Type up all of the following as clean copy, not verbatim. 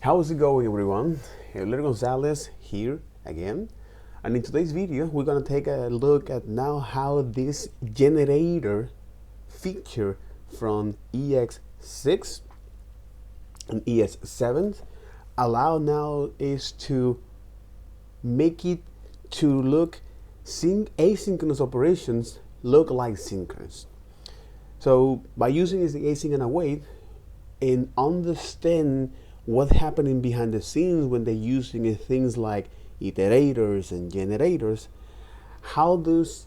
How's it going, everyone? Euler Gonzalez here again, and in today's video we're going to take a look at now how this generator feature from EX6 and ES7 allow now is to make it to look asynchronous operations look like synchronous. So by using the async and await and understand what's happening behind the scenes when they're using things like iterators and generators, how those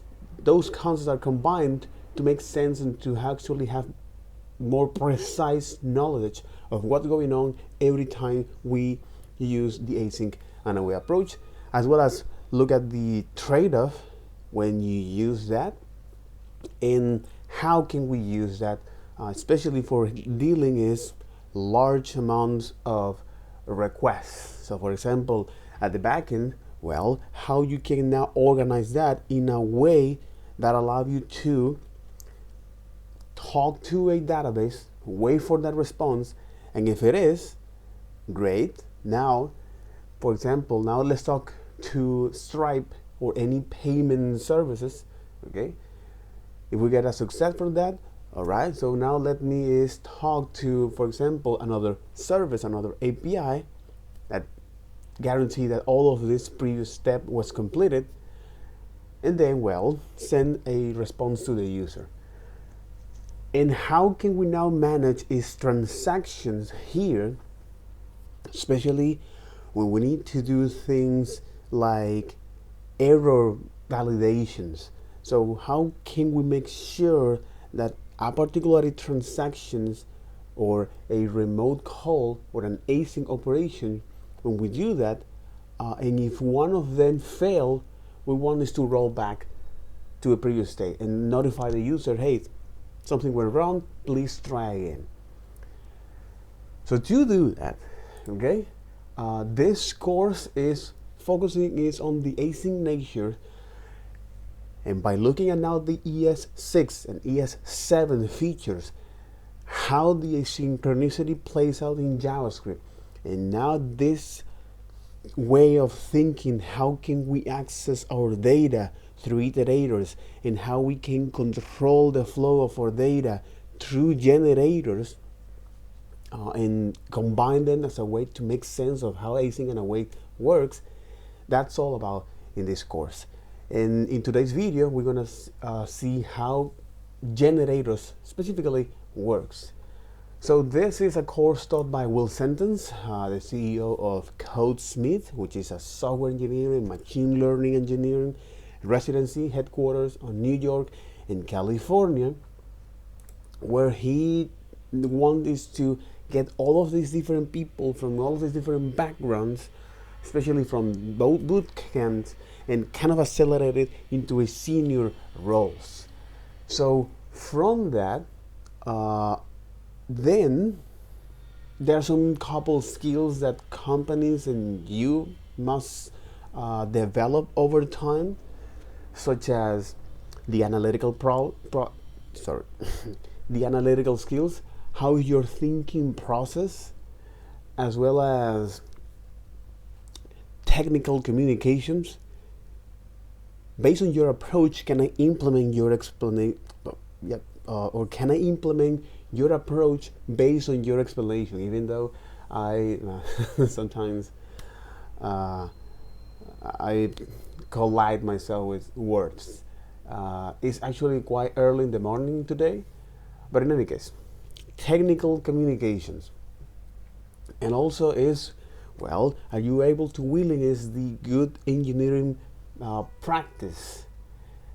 concepts are combined to make sense and to actually have more precise knowledge of what's going on every time we use the async and await approach, as well as look at the trade-off when you use that and how can we use that, especially for dealing is large amounts of requests. So for example, at the backend, well, how you can now organize that in a way that allows you to talk to a database, wait for that response, and if it is great, now, for example, now let's talk to Stripe or any payment services, okay? If we get a success from that, all right, so now let me is talk to, for example, another service, another API that guarantee that all of this previous step was completed, and then, well, send a response to the user. And how can we now manage is transactions here, especially when we need to do things like error validations. So how can we make sure that a particular transactions or a remote call or an async operation, when we do that, and if one of them fail, we want is to roll back to a previous state and notify the user, hey, something went wrong, please try again. So to do that, okay, this course is focusing on the async nature. And by looking at now the ES6 and ES7 features, how the asynchronicity plays out in JavaScript, and now this way of thinking, how can we access our data through iterators, and how we can control the flow of our data through generators, and combine them as a way to make sense of how async and await works. That's all about in this course. And in today's video, we're going to see how generators specifically works. So this is a course taught by Will Sentence, the CEO of CodeSmith, which is a software engineering, machine learning engineering residency headquarters on New York and California, where he wants to get all of these different people from all of these different backgrounds, especially from boot camps, and kind of accelerate it into a senior roles. So from that, then there are some couple skills that companies and you must develop over time, such as the analytical the analytical skills, how your thinking process, as well as technical communications. Based on your approach, can I implement your explanation? Or can I implement your approach based on your explanation? Even though I sometimes I collide myself with words. It's actually quite early in the morning today, but in any case, technical communications, and also is, well, are you able to willing is the good engineering practice,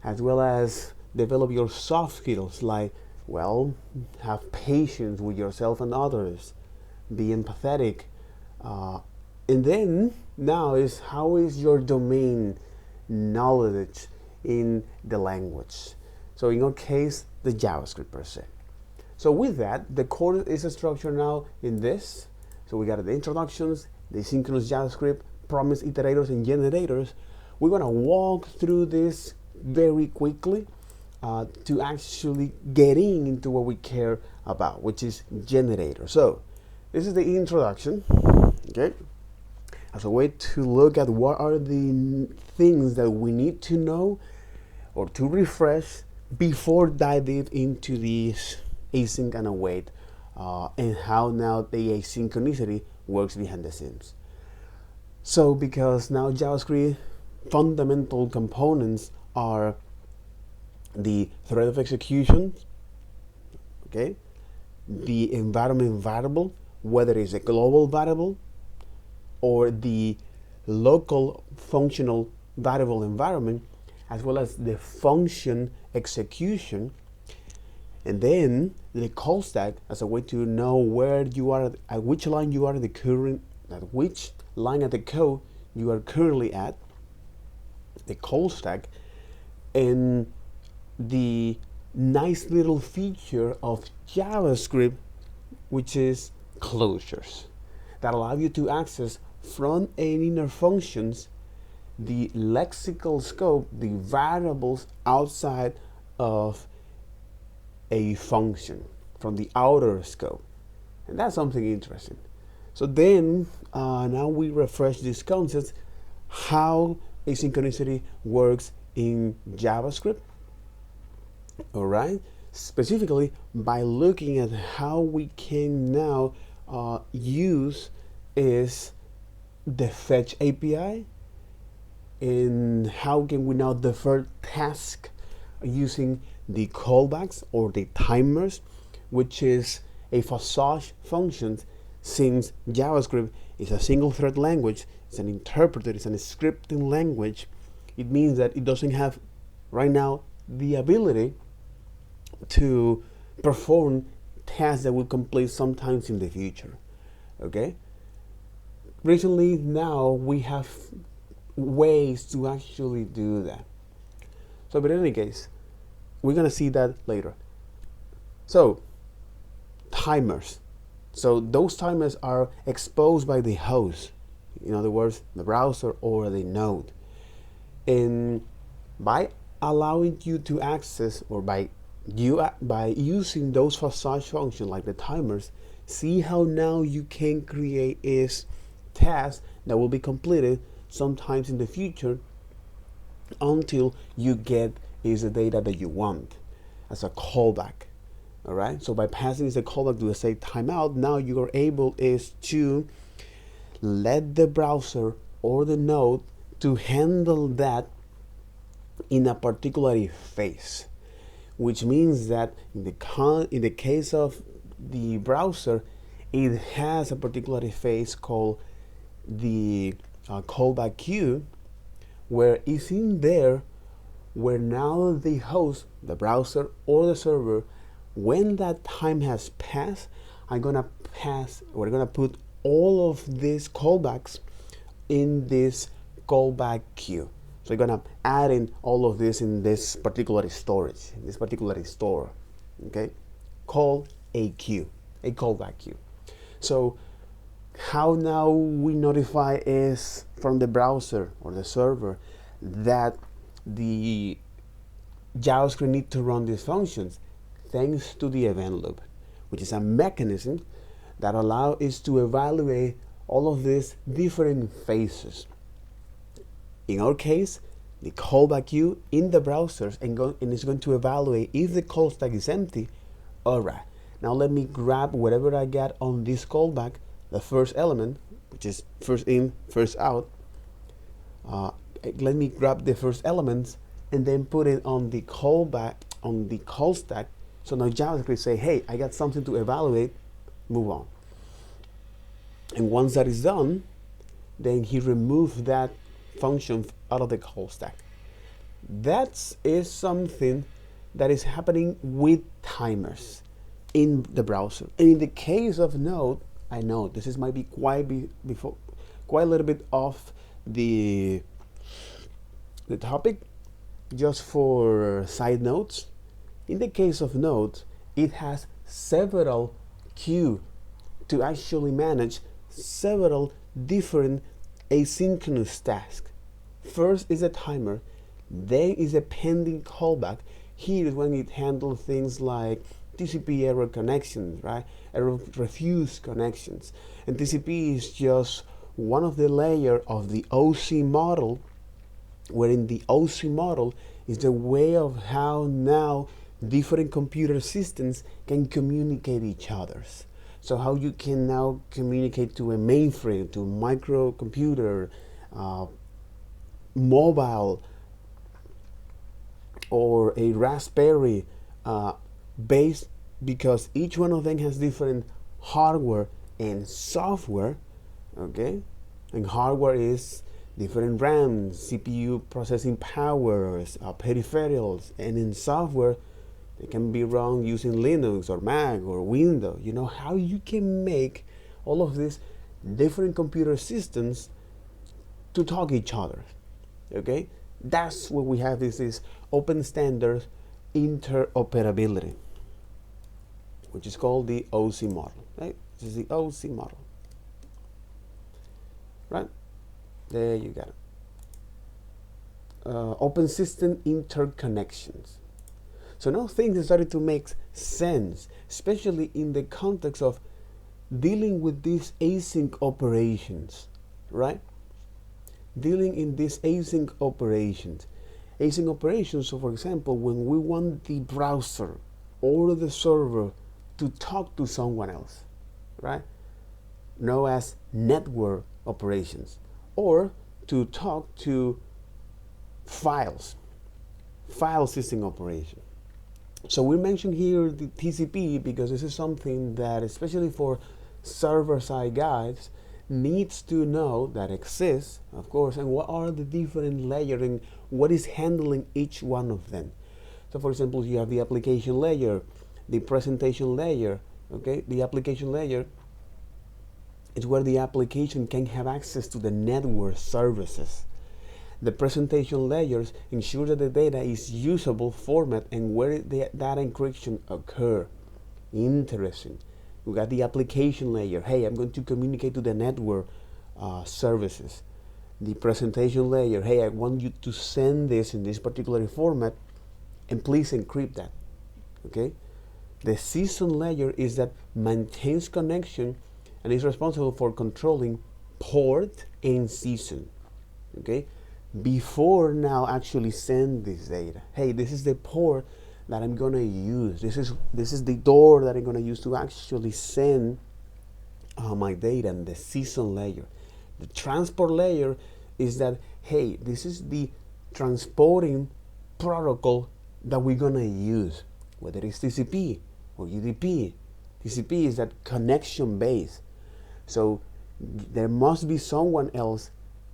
as well as develop your soft skills like, well, have patience with yourself and others, be empathetic, and then now is how is your domain knowledge in the language. So in our case, the JavaScript per se. So with that, the course is structured now in this. So we got the introductions, the synchronous JavaScript, promise iterators and generators. We're going to walk through this very quickly to actually getting into what we care about, which is generator. So this is the introduction. Okay, as a way to look at what are the things that we need to know or to refresh before diving into this async and await, and how now the asynchronicity works behind the scenes. So because now JavaScript fundamental components are the thread of execution, okay, the environment variable, whether it's a global variable or the local functional variable environment, as well as the function execution, and then the call stack as a way to know where you are, at which line you are at the current, at which line of the code you are currently at, the call stack, and the nice little feature of JavaScript, which is closures, that allow you to access front and inner functions the lexical scope, the variables outside of a function from the outer scope. And that's something interesting. So then now we refresh these concepts, how asynchronicity works in JavaScript. All right, specifically by looking at how we can now use is the fetch API, and how can we now defer task using the callbacks or the timers, which is a facade function. Since JavaScript is a single thread language, it's an interpreter, it's a scripting language, it means that it doesn't have right now the ability to perform tasks that will complete sometimes in the future. Okay, recently now we have ways to actually do that. So, but in any case, we're gonna see that later. So, timers. So those timers are exposed by the host, in other words, the browser or the node. And by allowing you to access, or by using those facade functions like the timers, see how now you can create is tasks that will be completed sometimes in the future until you get is the data that you want as a callback. All right, so by passing the callback to say timeout, now you are able is to let the browser or the node to handle that in a particular phase, which means that in the case of the browser, it has a particular phase called the callback queue, where it's in there where now the host, the browser or the server, when that time has passed, we're gonna put all of these callbacks in this callback queue. So you're gonna add in all of this in this particular storage, in this particular store. Okay, call a queue, a callback queue. So how now we notify is from the browser or the server that the JavaScript need to run these functions, thanks to the event loop, which is a mechanism that allows us to evaluate all of these different phases. In our case, the callback queue in the browsers, and it's going to evaluate if the call stack is empty. All right, now let me grab whatever I got on this callback, the first element, which is first in, first out. Let me grab the first elements and then put it on the callback, on the call stack. So now JavaScript say, hey, I got something to evaluate, move on. And once that is done, then he removed that function out of the call stack. That is something that is happening with timers in the browser. And in the case of Node, I know this is might be quite a little bit off the topic. Just for side notes, in the case of Node, it has several queues to actually manage several different asynchronous tasks. First is a timer, then is a pending callback. Here is when it handles things like TCP error connections, right? refuse connections. And TCP is just one of the layers of the OC model, wherein the OC model is the way of how now different computer systems can communicate each other. So how you can now communicate to a mainframe, to a microcomputer, mobile, or a Raspberry based, because each one of them has different hardware and software, okay? And hardware is different RAM, CPU processing powers, peripherals, and in software, they can be run using Linux or Mac or Windows. You know how you can make all of these different computer systems to talk each other, okay? That's what we have, is this open standard interoperability, which is called the OC model, right? This is the OC model, right? There you got it. Open system interconnections. So now things started to make sense, especially in the context of dealing with these async operations, right? Dealing in these async operations. Async operations, so for example, when we want the browser or the server to talk to someone else, right? Known as network operations, or to talk to files, file system operation. So we mentioned here the TCP because this is something that, especially for server-side guys, needs to know that exists, of course, and what are the different layers and what is handling each one of them. So for example, you have the application layer, the presentation layer, okay? The application layer is where the application can have access to the network services. The presentation layers ensure that the data is usable format and where that encryption occur. Interesting. We got the application layer. Hey, I'm going to communicate to the network services. The presentation layer. Hey, I want you to send this in this particular format, and please encrypt that. Okay. The season layer is that maintains connection and is responsible for controlling port and season. Okay. Before now actually send this data. Hey, this is the port that I'm gonna use. This is the door that I'm gonna use to actually send my data. And the season layer. The transport layer is that, hey, this is the transporting protocol that we're gonna use, whether it's TCP or UDP. TCP is that connection base. So there must be someone else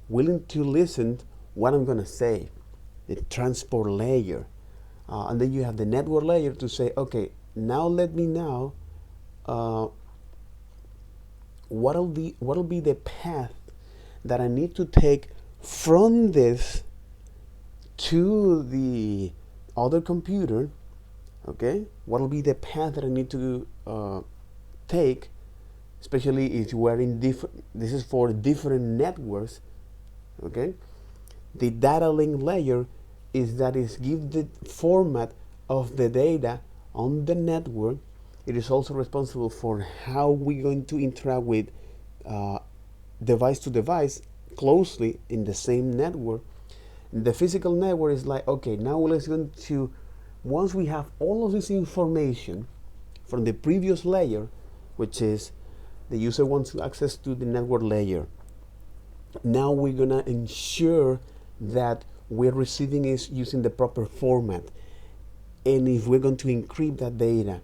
willing to listen what I'm gonna say. The transport layer. And then you have the network layer to say, okay, now let me know what'll be the path that I need to take from this to the other computer. Okay, what'll be the path that I need to take, especially if you are in different. This is for different networks. Okay, the data link layer is give the format of the data on the network. It is also responsible for how we're going to interact with device to device closely in the same network. The physical network is like, okay, now let's go to, once we have all of this information from the previous layer, which is the user wants access to the network layer. Now we're gonna ensure that we're receiving is using the proper format. And if we're going to encrypt that data,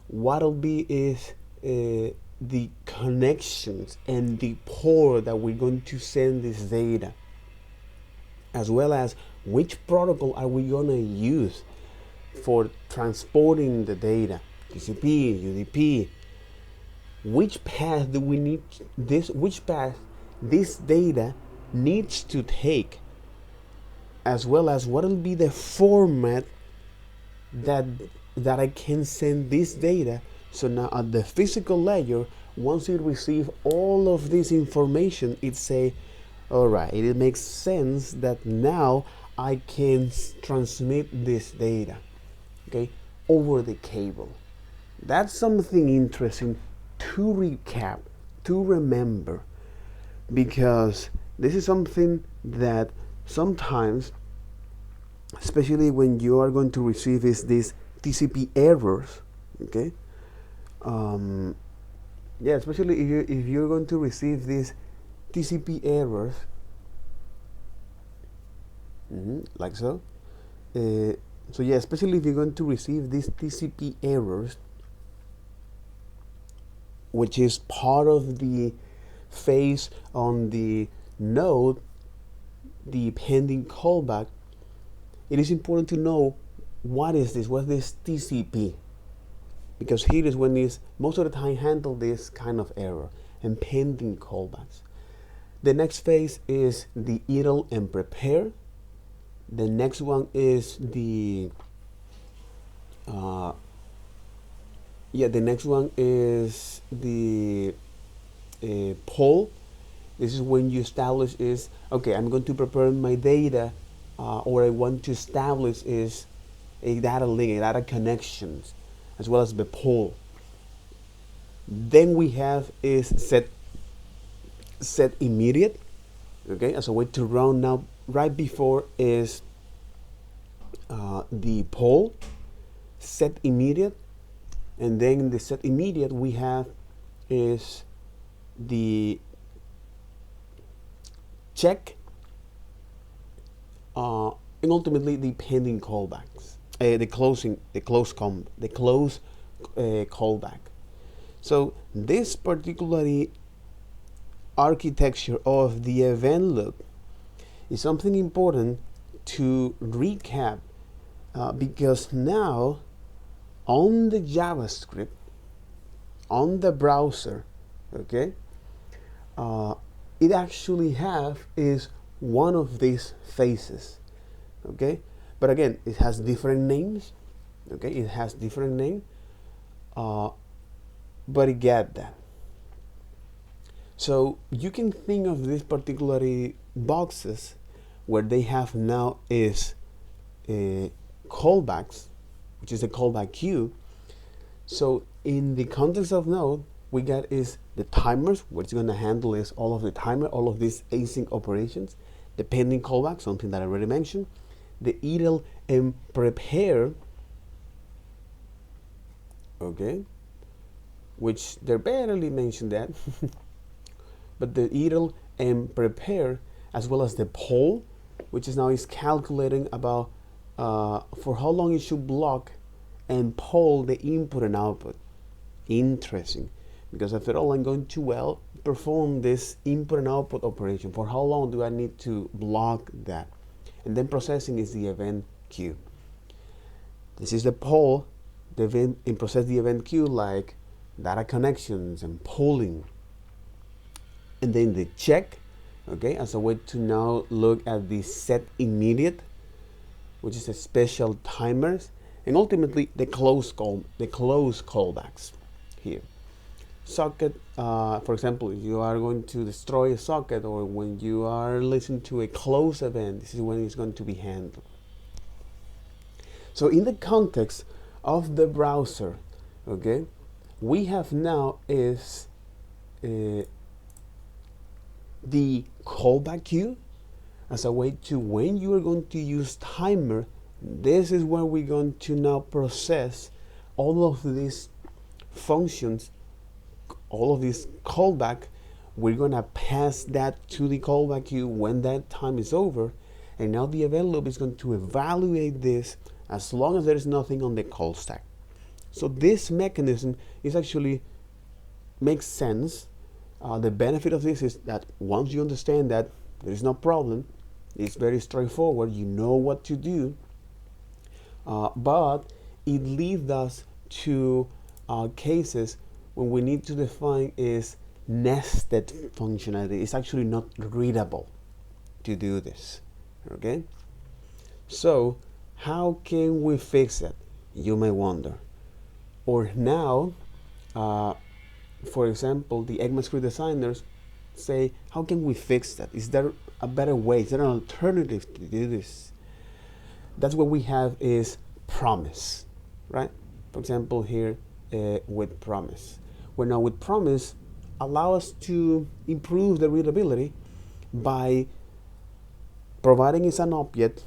what'll be is the connections and the port that we're going to send this data, as well as which protocol are we going to use for transporting the data, TCP, UDP, which path do we need which path this data needs to take, as well as what will be the format that I can send this data. So now at the physical layer, once you receive all of this information, it say, all right, it makes sense that now I can transmit this data, okay, over the cable. That's something interesting to recap, to remember, because this is something that sometimes, especially when you are going to receive is these TCP errors, okay? Yeah, especially if you're going to receive these TCP errors, like so. So yeah, especially if you're going to receive these TCP errors, which is part of the phase on the node, the pending callback, it is important to know what is this TCP, because here is when it's most of the time handle this kind of error and pending callbacks. The next phase is the idle and prepare. The next one is the the next one is the poll. This is when you establish is, okay, I'm going to prepare my data, or I want to establish is a data link, a data connections, as well as the poll. Then we have is set immediate, okay, as a way to run. Now right before is the poll, set immediate, and then the set immediate we have is the check, and ultimately the pending callbacks, the close callback. So this particularly architecture of the event loop is something important to recap, because now on the JavaScript, on the browser, okay, it actually have is one of these phases, okay, but again it has different names, okay, it has different name, but you get that. So you can think of these particular boxes where they have now is callbacks, which is a callback queue. So in the context of node, we got is the timers, what's going to handle is all of the timer, all of these async operations, the pending callback, something that I already mentioned, the idle and prepare, okay, which they barely mentioned that, but the idle and prepare, as well as the poll, which is now is calculating about for how long it should block and poll the input and output. Interesting, because after all, I'm going to perform this input and output operation. For how long do I need to block that? And then processing is the event queue. This is the poll, the event, and process the event queue like data connections and polling. And then the check, okay, as a way to now look at the set immediate, which is a special timers, and ultimately the close callbacks here. Socket, for example, if you are going to destroy a socket, or when you are listening to a close event, this is when it's going to be handled. So in the context of the browser, okay, we have now is the callback queue as a way to, when you are going to use timer, this is where we're going to now process all of these functions, all of this callback. We're going to pass that to the callback queue when that time is over, and now the event loop is going to evaluate this as long as there is nothing on the call stack. So this mechanism is actually makes sense. The benefit of this is that once you understand that there is no problem, it's very straightforward, you know what to do, but it leads us to cases when we need to define is nested functionality. It's actually not readable to do this, okay? So how can we fix it, you may wonder? Or now, for example, the ECMAScript designers say, how can we fix that? Is there a better way? Is there an alternative to do this? That's what we have is promise, right? For example, here with promise. Where now with promise allow us to improve the readability by providing us an object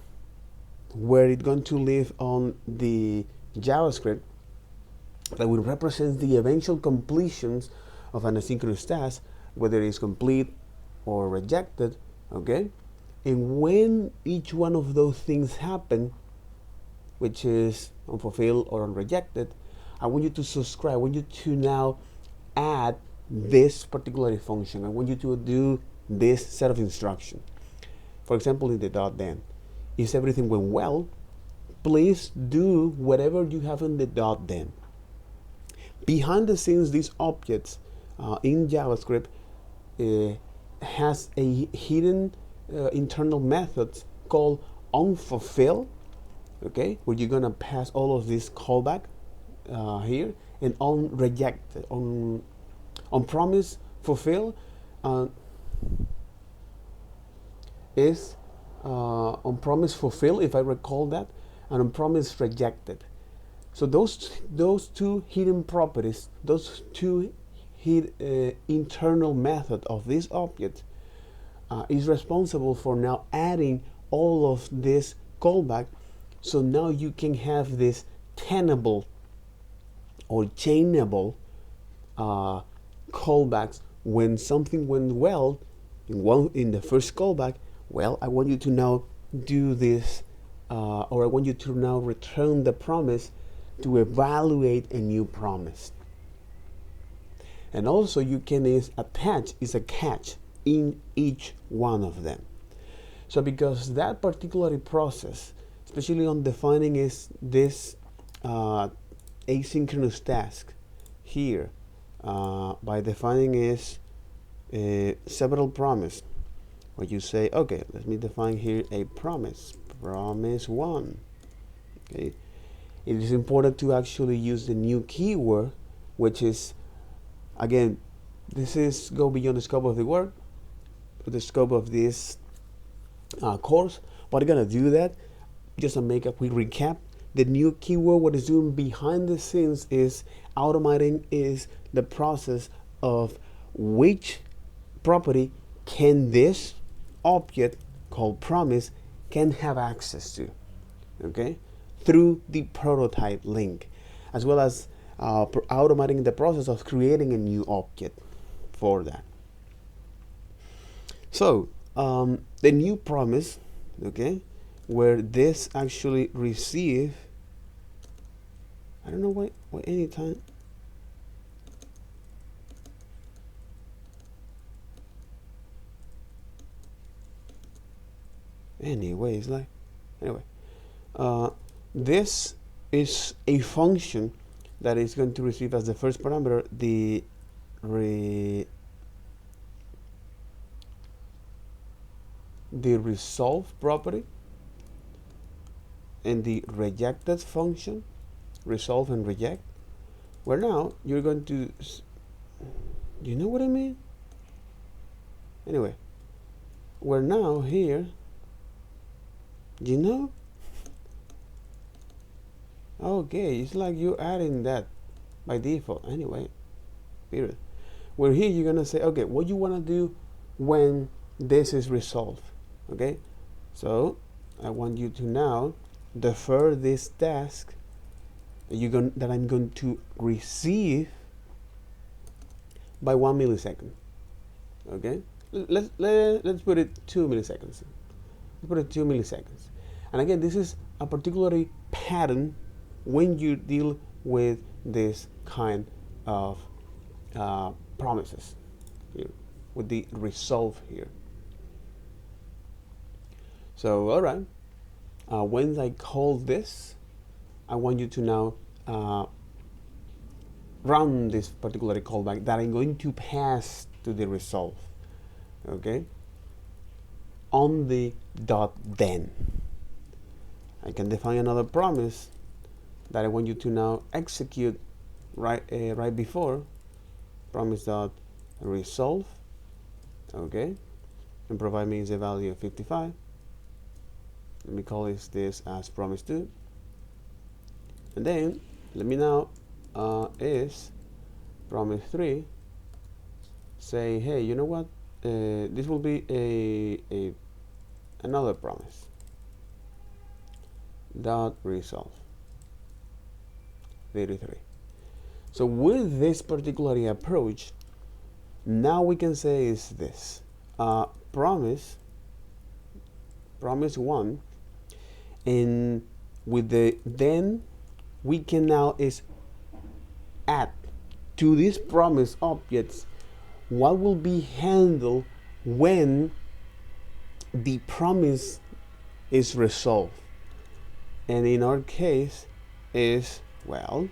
where it's going to live on the JavaScript that will represent the eventual completions of an asynchronous task, whether it's complete or rejected, okay? And when each one of those things happen, which is unfulfilled or unrejected, I want you to subscribe. I want you to now add this particular function. I want you to do this set of instruction. For example, in the .then, if everything went well, please do whatever you have in the .then. Behind the scenes, these objects in JavaScript has a hidden internal method called onFulfill, okay, where you're gonna pass all of this callback here, and onReject, on promise fulfill is on promise fulfill, if I recall that, and on promise rejected. So those two hidden properties, those two internal method of this object is responsible for now adding all of this callback. So now you can have this tenable or chainable callbacks. When something went well in the first callback, well, I want you to now do this, or I want you to now return the promise to evaluate a new promise. And also you can attach a catch in each one of them. So because that particular process, especially on defining this asynchronous task here, by defining several promise, where you say, okay, let me define here a promise 1. Okay, it is important to actually use the new keyword, which is, again, this is go beyond the scope of the work, the scope of this course, but I'm gonna do that just to make a quick recap. The new keyword, what it's doing behind the scenes is automating the process of which property can this object called promise can have access to, okay, through the prototype link, as well as automating the process of creating a new object for that. So the new promise, okay, where this actually receive, I don't know why anytime. Anyway, this is a function that is going to receive as the first parameter the resolve property and the rejected function, resolve and reject, where now you're going to, you know what I mean? Anyway, where now here, you know, okay, it's like you're adding that by default anyway, period. Where here you're gonna say, okay, what you want to do when this is resolved, okay? So I want you to now defer this task that I'm going to receive by 1 millisecond, okay? Let's put it 2 milliseconds. Let's put it 2 milliseconds. And again, this is a particular pattern when you deal with this kind of promises here, with the resolve here. So, all right, when I call this, I want you to now run this particular callback that I'm going to pass to the resolve, okay, on the .then. I can define another promise that I want you to now execute right before promise.resolve, okay, and provide me the value of 55. Let me call this as promise2, and then let me now is promise 3, say, hey, you know what, this will be another promise dot resolve 33. So with this particular approach, now we can say is this promise 1, and with the then we can now is add to these promise objects what will be handled when the promise is resolved. And in our case is, well,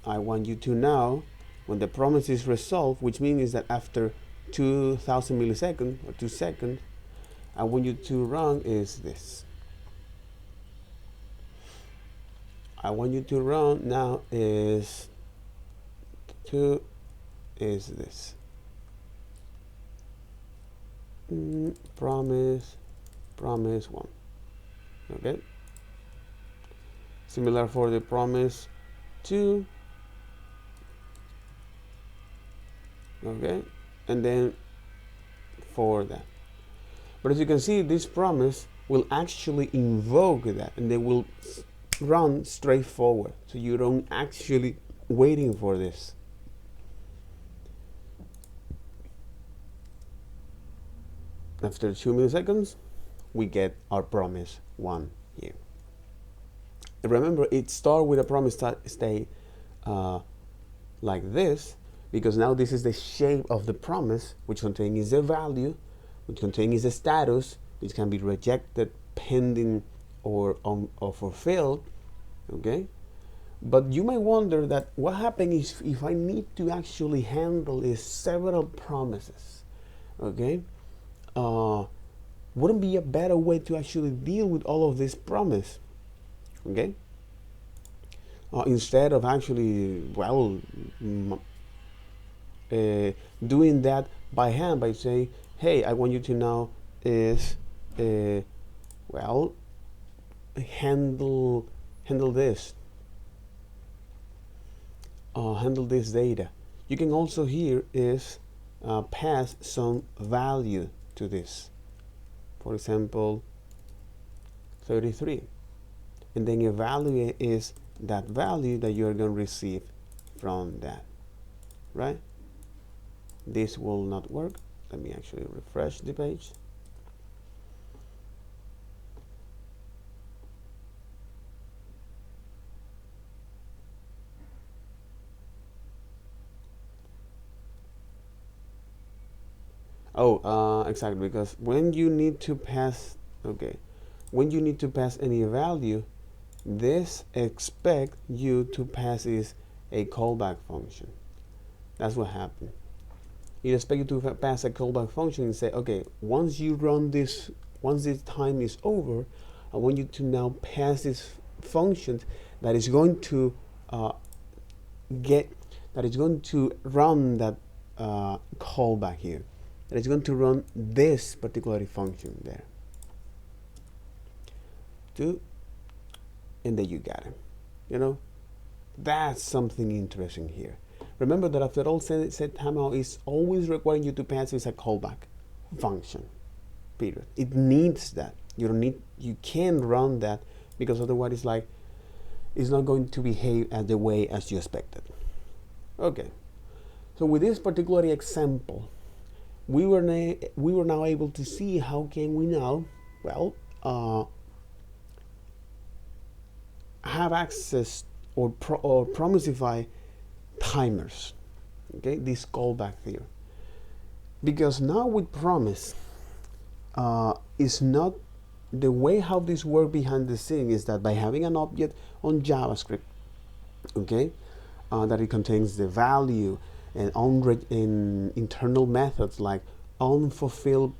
I want you to now, when the promise is resolved, which means that after 2000 milliseconds or 2 seconds, I want you to run is this. I want you to run now is this. Promise 1. Okay. Similar for the promise 2. Okay, and then for that. But as you can see, this promise will actually invoke that, and they will run straight forward, so you don't actually waiting for this. After 2 milliseconds, we get our promise 1 here. And remember, it starts with a promise state like this, because now this is the shape of the promise, which contains the value, which contains the status, which can be rejected, pending, or fulfilled. Okay, but you might wonder that what happens if I need to actually handle is several promises. Okay, wouldn't be a better way to actually deal with all of this promise? Okay, instead of actually, well, doing that by hand, by saying, hey, I want you to now is well, handle this, handle this data. You can also here is pass some value to this, for example 33, and then evaluate is that value that you are going to receive from that, right? This will not work. Let me actually refresh the page. Exactly, because when you need to pass, when you need to pass any value, this expect you to pass is a callback function. That's what happened. It expects you to pass a callback function and say, okay, once you run this, once this time is over, I want you to now pass this function that is going to run that callback here. That is going to run this particular function there. And then you got it. You know, that's something interesting here. Remember that after all set timeout is always requiring you to pass is a callback function. Period. It needs that. You can't run that, because otherwise it's like it's not going to behave as the way as you expected. Okay. So with this particular example, we were now able to see how can we now, well, have access or promisify timers. Okay, this callback here, because now with promise is not the way how this works behind the scene is that by having an object on JavaScript, okay, that it contains the value and in internal methods like unfulfilled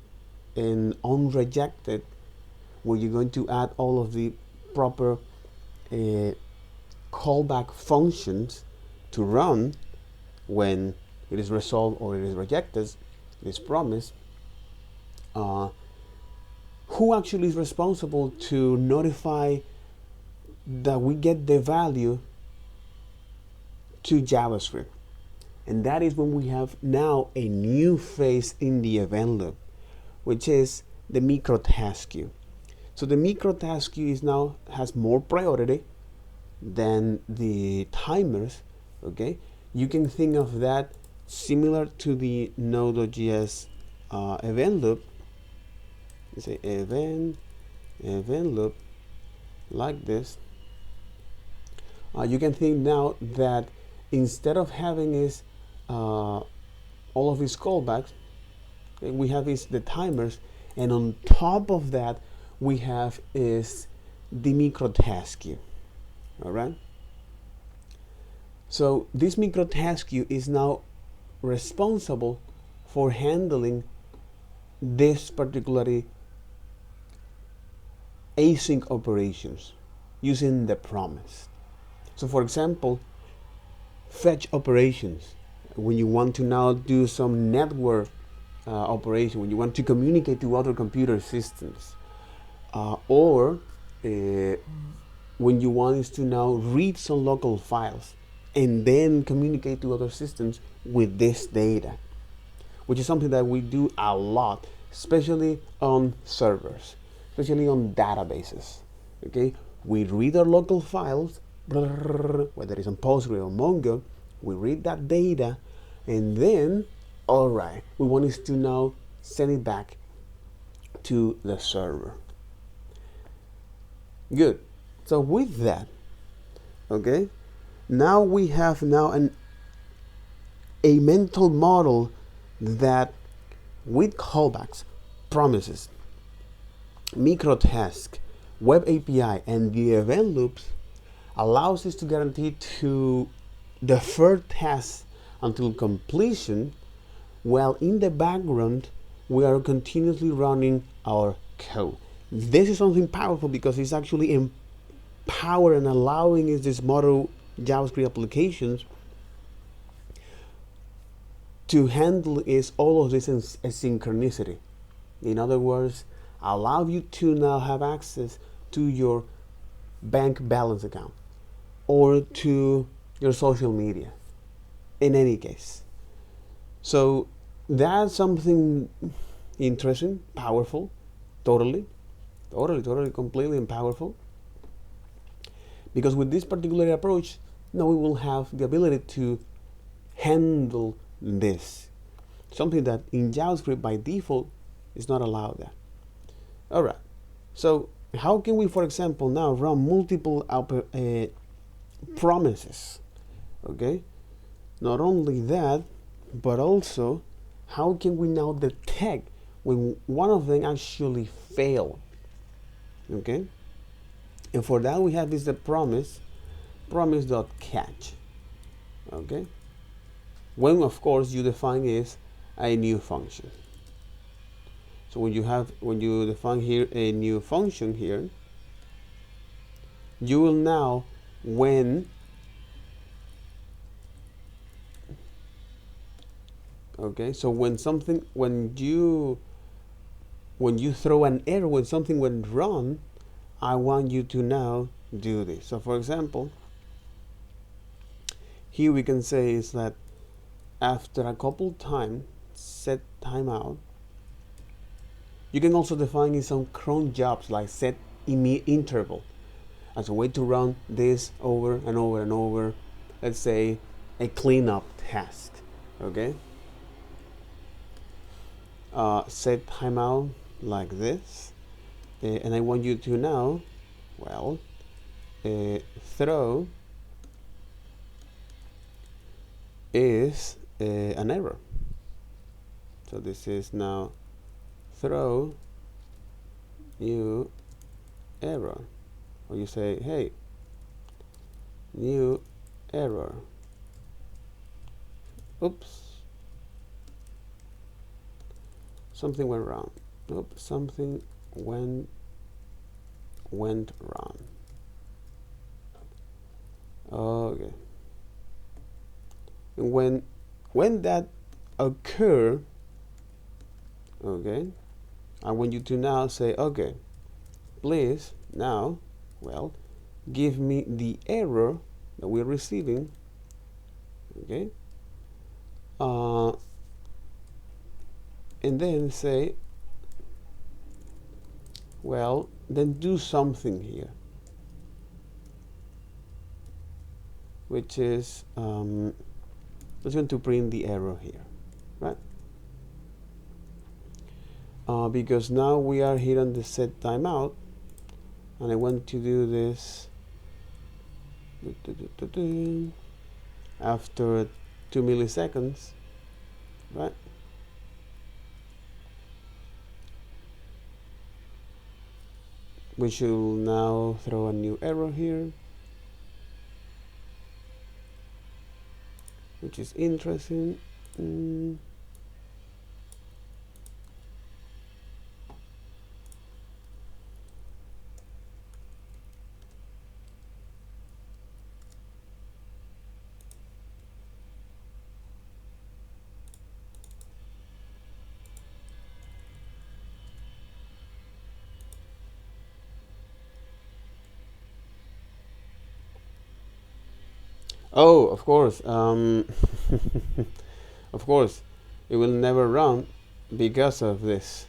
and unrejected, where you're going to add all of the proper callback functions to run when it is resolved or it is rejected, this promise. Who actually is responsible to notify that we get the value to JavaScript. And that is when we have now a new phase in the event loop, which is the micro task queue. So the micro task queue is now has more priority than the timers. Okay, you can think of that similar to the Node.js event loop. You say event loop like this. You can think now that instead of having is all of these callbacks, okay, we have is the timers, and on top of that we have is the micro task queue. All right. So this micro task queue is now responsible for handling this particularly async operations using the promise. So for example, fetch operations, when you want to now do some network operation, when you want to communicate to other computer systems, or when you want is to now read some local files and then communicate to other systems with this data, which is something that we do a lot, especially on servers, especially on databases. Okay, we read our local files, whether it's on Postgre or Mongo, we read that data, and then, all right, we want is to now send it back to the server. Good. So with that, okay, now we have now a mental model that with callbacks, promises, micro task, web API, and the event loops allows us to guarantee to defer tasks until completion, while in the background we are continuously running our code. This is something powerful because it's actually empowering and allowing us this model JavaScript applications to handle is all of this asynchronicity. In other words, allow you to now have access to your bank balance account or to your social media in any case. So that's something interesting, powerful, totally, completely and powerful. Because with this particular approach, now we will have the ability to handle this. Something that in JavaScript by default is not allowed there. All right. So how can we, for example, now run multiple promises? Okay. Not only that, but also how can we now detect when one of them actually failed? Okay. And for that we have is the promise.catch. Okay. When of course you define is a new function. So when you define here a new function here, you will now when okay, so when you throw an error, when something went wrong, I want you to now do this. So for example, here we can say is that after a couple times set timeout. You can also define in some cron jobs like set interval as a way to run this over and over and over. Let's say a cleanup task. Okay. Set timeout like this, and I want you to now, well, throw is an error. So this is now throw new error, or you say, hey, new error. Oops, something went wrong. Oops, something went wrong. Okay. And when that occur, okay, I want you to now say, okay, please now, well, give me the error that we're receiving okay? And then say, well, then do something here, which is just going to print the error here, right? Because now we are here on the set timeout, and I want to do this after 2 milliseconds, right? We should now throw a new error here, which is interesting. Oh, of course. Of course, it will never run because of this.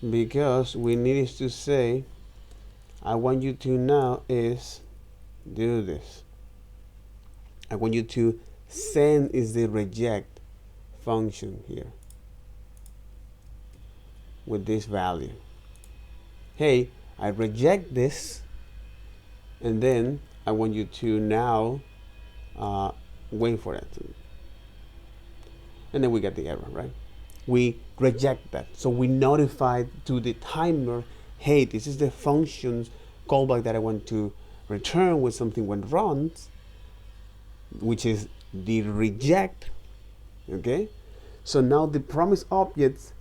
Because we needed to say, I want you to now is do this. I want you to send is the reject function here with this value. Hey, I reject this, and then I want you to now wait for it. And then we get the error, right? We reject that. So we notified to the timer, hey, this is the function's callback that I want to return when something went wrong, which is the reject, okay? So now the promise objects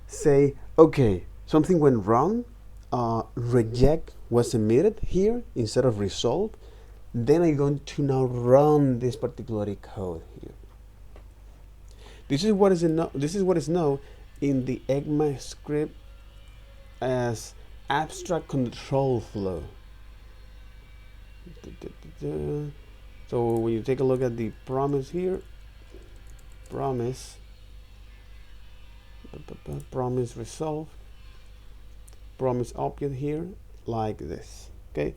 say, okay, something went wrong, reject was emitted here instead of resolve. Then I'm going to now run this particular code here. This is what is known in the ECMAScript as abstract control flow. So when you take a look at the promise here, promise resolve, promise object here, like this. Okay,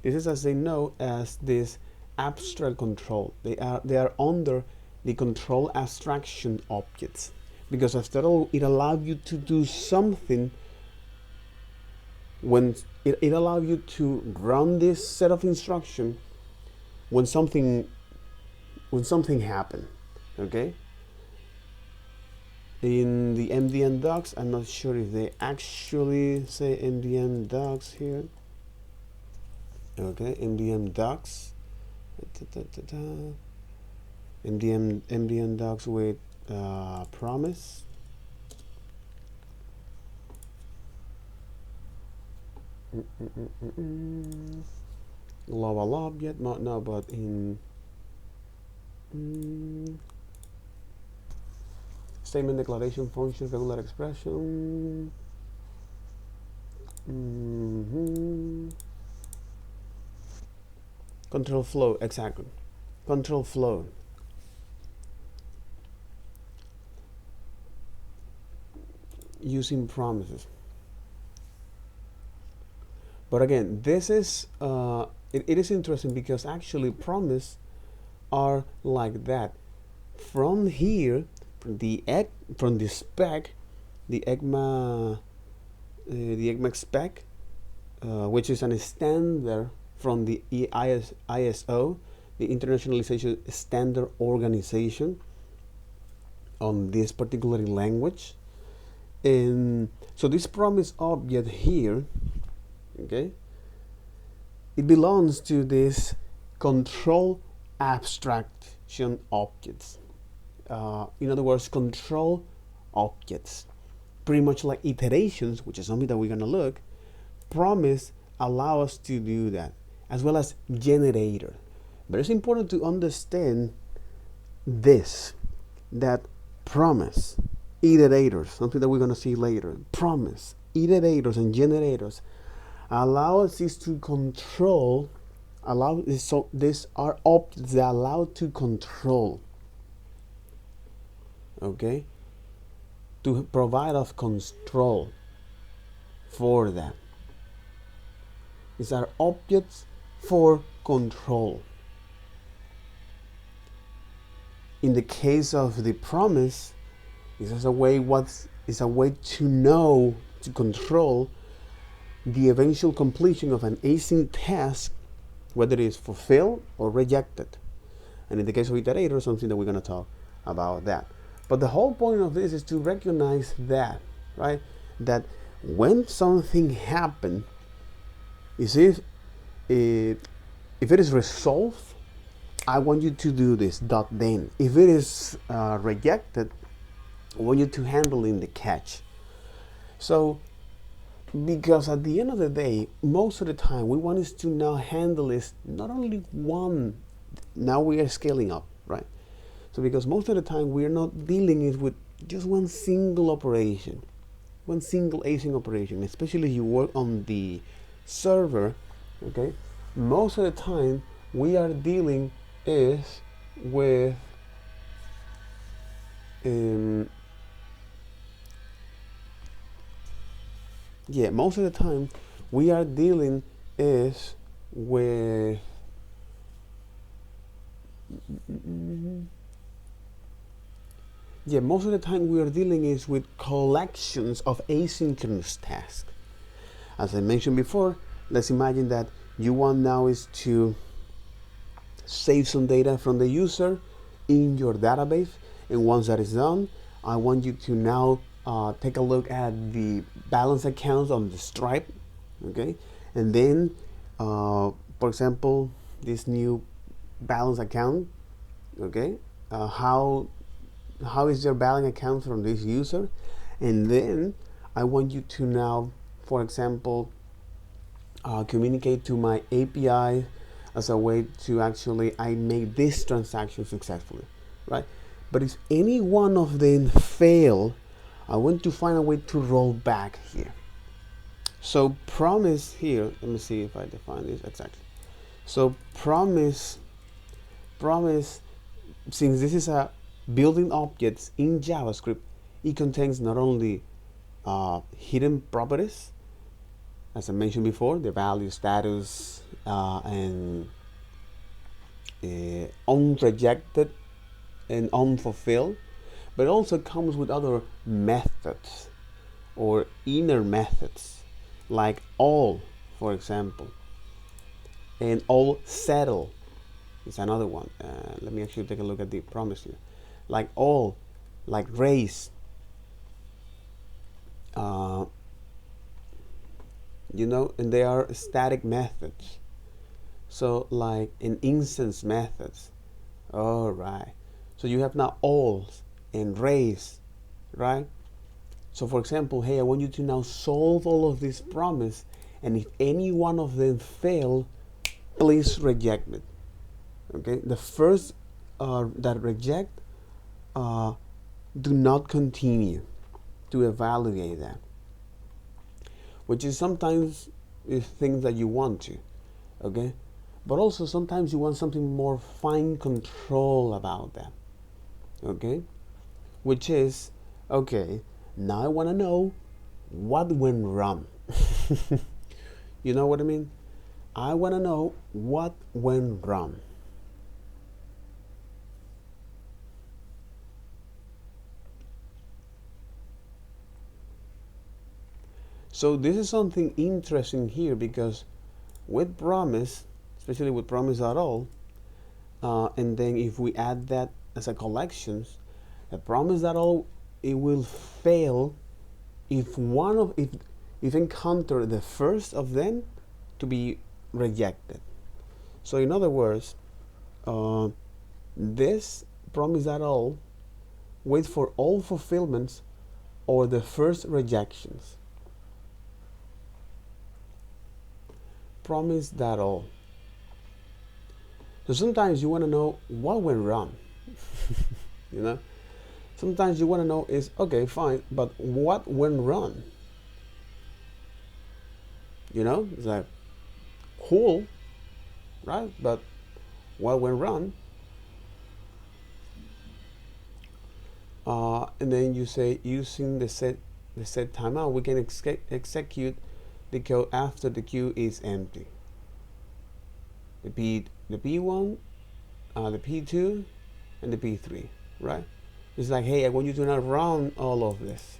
this is as they know as this abstract control. They are under the control abstraction objects, because after all, it allows you to do something when it allows you to run this set of instruction when something happened. Okay, in the MDN docs, I'm not sure if they actually say MDN docs here. Okay, MDN docs, MDN docs with promise. Global object, no, but in statement declaration function, regular expression. Control flow, exactly. Control flow. Using promises. But again, this is it is interesting because actually promises are like that. From here, from the spec, the ECMA spec, which is a standard from the ISO, the Internationalization Standard Organization, on this particular language. And so this promise object here, okay, it belongs to this control abstraction objects. In other words, control objects, pretty much like iterations, which is something that we're going to look. Promise allow us to do that, as well as generator. But it's important to understand this, that promise, iterators, something that we're going to see later, promise, iterators, and generators allow us to control, so these are objects that allow to control okay, to provide us control for that. These are objects for control. In the case of the promise, it's a way to know, to control the eventual completion of an async task, whether it is fulfilled or rejected. And in the case of Iterator, something that we're going to talk about that. But the whole point of this is to recognize that, right? That when something happens, if it is resolved, I want you to do this, dot then. If it is rejected, I want you to handle in the catch. So, because at the end of the day, most of the time, we want us to now handle this not only one, now we are scaling up, right? So because most of the time, we are not dealing it with just one single operation, one single async operation, especially if you work on the server, okay? Most of the time, we are dealing is with most of the time we are dealing is with most of the time we are dealing is with collections of asynchronous tasks. As I mentioned before, let's imagine that you want now is to save some data from the user in your database, and once that is done, I want you to now take a look at the balance accounts on the Stripe, okay? And then, for example, this new balance account, okay? How is your balance account from this user? And then I want you to now, for example, communicate to my API as a way to actually I make this transaction successfully, right? But if any one of them fail, I want to find a way to roll back here. So promise here, let me see if I define this exactly. So promise, since this is a building objects in JavaScript, it contains not only hidden properties, as I mentioned before, the value, status, and unrejected and unfulfilled, but also comes with other methods or inner methods, like all, for example, and all settle is another one. Let me actually take a look at the promise here. Like all, like race, and they are static methods. So like an instance methods. All right. So you have now all and race, right? So for example, hey, I want you to now solve all of this promise, and if any one of them fail, please reject it. Okay. The first that reject, do not continue to evaluate that, which is sometimes is things that you want to, okay, but also sometimes you want something more fine control about that, okay, which is, okay, now I want to know what went wrong. You know what I mean? I want to know what went wrong. So this is something interesting here, because with promise, especially with promise.all, and then if we add that as a collections, a promise.all, it will fail if encounter the first of them to be rejected. So in other words, this promise.all wait for all fulfillments or the first rejections. Promise.all. So sometimes you want to know what went wrong. You know, sometimes you want to know is, okay, fine, but what went wrong? You know, it's like, cool, right? But what went wrong? and then you say using the set timeout, we can execute the code after the queue is empty. The P1, the P2, and the P3, right? It's like, hey, I want you to not run all of this.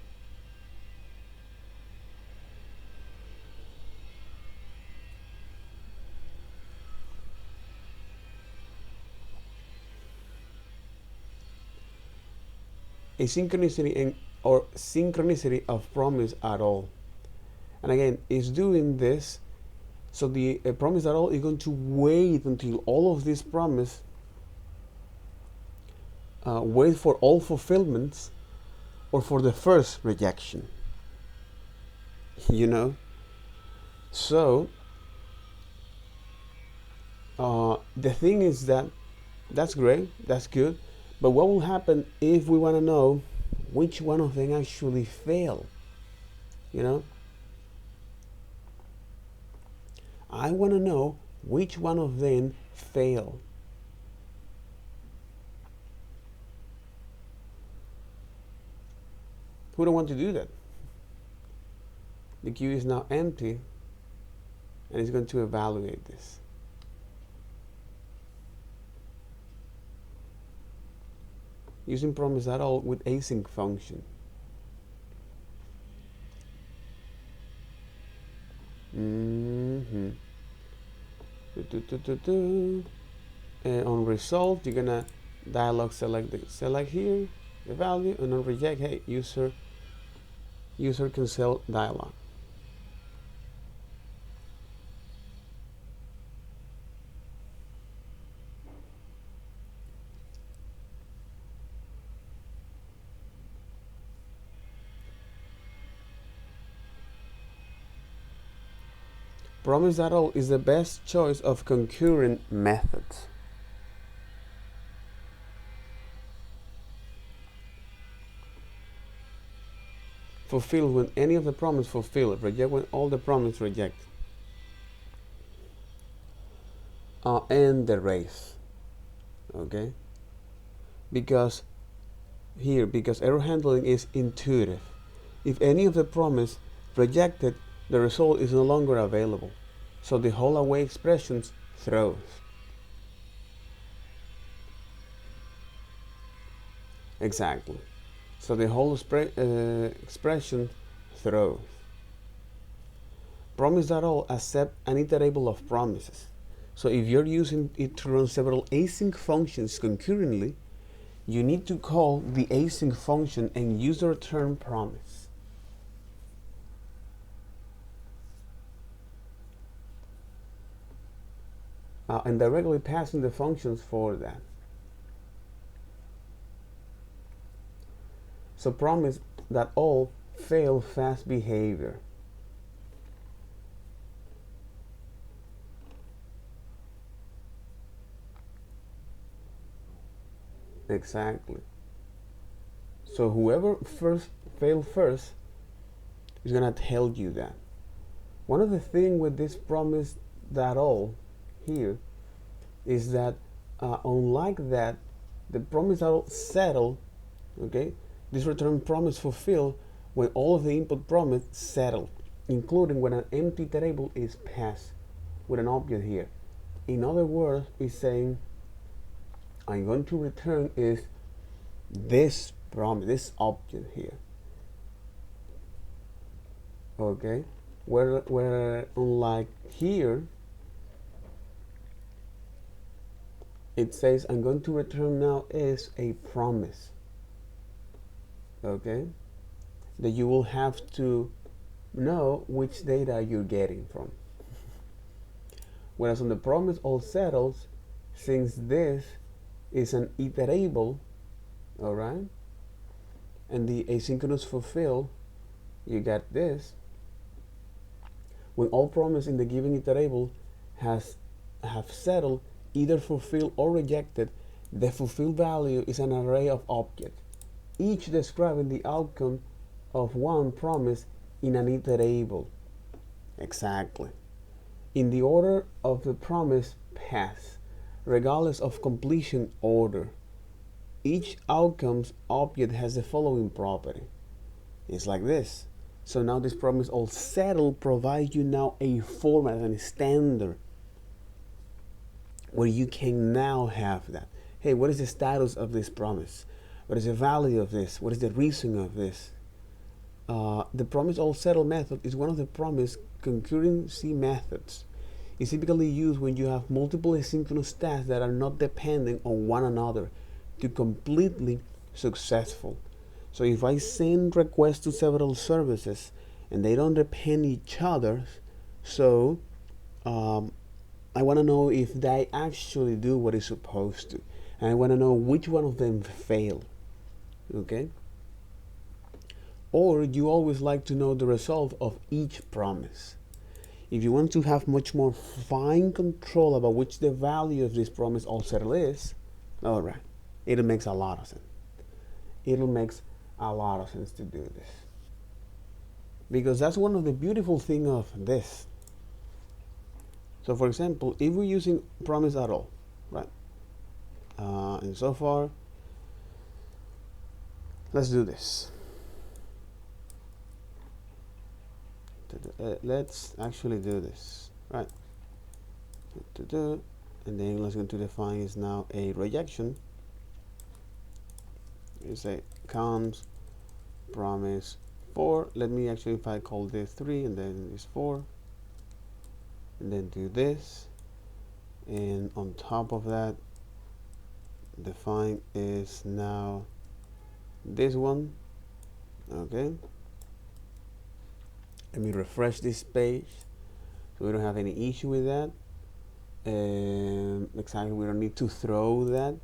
Asynchronicity or synchronicity of promise at all. And again, it's doing this, so the promise at all is going to wait until all of these promise wait for all fulfillments or for the first rejection. You know? So the thing is that that's great, that's good, but what will happen if we want to know which one of them actually fail? You know? I want to know which one of them fail. Who don't want to do that? The queue is now empty, and it's going to evaluate this. Using promise at all with async function. And on result, you're gonna dialog select here the value, and on reject, hey, user cancel dialog. Promise at all is the best choice of concurrent methods. Fulfill when any of the promise fulfill, reject when all the promise reject. And the race. Okay? Because error handling is intuitive. If any of the promise rejected, the result is no longer available. So the whole away expressions throws. Exactly. So the whole expression throws. Promise at all accept an iterable of promises. So if you're using it to run several async functions concurrently, you need to call the async function and use the return promise. And directly passing the functions for that. So promise that all fail fast behavior. Exactly. So whoever failed first is gonna tell you that. One of the things with this promise that all here is that unlike that, the promise that all settle, okay, this return promise fulfill when all of the input promise settle, including when an empty iterable is passed with an object here. In other words, it's saying I'm going to return is this promise, this object here. Okay, where unlike here, it says I'm going to return now is a promise. Okay, that you will have to know which data you're getting from. Whereas on the promise all settles, since this is an iterable, all right, and the asynchronous fulfill, you got this. When all promise in the given iterable have settled, either fulfilled or rejected, the fulfilled value is an array of objects, each describing the outcome of one promise in an iterable. Exactly. In the order of the promise path, regardless of completion order. each outcomes object has the following property. It's like this. So now this promise all settled provides you now a format and a standard where you can now have that. Hey, what is the status of this promise? What is the value of this? What is the reason of this? The promise all settled method is one of the promise concurrency methods. It's typically used when you have multiple asynchronous tasks that are not dependent on one another to completely successful. So if I send requests to several services and they don't depend each other, so I want to know if they actually do what it's supposed to, and I want to know which one of them failed. Okay? Or you always like to know the result of each promise. If you want to have much more fine control about which the value of this promise all settled is, all right, it makes a lot of sense. It makes a lot of sense to do this, because that's one of the beautiful things of this. So for example, if we're using promise at all, right, and so far, let's do this. Let's actually do this, right? And then let's going to define is now a rejection. You say comes promise 4. Let me actually, if I call this 3 and then it's 4, and then do this, and on top of that, define is now this one. Okay. Let me refresh this page so we don't have any issue with that. Exactly, we don't need to throw that.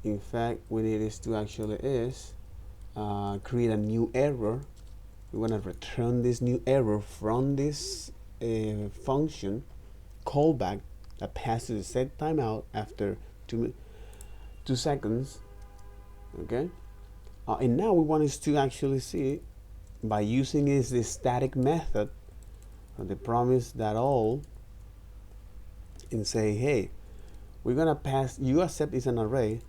In fact, we need is to actually create a new error. We want to return this new error from this function callback that passes the set timeout after 2 seconds. Okay, and now we want us to actually see, by using is the static method of the promise that all, and say, hey, we're gonna pass, you accept is an array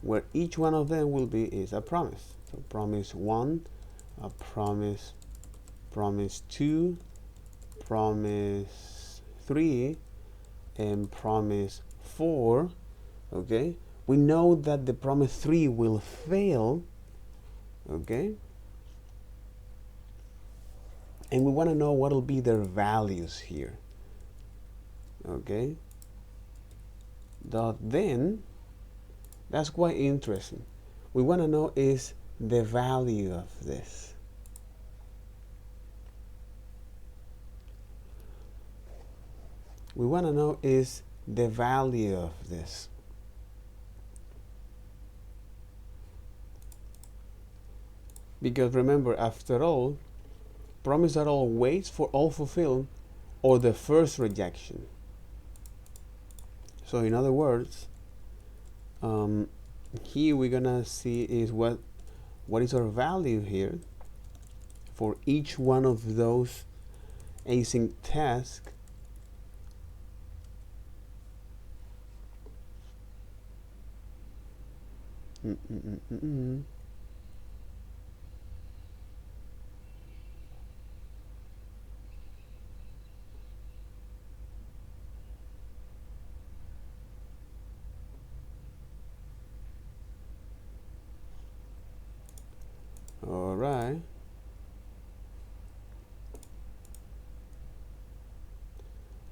where each one of them will be is a promise. So promise 1, a promise 2, promise 3, and promise 4. Okay, we know that the promise 3 will fail. Okay, and we want to know what will be their values here. Okay, then that's quite interesting. We want to know is the value of this. We want to know is the value of this. Because remember, after all, promise that all waits for all fulfilled or the first rejection. So in other words, here we're gonna see is what is our value here for each one of those async tasks. All right.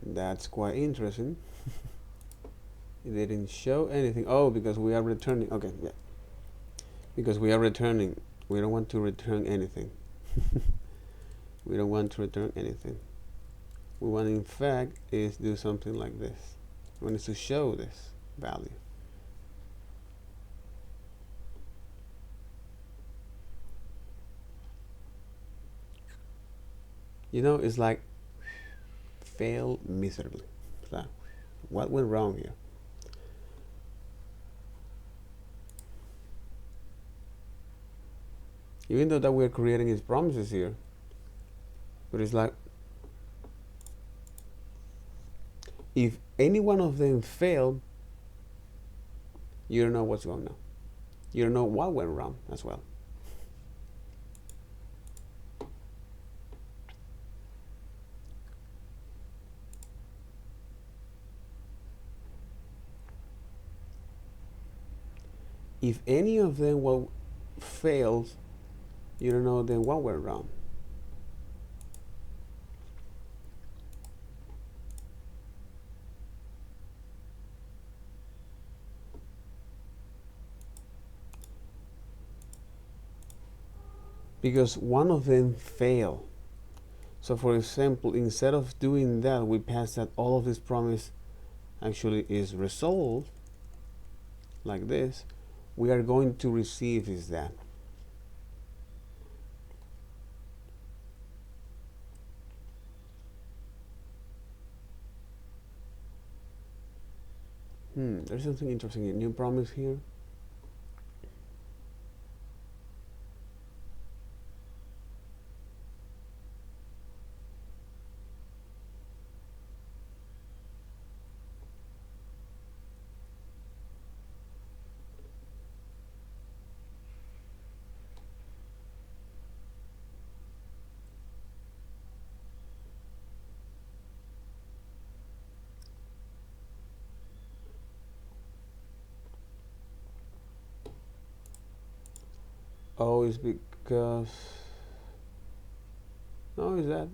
That's quite interesting. It didn't show anything. Oh, because we are returning. Okay, yeah. Because we are returning. We don't want to return anything. We don't want to return anything. We want, in fact, is do something like this. We want to show this value. You know, it's like failed miserably. So, what went wrong here? Even though that we're creating his promises here, but it's like, if any one of them failed, you don't know what's going on. you don't know what went wrong as well. If any of them fails, you don't know then what went wrong. Because one of them failed. So for example, instead of doing that, we pass that all of this promise actually is resolved like this. We are going to receive is that. There's something interesting in new promise here. Oh, it's because, no, is that?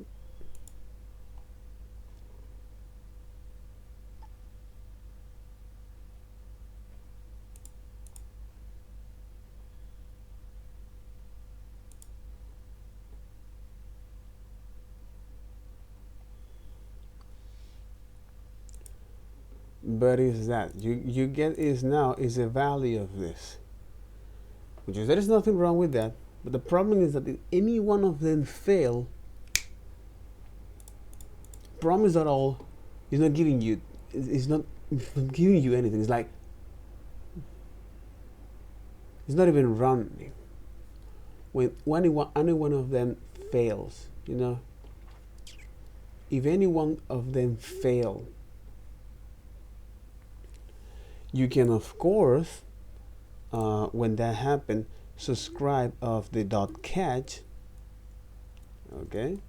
But is that you get is now is a value of this, which is there is nothing wrong with that. But the problem is that if any one of them fail, promise at all is not giving you, it's not giving you anything. It's like it's not even running. When any one of them fails, you know, if any one of them fail, you can of course, when that happens, subscribe of the .catch, okay,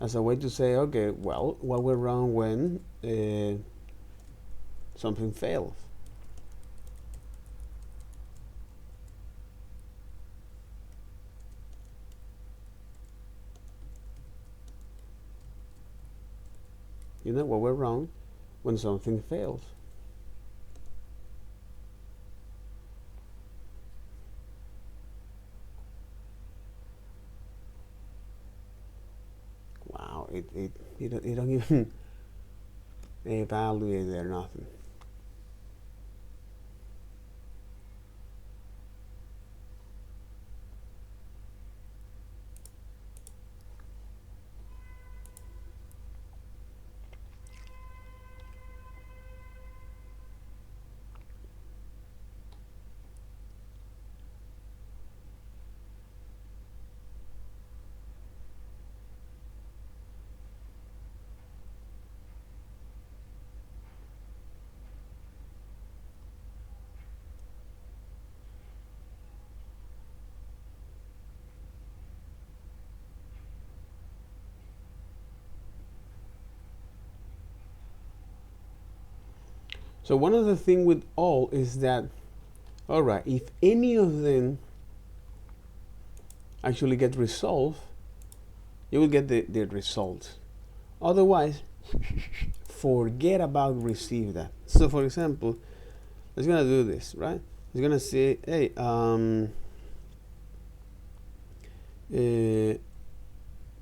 as a way to say, okay, well, what went wrong when something fails. You know what went wrong when something fails. Wow, it don't even evaluate there, nothing. So one of the things with all is that, all right, if any of them actually get resolved, you will get the result. Otherwise, forget about receive that. So for example, it's gonna do this, right? It's gonna say, hey,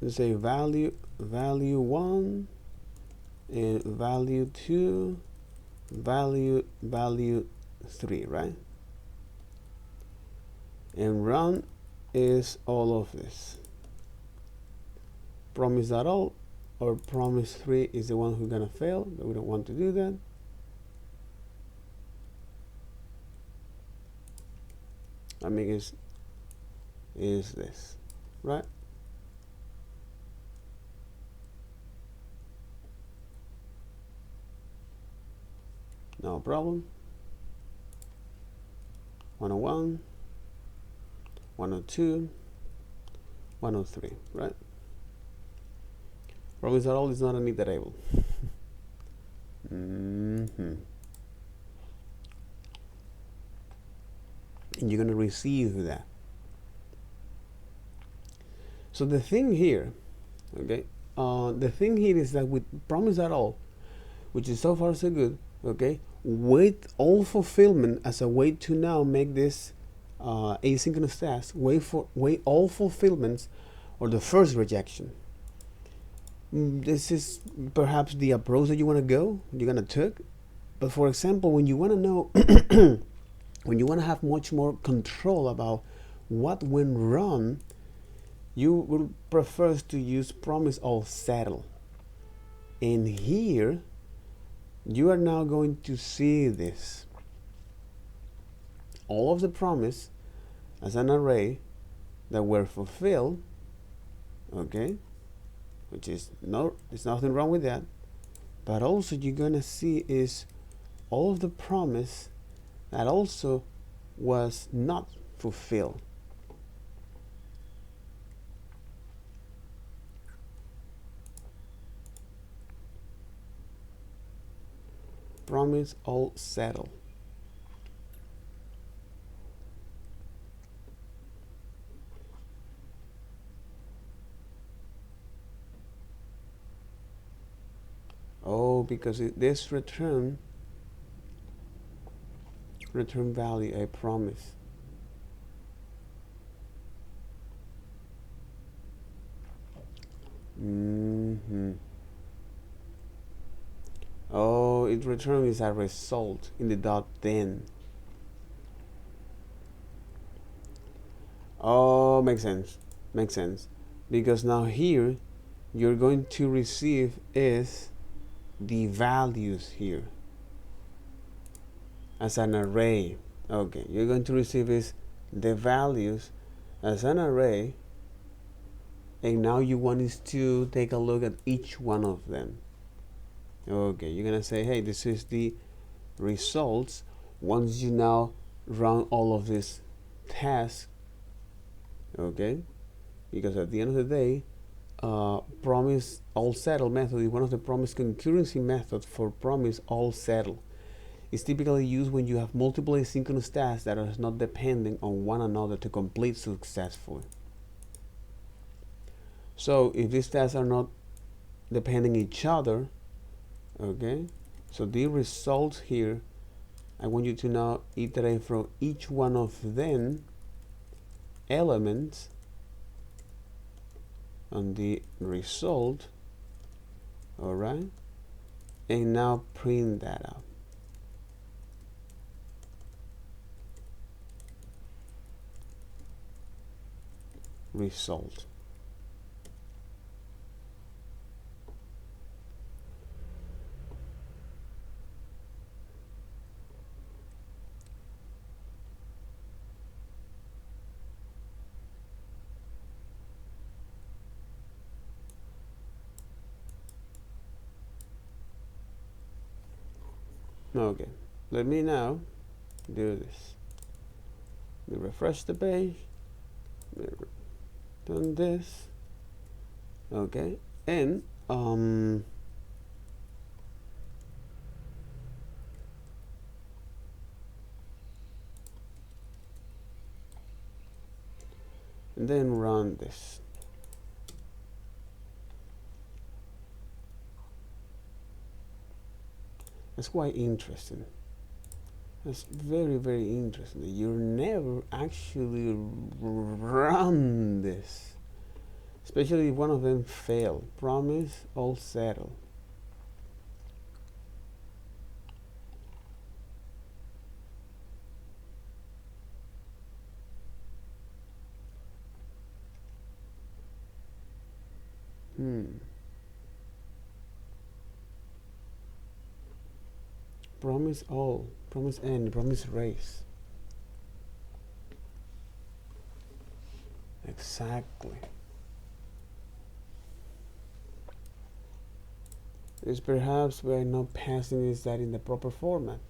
let's say value 1 and value 2, value 3, right? And run is all of this. Promise that all, or promise 3 is the one who's gonna fail, but we don't want to do that. I mean, is this, right? No problem. 101, 102, 103, right? Promise at all is not an iterable. And you're going to receive that. So the thing here, okay, the thing here is that with promise at all, which is so far so good, okay, wait all fulfillment as a way to now make this asynchronous task, wait all fulfillments or the first rejection. This is perhaps the approach that you're gonna take. But for example, when you want to know, when you want to have much more control about what went wrong, you will prefer to use promise all settle. And here, you are now going to see this. All of the promise as an array that were fulfilled, okay, which is there's nothing wrong with that. But also you're gonna see is all of the promise that also was not fulfilled. Promise all settle. Oh, because this return value a promise. Oh, it returns a result in the dot then. Oh, makes sense. Because now here you're going to receive is the values here as an array. Okay, you're going to receive is the values as an array, and now you want is to take a look at each one of them. Okay, you're gonna say, hey, this is the results once you now run all of these tasks. Okay, because at the end of the day, promise all settle method is one of the promise concurrency methods for promise all settle. It's typically used when you have multiple asynchronous tasks that are not depending on one another to complete successfully. So if these tasks are not depending on each other, okay, so the results here, I want you to now iterate from each one of them elements on the result, all right, and now print that out. Result. Okay, let me now do this. Let me refresh the page. Done this. Okay, and then run this. That's quite interesting. That's very, very interesting. You never actually run this, especially if one of them fail. Promise all settle. Promise all, promise end, promise race. Exactly. It's perhaps we are not passing this that in the proper format.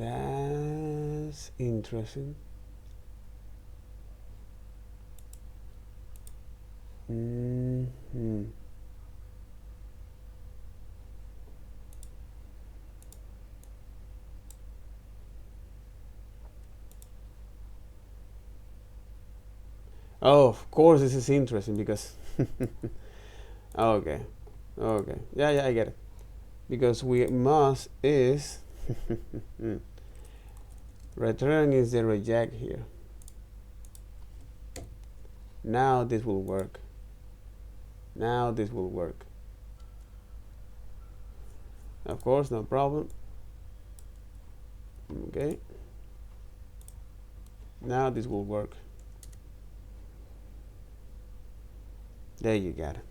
That's interesting. Oh, of course, this is interesting because okay, yeah, I get it. Because we must is return is the reject here. Now this will work. Now this will work. Of course, no problem. Okay. Now this will work. There you got it.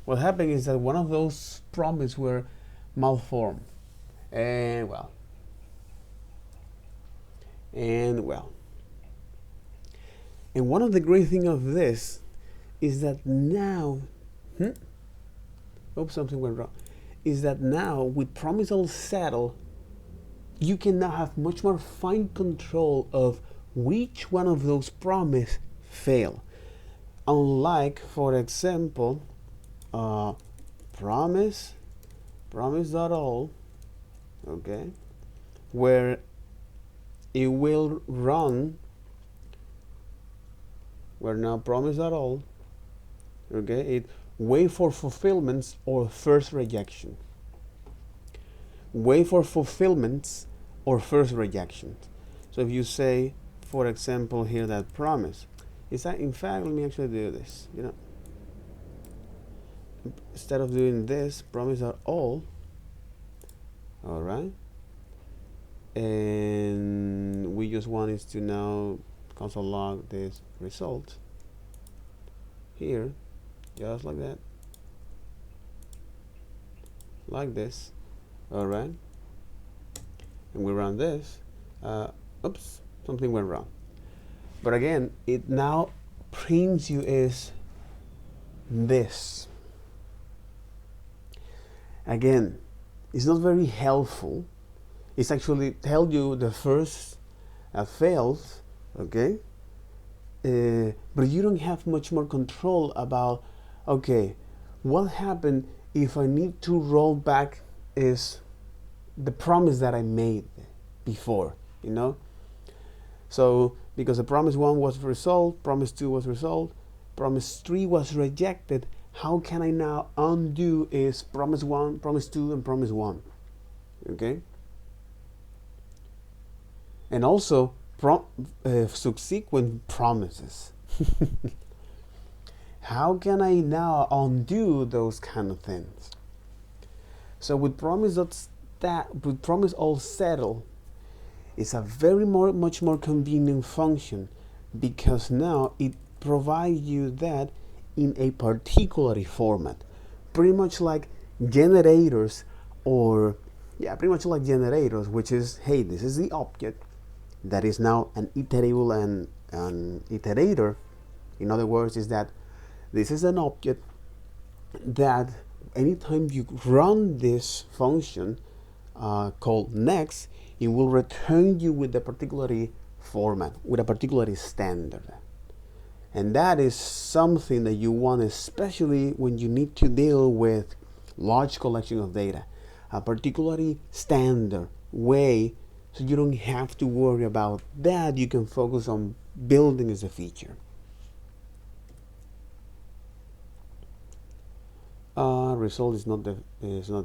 What happened is that one of those promises were malformed. And well. And one of the great things of this is that now, oops, something went wrong. Is that now with promise all settled, you can now have much more fine control of which one of those promises fail. Unlike, for example, promise.all, okay, where it will run, where now promise.all, okay, it wait for fulfillments or first rejection. Wait for fulfillments or first rejection. So if you say, for example, here that promise is that, in fact, let me actually do this. Instead of doing this, promise.all, all right, and we just want is to now console log this result here, just like that, like this, all right, and we run this. Oops, something went wrong. But again, it now prints you is this. Again, it's not very helpful. It's actually tell you the first fails, okay? But you don't have much more control about, okay, what happened if I need to roll back is the promise that I made before, So because the promise 1 was resolved, promise 2 was resolved, promise 3 was rejected, how can I now undo is promise 1, promise 2, and promise 1, okay? And also subsequent promises. How can I now undo those kind of things? So with promise all settled, it's a much more convenient function, because now it provides you that in a particular format, pretty much like generators, pretty much like generators, which is, hey, this is the object that is now an iterable and an iterator. In other words, is that this is an object that anytime you run this function called next, it will return you with a particular format, with a particular standard. And that is something that you want, especially when you need to deal with large collection of data, a particularly standard way, so you don't have to worry about that. You can focus on building as a feature. Result is not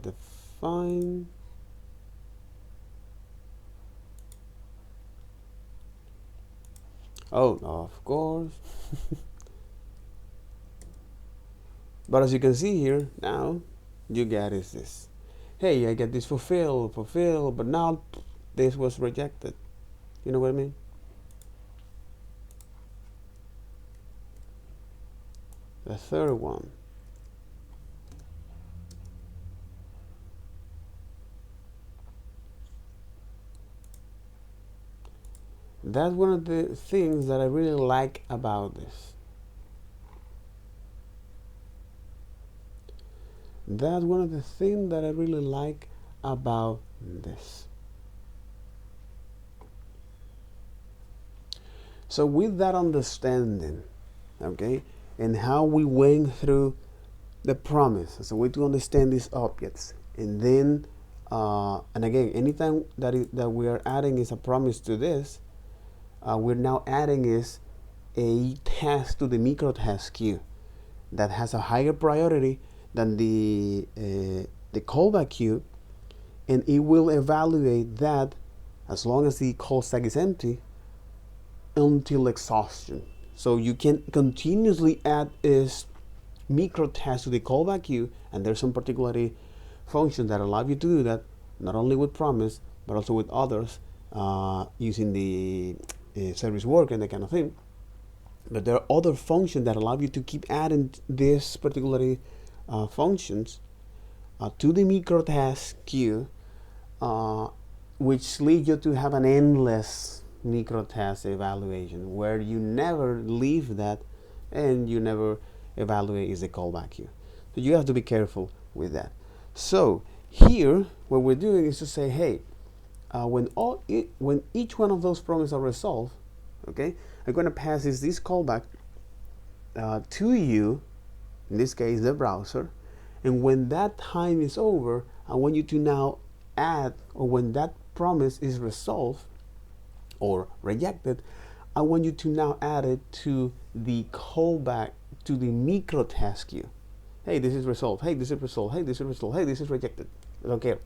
defined. Oh, of course. But as you can see here, now you get is this. Hey, I get this fulfilled, but now this was rejected. You know what I mean? The third one. That's one of the things that I really like about this. That's one of the things that I really like about this. So with that understanding, okay, and how we went through the promise as a way to understand these objects, and then and again, anytime that we are adding is a promise to this, we're now adding is a task to the micro task queue that has a higher priority than the callback queue, and it will evaluate that as long as the call stack is empty until exhaustion. So you can continuously add is micro tasks to the callback queue, and there's some particular functions that allow you to do that, not only with promise but also with others, using the service work and that kind of thing. But there are other functions that allow you to keep adding this particular functions to the micro task queue, which leads you to have an endless micro task evaluation where you never leave that and you never evaluate is the callback queue. So you have to be careful with that. So here what we're doing is to say, hey, when each one of those promises are resolved, okay, I'm going to pass this callback to you, in this case the browser, and when that time is over, I want you to now add, or when that promise is resolved or rejected, I want you to now add it to the callback to the micro task queue. Hey, this is resolved. Hey, this is resolved. Hey, this is resolved. Hey, this is rejected. I don't care.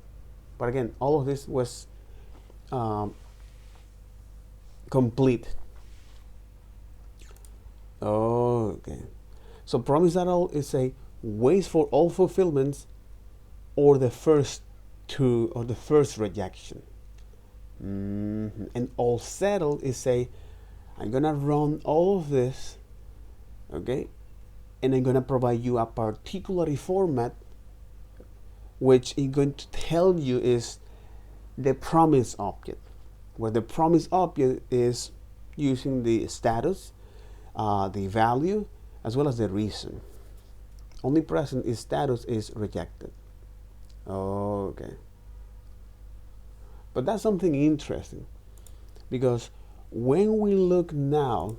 But again, all of this was complete. Okay. So promise that all is a waits for all fulfillments or the first two or the first rejection. And all settled is say, I'm gonna run all of this, okay, and I'm gonna provide you a particular format which is going to tell you is the promise object, where the promise object is using the status, the value, as well as the reason. Only present is status is rejected. Okay. But that's something interesting, because when we look now,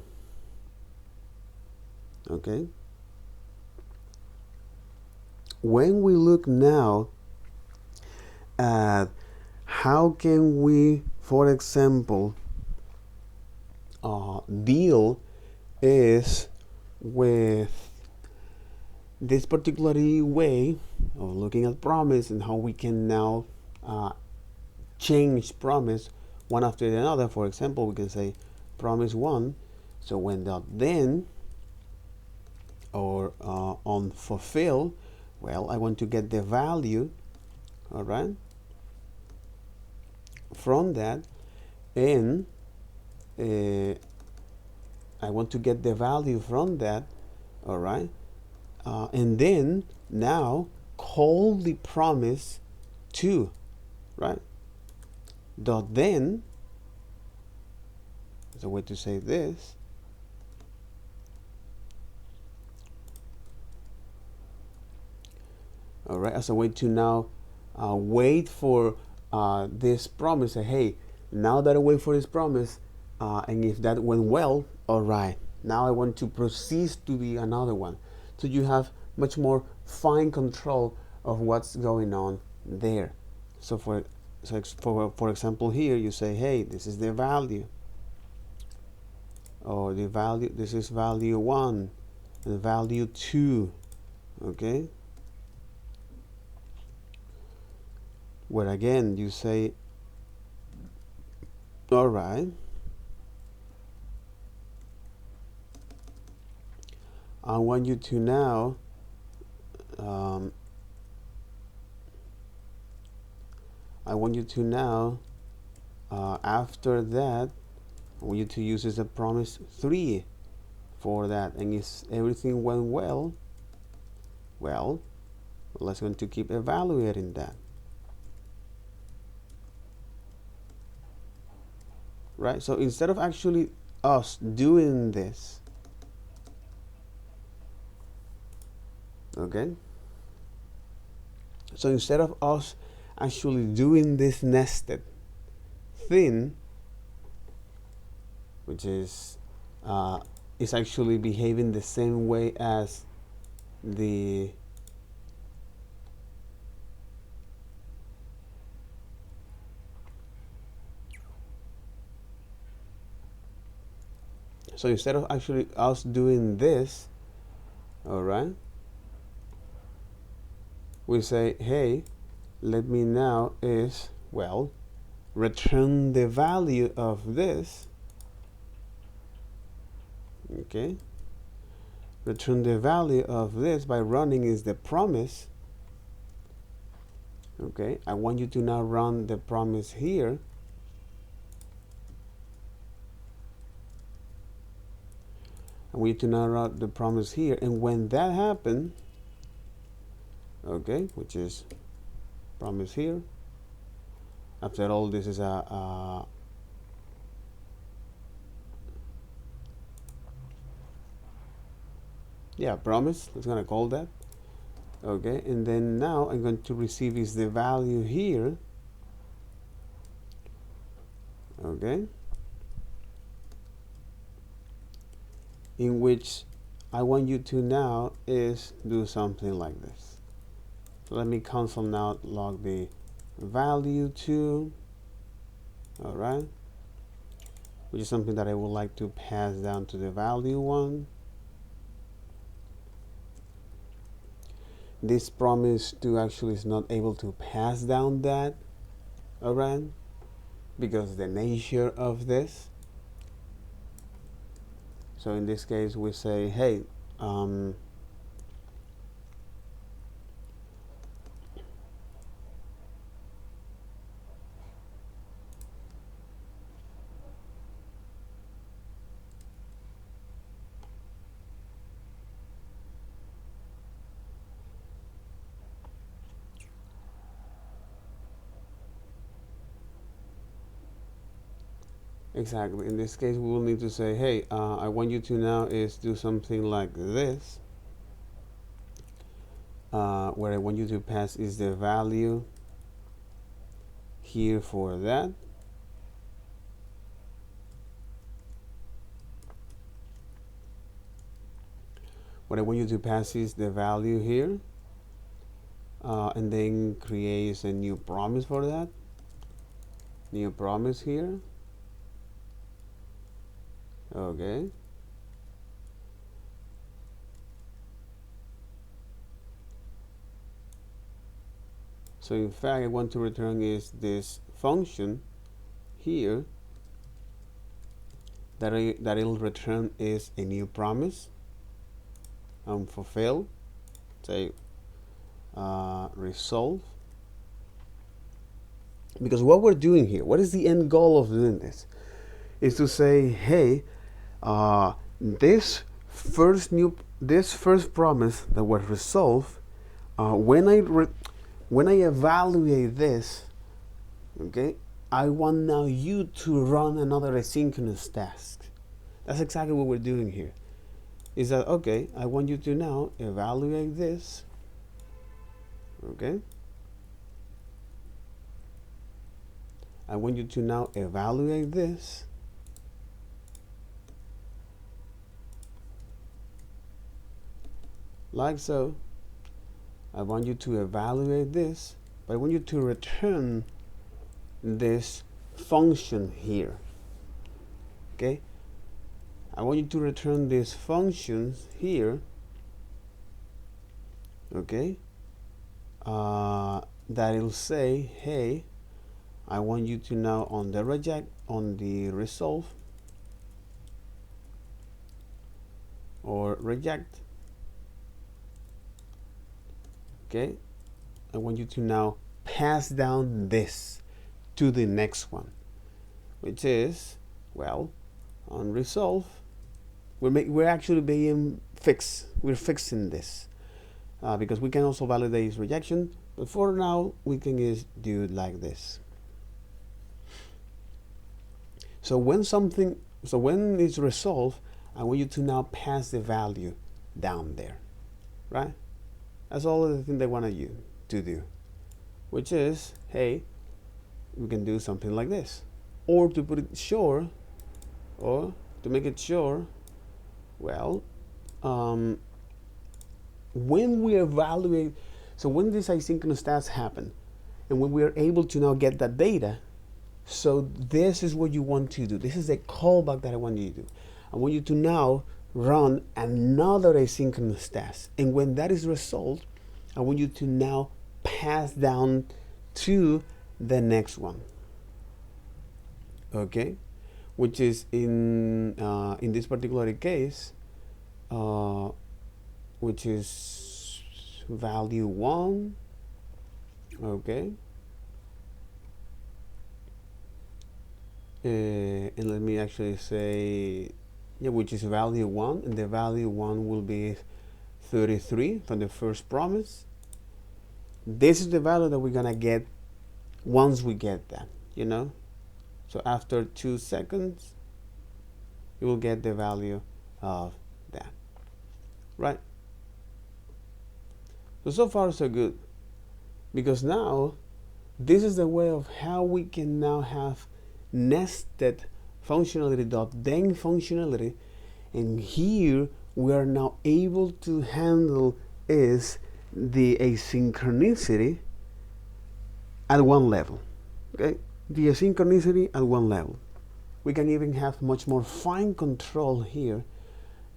okay, when we look now at how can we, for example, deal is with this particular way of looking at promise and how we can now change promise one after another. For example, we can say promise 1, so when the then or on fulfill, well, I want to get the value, all right, from that, and I want to get the value from that, all right, and then now call the promise 2, right, dot then, there's a way to say this, all right, as a way to now wait for this promise. Say, hey, now that I wait for this promise, and if that went well, all right, now I want to proceed to the another one. So you have much more fine control of what's going on there. So for example, here you say, hey, this is the value, or the value, this is value 1 and value 2, okay, where again you say, all right, I want you to now after that, I want you to use as a promise 3 for that, and if everything went well, let's going to keep evaluating that, right? So instead of actually us doing this, okay, so instead of us actually doing this nested thing, which is is actually behaving the same way as the so instead of actually us doing this, all right, we say, hey, let me now is, well, return the value of this. Okay, return the value of this by running is the promise. Okay, I want you to now run the promise here. I want you to now run the promise here, and when that happens, okay, which is promise here. After all, this is a yeah, promise, let's gonna call that. Okay, and then now I'm going to receive is the value here. Okay, in which I want you to now is do something like this. So let me console now log the value to, all right, which is something that I would like to pass down to the value one. This promise to actually is not able to pass down that, all right, because the nature of this. So in this case, we say, hey, exactly. In this case, we will need to say, hey, I want you to now is do something like this, where I want you to pass is the value here for that. What I want you to pass is the value here, and then create a new promise for that. New promise here. Okay. So in fact, I want to return is this function here that it'll return is a new promise. Fulfill. Say resolve. Because what we're doing here, what is the end goal of doing this? Is to say, hey, this first promise that was resolved, when I evaluate this, okay, I want now you to run another asynchronous task. That's exactly what we're doing here. Is that, okay, I want you to now evaluate this, okay? I want you to now evaluate this. Like so. I want you to evaluate this, but I want you to return this function here. Okay? I want you to return these functions here. Okay? That will say, hey, I want you to now on the resolve or reject. Okay, I want you to now pass down this to the next one, which is, well, on resolve, we're actually being fixed. We're fixing this because we can also validate rejection, but for now we can just do it like this. So when it's resolved, I want you to now pass the value down there, right? That's all the thing they want you to do, which is, hey, we can do something like this, or to put it sure, or to make it sure, Well, when we evaluate, so when these asynchronous tasks happen, and when we are able to now get that data, so this is what you want to do. This is the callback that I want you to do. I want you to now run another asynchronous task. And when that is resolved, I want you to now pass down to the next one. Okay? Which is in this particular case, which is value 1. Okay? And let me actually say, yeah, which is value 1, and the value 1 will be 33 from the first promise. This is the value that we're gonna get once we get that, you know. So after 2 seconds, you will get the value of that, right? So far so good, because now this is the way of how we can now have nested functionality dot then functionality, and here we are now able to handle is the asynchronicity at one level. Okay, the asynchronicity at one level. We can even have much more fine control here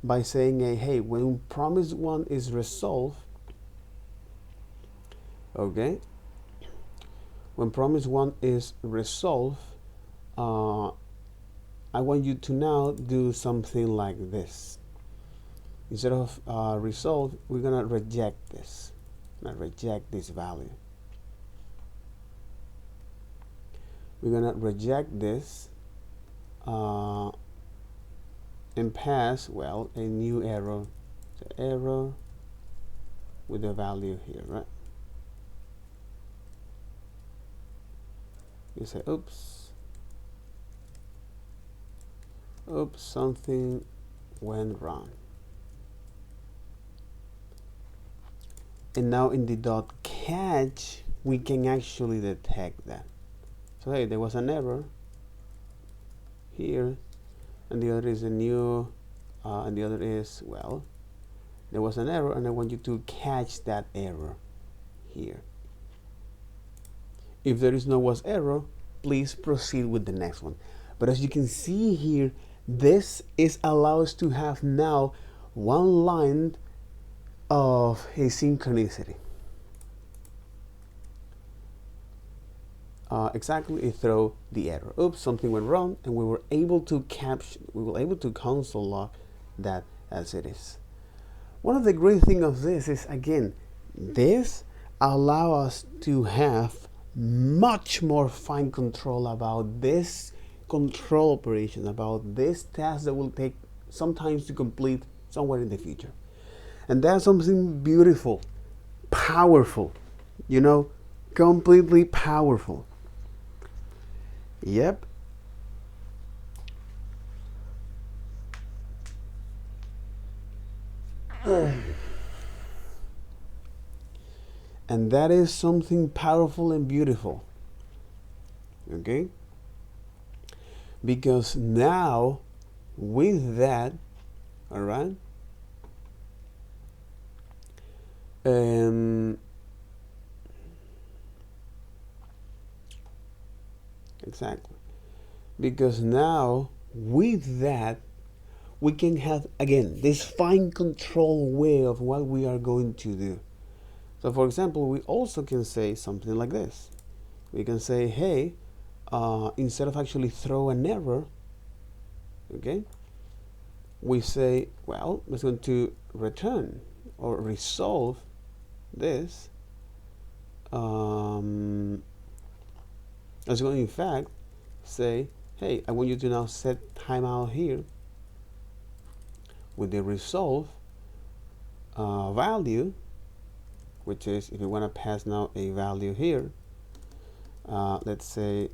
by saying, hey, when promise 1 is resolved, okay, when promise 1 is resolved, I want you to now do something like this. Instead of resolve, we're gonna reject this. I'm gonna reject this value. We're gonna reject this and pass, well, a new error. So error with the value here, right? You say, oops, something went wrong. And now in the dot catch, we can actually detect that. So hey, there was an error here, and the other is a new, and the other is, well, there was an error, and I want you to catch that error here. If there is no was error, please proceed with the next one. But as you can see here, this is allows to have now one line of asynchronicity. Exactly, it throw the error. Oops, something went wrong, and we were able to capture, we were able to console log that as it is. One of the great things of this is, again, this allow us to have much more fine control about this control operation, about this task that will take sometimes to complete somewhere in the future. And that's something beautiful, powerful, you know, completely powerful. Yep. And that is something powerful and beautiful. Okay? Because now, with that, all right, exactly. Because now, with that, we can have, again, this fine control way of what we are going to do. So for example, we also can say something like this. We can say, hey, instead of actually throw an error, okay, we say, well, it's going to return or resolve this. It's going to, in fact, say, hey, I want you to now set timeout here with the resolve value, which is, if you want to pass now a value here, let's say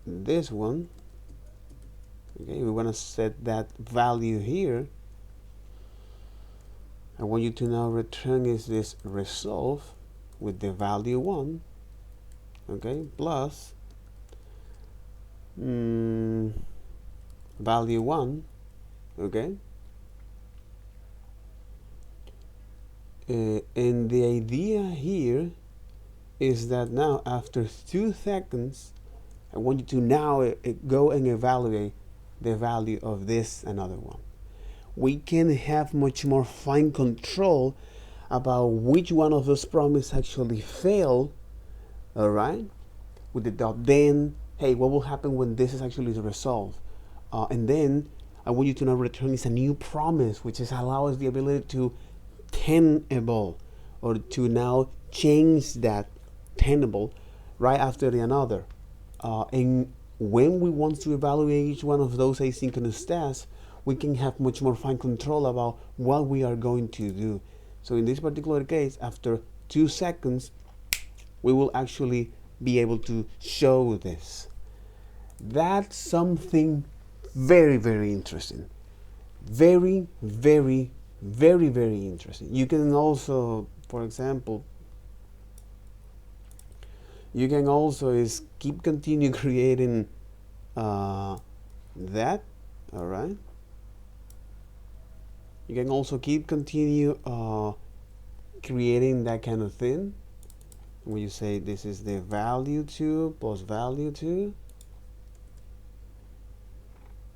this one, okay, we want to set that value here. I want you to now return is this resolve with the value 1, okay, plus value 1, okay, And the idea here is that now after 2 seconds, I want you to now go and evaluate the value of this another one. We can have much more fine control about which one of those promises actually fail, all right, with the dot. Then, hey, what will happen when this is actually resolved? And then I want you to now return is a new promise, which is allow us the ability to tenable, or to now change that tenable right after the another. And when we want to evaluate each one of those asynchronous tasks, we can have much more fine control about what we are going to do. So in this particular case, after 2 seconds, we will actually be able to show this. That's something very, very interesting. Very, very, very, very interesting. You can also, for example, you can also is keep continue creating that, all right. You can also keep continue creating that kind of thing. When you say this is the value 2 plus value 2,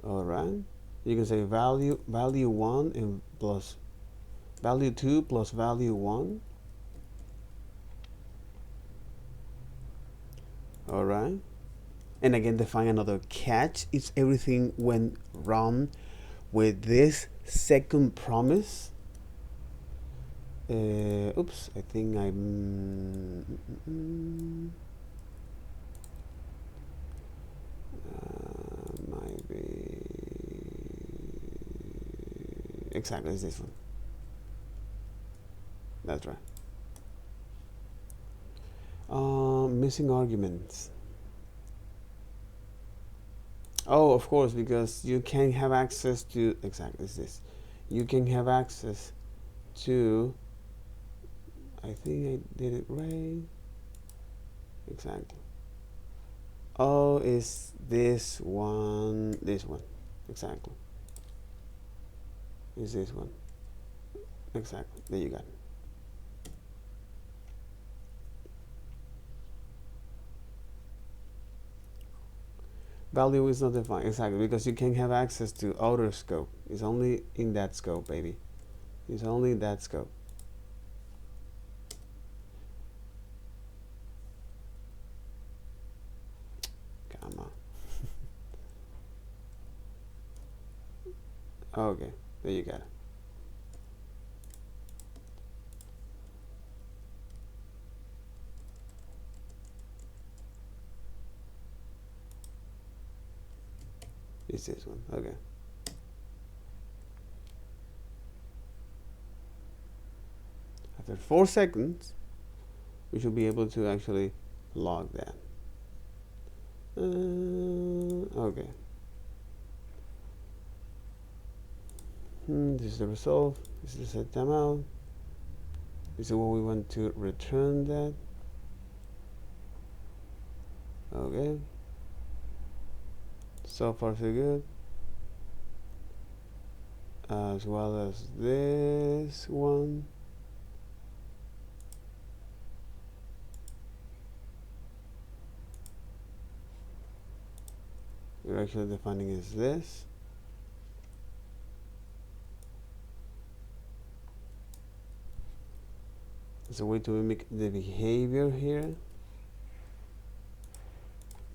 all right. You can say value 1 and plus value 2 plus value 1. All right. And again, define another catch. It's everything went wrong with this second promise. Oops, I think I might be exactly, it's this one. That's right. Missing arguments. Oh, of course, because you can have access to, exactly, it's this. You can have access to, I think I did it right. Exactly. Oh, is this one, exactly. Is this one. Exactly, there you got it. Value is not defined, exactly, because you can have access to outer scope. It's only in that scope, baby. It's only in that scope. Come on. Okay, there you got it. It's this one, okay. After 4 seconds, we should be able to actually log that. Okay. This is the result. This is the set timeout. This is what we want to return that. Okay. So far so good. As well as this one. We're actually defining is this. It's a way to mimic the behavior here.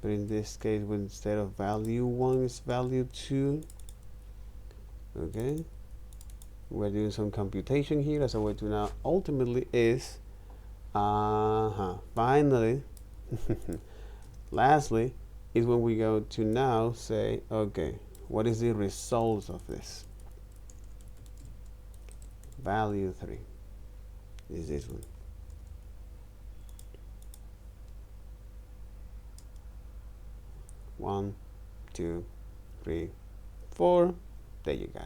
But in this case, instead of value 1, it's value 2. Okay. We're doing some computation here as a way to now ultimately is finally lastly is when we go to now say, okay, what is the result of this? Value 3 is this one. One, 2, 3, 4. There you got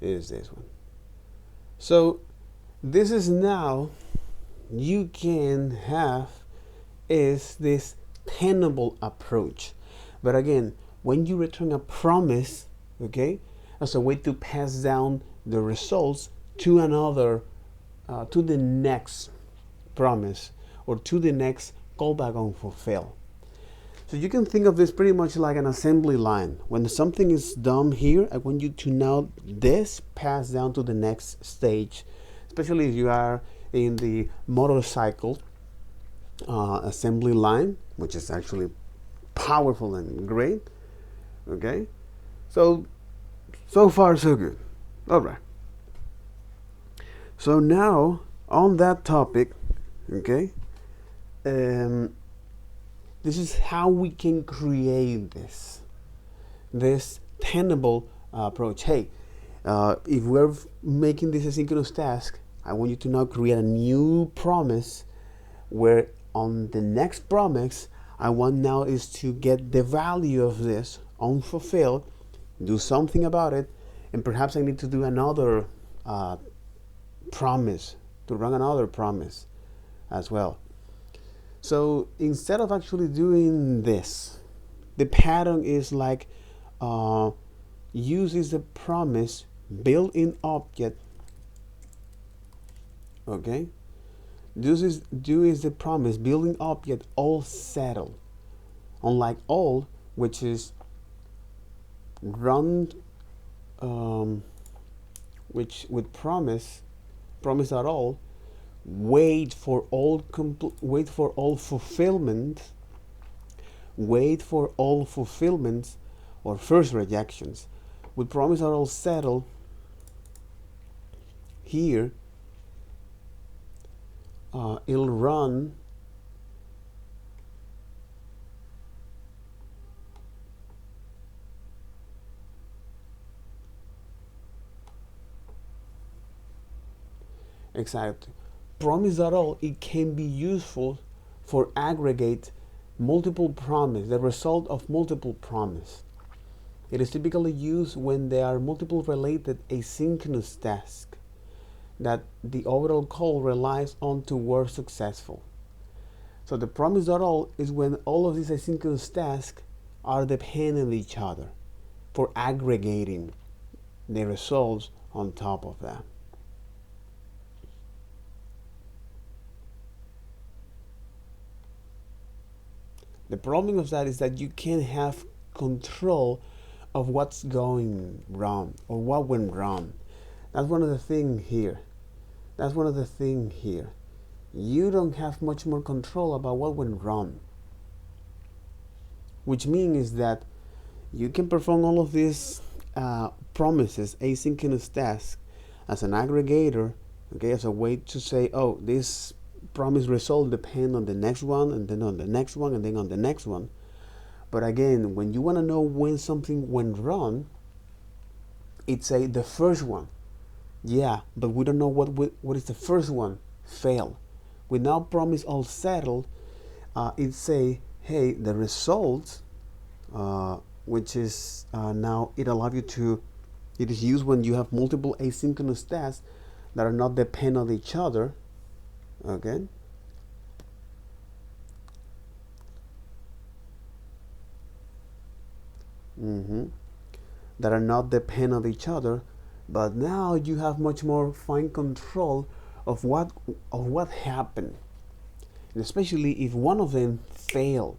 it. Is this one. So this is now you can have is this tenable approach. But again, when you return a promise, okay, as a way to pass down the results to another to the next promise or to the next callback on fulfill. So you can think of this pretty much like an assembly line. When something is done here, I want you to now this pass down to the next stage, especially if you are in the motorcycle assembly line, which is actually powerful and great. Okay, so far so good. All right. So now on that topic, okay, this is how we can create this tenable approach. Hey, if we're making this asynchronous task, I want you to now create a new promise where on the next promise, I want now is to get the value of this unfulfilled, do something about it, and perhaps I need to do another promise, to run another promise as well. So instead of actually doing this, the pattern is like uses the promise built-in object. Okay, do is the promise building object all settle, unlike all, which is run, which with promise at all. Wait for all fulfillment. Wait for all fulfillments or first rejections. With promise are all settled. Here, it'll run exactly. Promise at all, it can be useful for aggregate multiple promise, the result of multiple promise. It is typically used when there are multiple related asynchronous tasks that the overall call relies on to work successful. So the promise at all is when all of these asynchronous tasks are dependent on each other for aggregating the results on top of that. The problem of that is that you can't have control of what's going wrong or what went wrong. That's one of the things here. You don't have much more control about what went wrong. Which means that you can perform all of these promises, asynchronous tasks, as an aggregator, okay, as a way to say, oh, this promise result depend on the next one, and then on the next one, and then on the next one. But again, when you want to know when something went wrong, it's the first one. Yeah, but we don't know what is the first one. Fail. We now promise all settled. It say, hey, the results, which is now it allows you to. It is used when you have multiple asynchronous tasks that are not dependent on each other. Okay. That are not dependent on each other, but now you have much more fine control of what happened, and especially if one of them fail.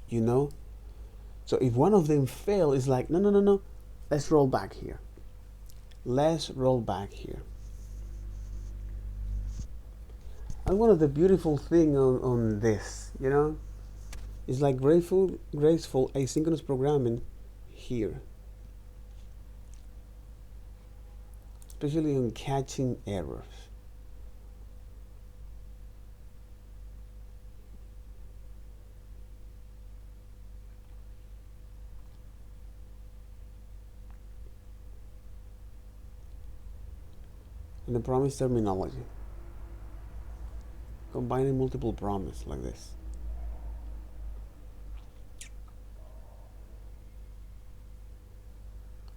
So if one of them fail, it's like no. Let's roll back here. And one of the beautiful thing on this, is like graceful asynchronous programming here, especially on catching errors. And the promise terminology, combining multiple promise like this.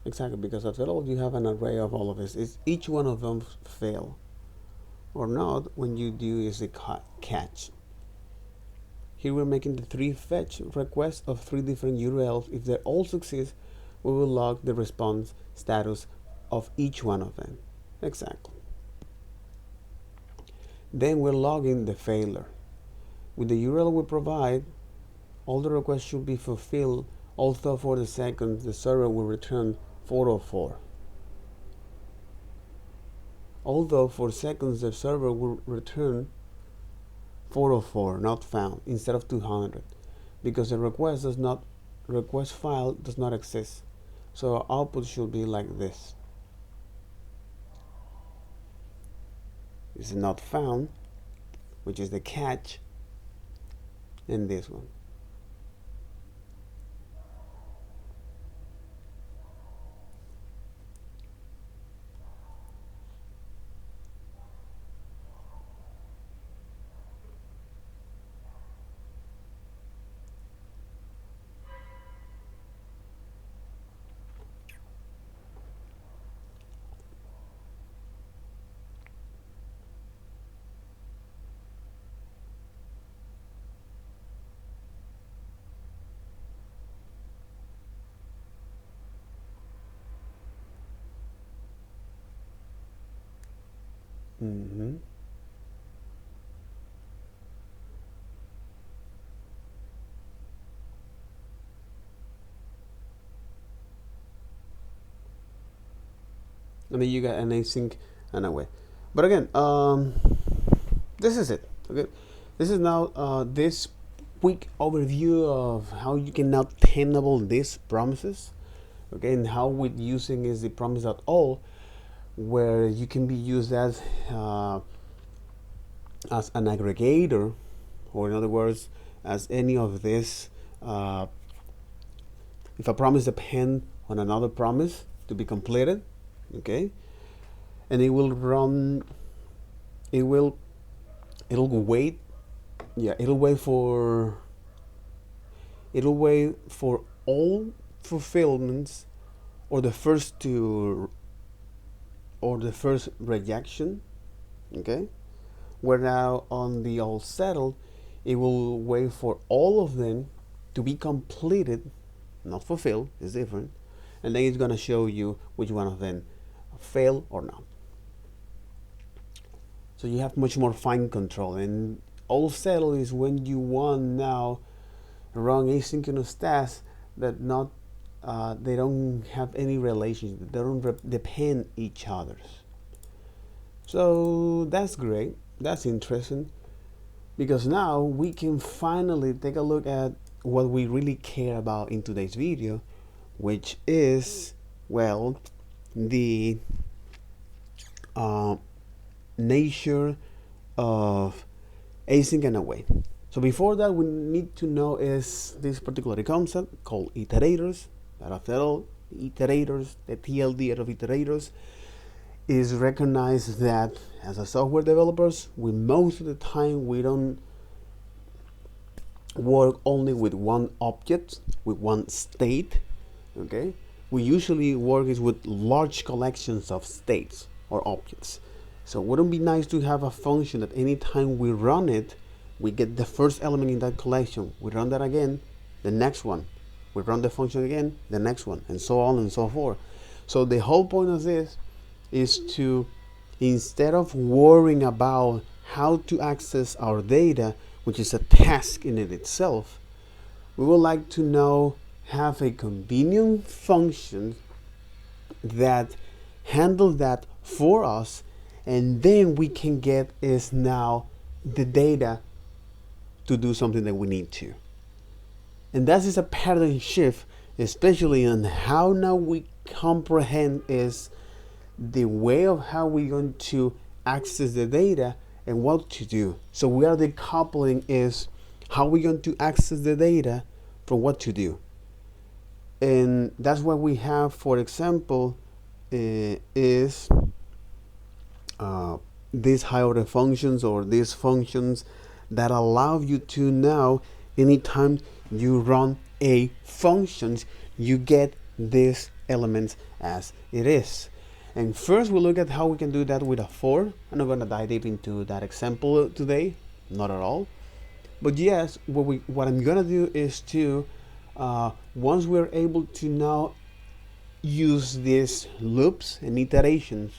Exactly, because after all, you have an array of all of this. It's each one of them fail or not when you do is a catch. Here we're making the 3 fetch requests of 3 different URLs. If they all succeed, we will log the response status of each one of them. Exactly. Then we're logging the failure. With the URL we provide, all the requests should be fulfilled, although for the seconds the server will return 404. Although for seconds the server will return 404, not found, instead of 200, because the request file does not exist. So our output should be like this. This is not found, which is the catch, and this one. And then you got an async and away. But again, this is it. Okay, this is now this quick overview of how you can now tenable these promises. Okay, and how with using is the promise.all, where you can be used as an aggregator, or in other words, as any of this. If a promise depends on another promise to be completed, okay, and it will run. It'll wait. Yeah, it'll wait for all fulfillments, or the first rejection, okay, where now on the all settled, it will wait for all of them to be completed, not fulfilled, it's different, and then it's going to show you which one of them fail or not. So you have much more fine control. And all settled is when you want now run asynchronous tasks that not they don't have any relationship, they don't depend each others. So that's great, that's interesting, because now we can finally take a look at what we really care about in today's video, which is, well, the nature of async and await. So before that, we need to know is this particular concept called iterators. That after all, iterators, the TLD of iterators, is recognized that as a software developers, we most of the time we don't work only with one object, with one state. Okay, we usually work is with large collections of states or objects. So wouldn't it be nice to have a function that anytime we run it, we get the first element in that collection, we run that again, the next one, we run the function again, the next one, and so on and so forth. So the whole point of this is to, instead of worrying about how to access our data, which is a task in it itself, we would like to now have a convenient function that handles that for us, and then we can get is now the data to do something that we need to. And that is a paradigm shift, especially on how now we comprehend is the way of how we're going to access the data and what to do. So we are decoupling is how we're going to access the data from what to do. And that's what we have, for example, is these higher order functions, or these functions that allow you to now, anytime you run a function, you get these elements as it is. And first we'll look at how we can do that with a for. I'm not going to dive deep into that example today, not at all. But yes, what I'm going to do is to, once we're able to now use these loops and iterations,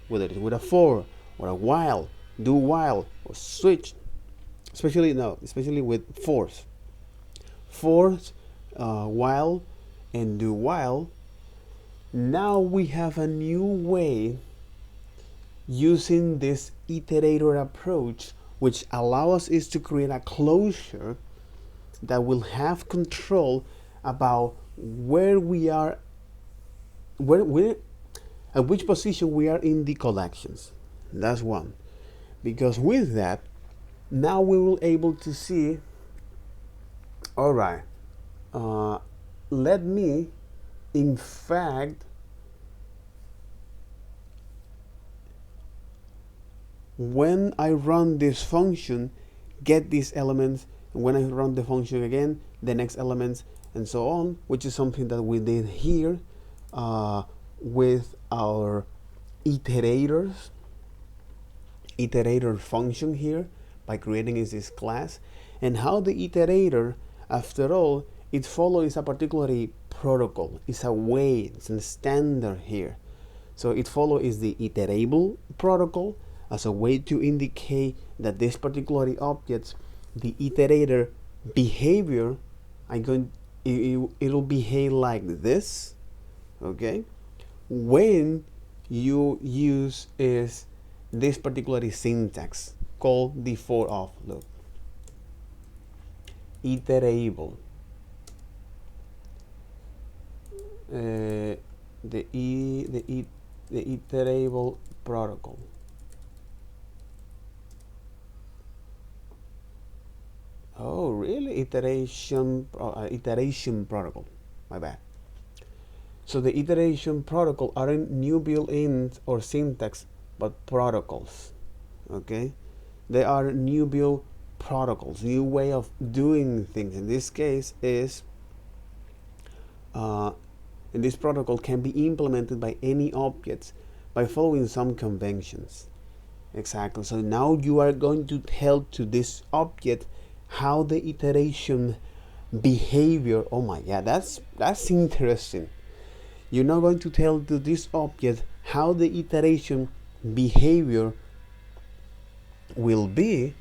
whether it's with a for or a while, do while or switch, especially with for, while and do while. Now we have a new way using this iterator approach, which allows us to create a closure that will have control about where we are, at which position we are in the collections. That's one. Because with that, now we will able to see, all right, let me, in fact, when I run this function, get these elements, and when I run the function again, the next elements, and so on, which is something that we did here with our iterators, iterator function here, by creating this class. And how the iterator, after all, it follows a particular protocol. It's a way, it's a standard here. So it follows the iterable protocol as a way to indicate that this particular object, the iterator behavior, it'll behave like this, okay? When you use is this particular syntax called the for of loop. Iterable. The iterable protocol. Oh, really? Iteration protocol. My bad. So the iteration protocol aren't new built-ins or syntax, but protocols. Okay, they are new built protocols, new way of doing things. In this case, is and this protocol can be implemented by any objects by following some conventions. Exactly. So now you are going to tell to this object how the iteration behavior. Oh my god, that's interesting. You're now going to tell to this object how the iteration behavior will be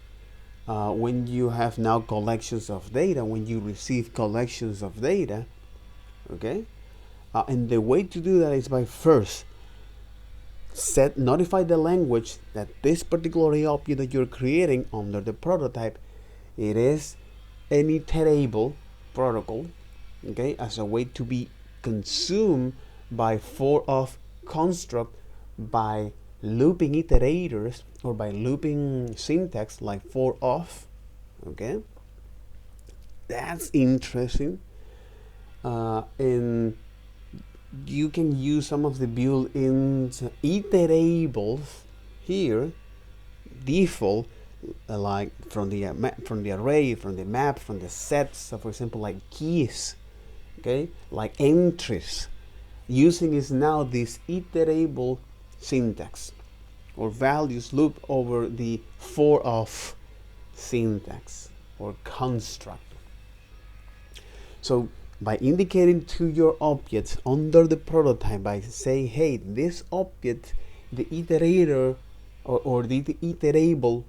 when you have now collections of data, when you receive collections of data. Okay, and the way to do that is by first notify the language that this particular object that you're creating under the prototype, it is an iterable protocol, okay, as a way to be consumed by for of construct, by looping iterators, or by looping syntax like for of. Okay, that's interesting. And you can use some of the built-in iterables here, default, like from the array, from the map, from the sets. So for example, like keys, okay, like entries. Using is now this iterable syntax or values loop over the for of syntax or construct. So by indicating to your objects under the prototype, by saying, hey, this object, the iterator or the iterable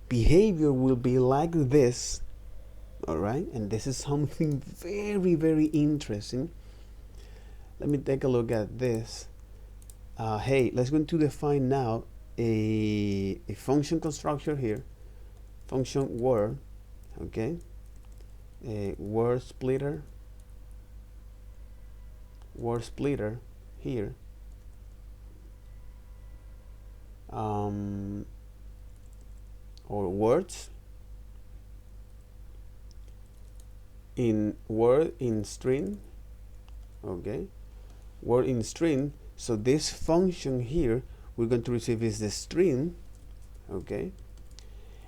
behavior will be like this, all right? And this is something very, very interesting. Let me take a look at this. Hey, let's go to define now a function constructor here, function word, okay, a word splitter here, or words in word in string, okay, word in string. So this function here we're going to receive is the string, okay,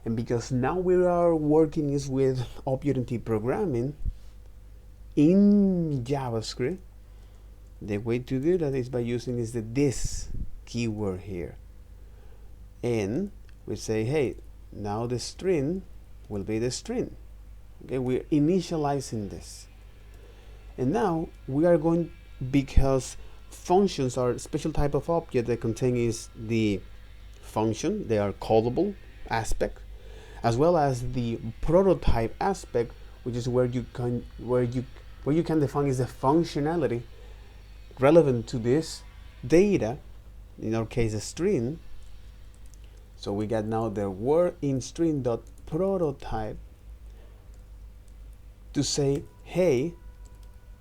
and because now we are working is with object-oriented programming in JavaScript, the way to do that is by using is the this keyword here, and we say, hey, now the string will be the string. Okay, we're initializing this, and now we are going, because functions are a special type of object that contain is the function, they are callable, aspect, as well as the prototype aspect, which is where you can define is the functionality relevant to this data, in our case a string. So we got now the word in string dot prototype to say, hey,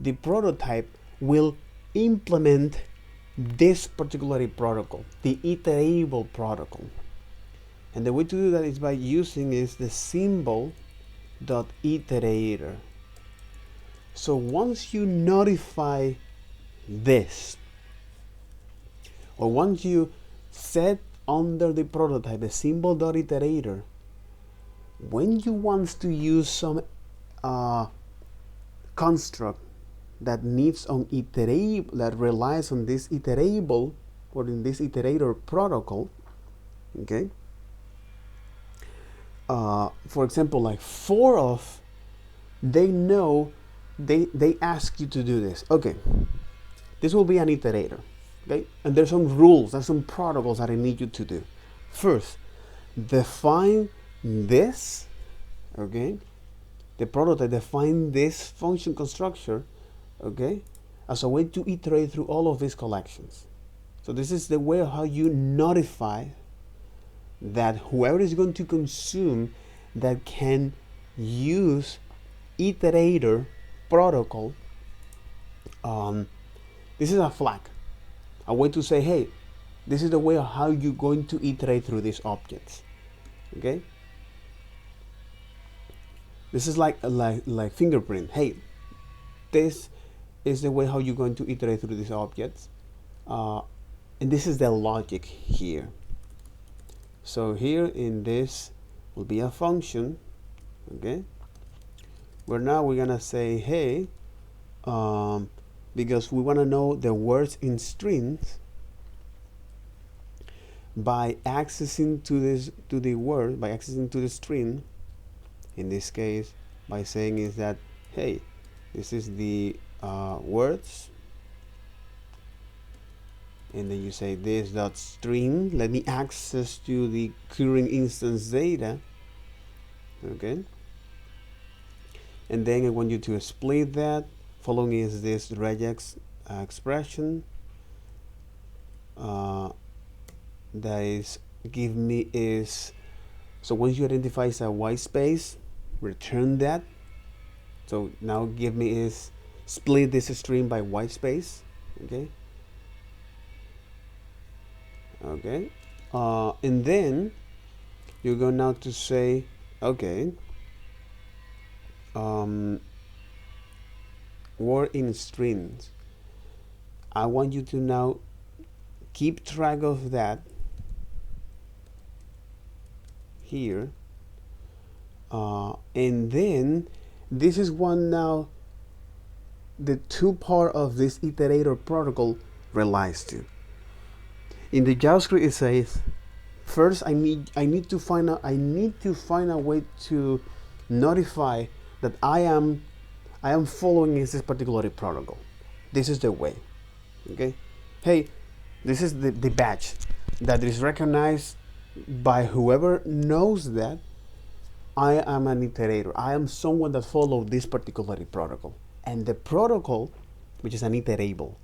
the prototype will implement this particular protocol, the iterable protocol. And the way to do that is by using is the symbol dot iterator. So once you notify this, or once you set under the prototype the symbol dot iterator, when you want to use some construct that needs on iterable, that relies on this iterable or in this iterator protocol, okay, for example, like for of, they know, they ask you to do this. Okay, this will be an iterator, okay, and there's some rules, there's some protocols that I need you to do. First, define this, okay, the prototype define this function constructor, okay, as a way to iterate through all of these collections. So this is the way of how you notify that whoever is going to consume that can use iterator protocol, this is a flag, a way to say, hey, this is the way of how you're going to iterate through these objects, okay. This is like fingerprint. Hey, this is the way how you're going to iterate through these objects, and this is the logic here. So here in this will be a function, okay, where now we're gonna say, hey, because we want to know the words in strings, by accessing to this, to the word, by accessing to the string, in this case by saying is that, hey, this is the words, and then you say this dot string, let me access to the current instance data, okay, and then I want you to split that. Following is this regex expression that is give me is, so once you identify a white space, return that. So now give me is split this string by white space, okay, okay, and then you're going now to say, okay, word in strings, I want you to now keep track of that here, and then this is one now the two part of this iterator protocol relies to. In the JavaScript it says, first I need to find a way to notify that I am following this particular protocol. This is the way, okay, hey, this is the badge that is recognized by whoever knows that I am an iterator. I am someone that follows this particular protocol, and the protocol, which is an iterable,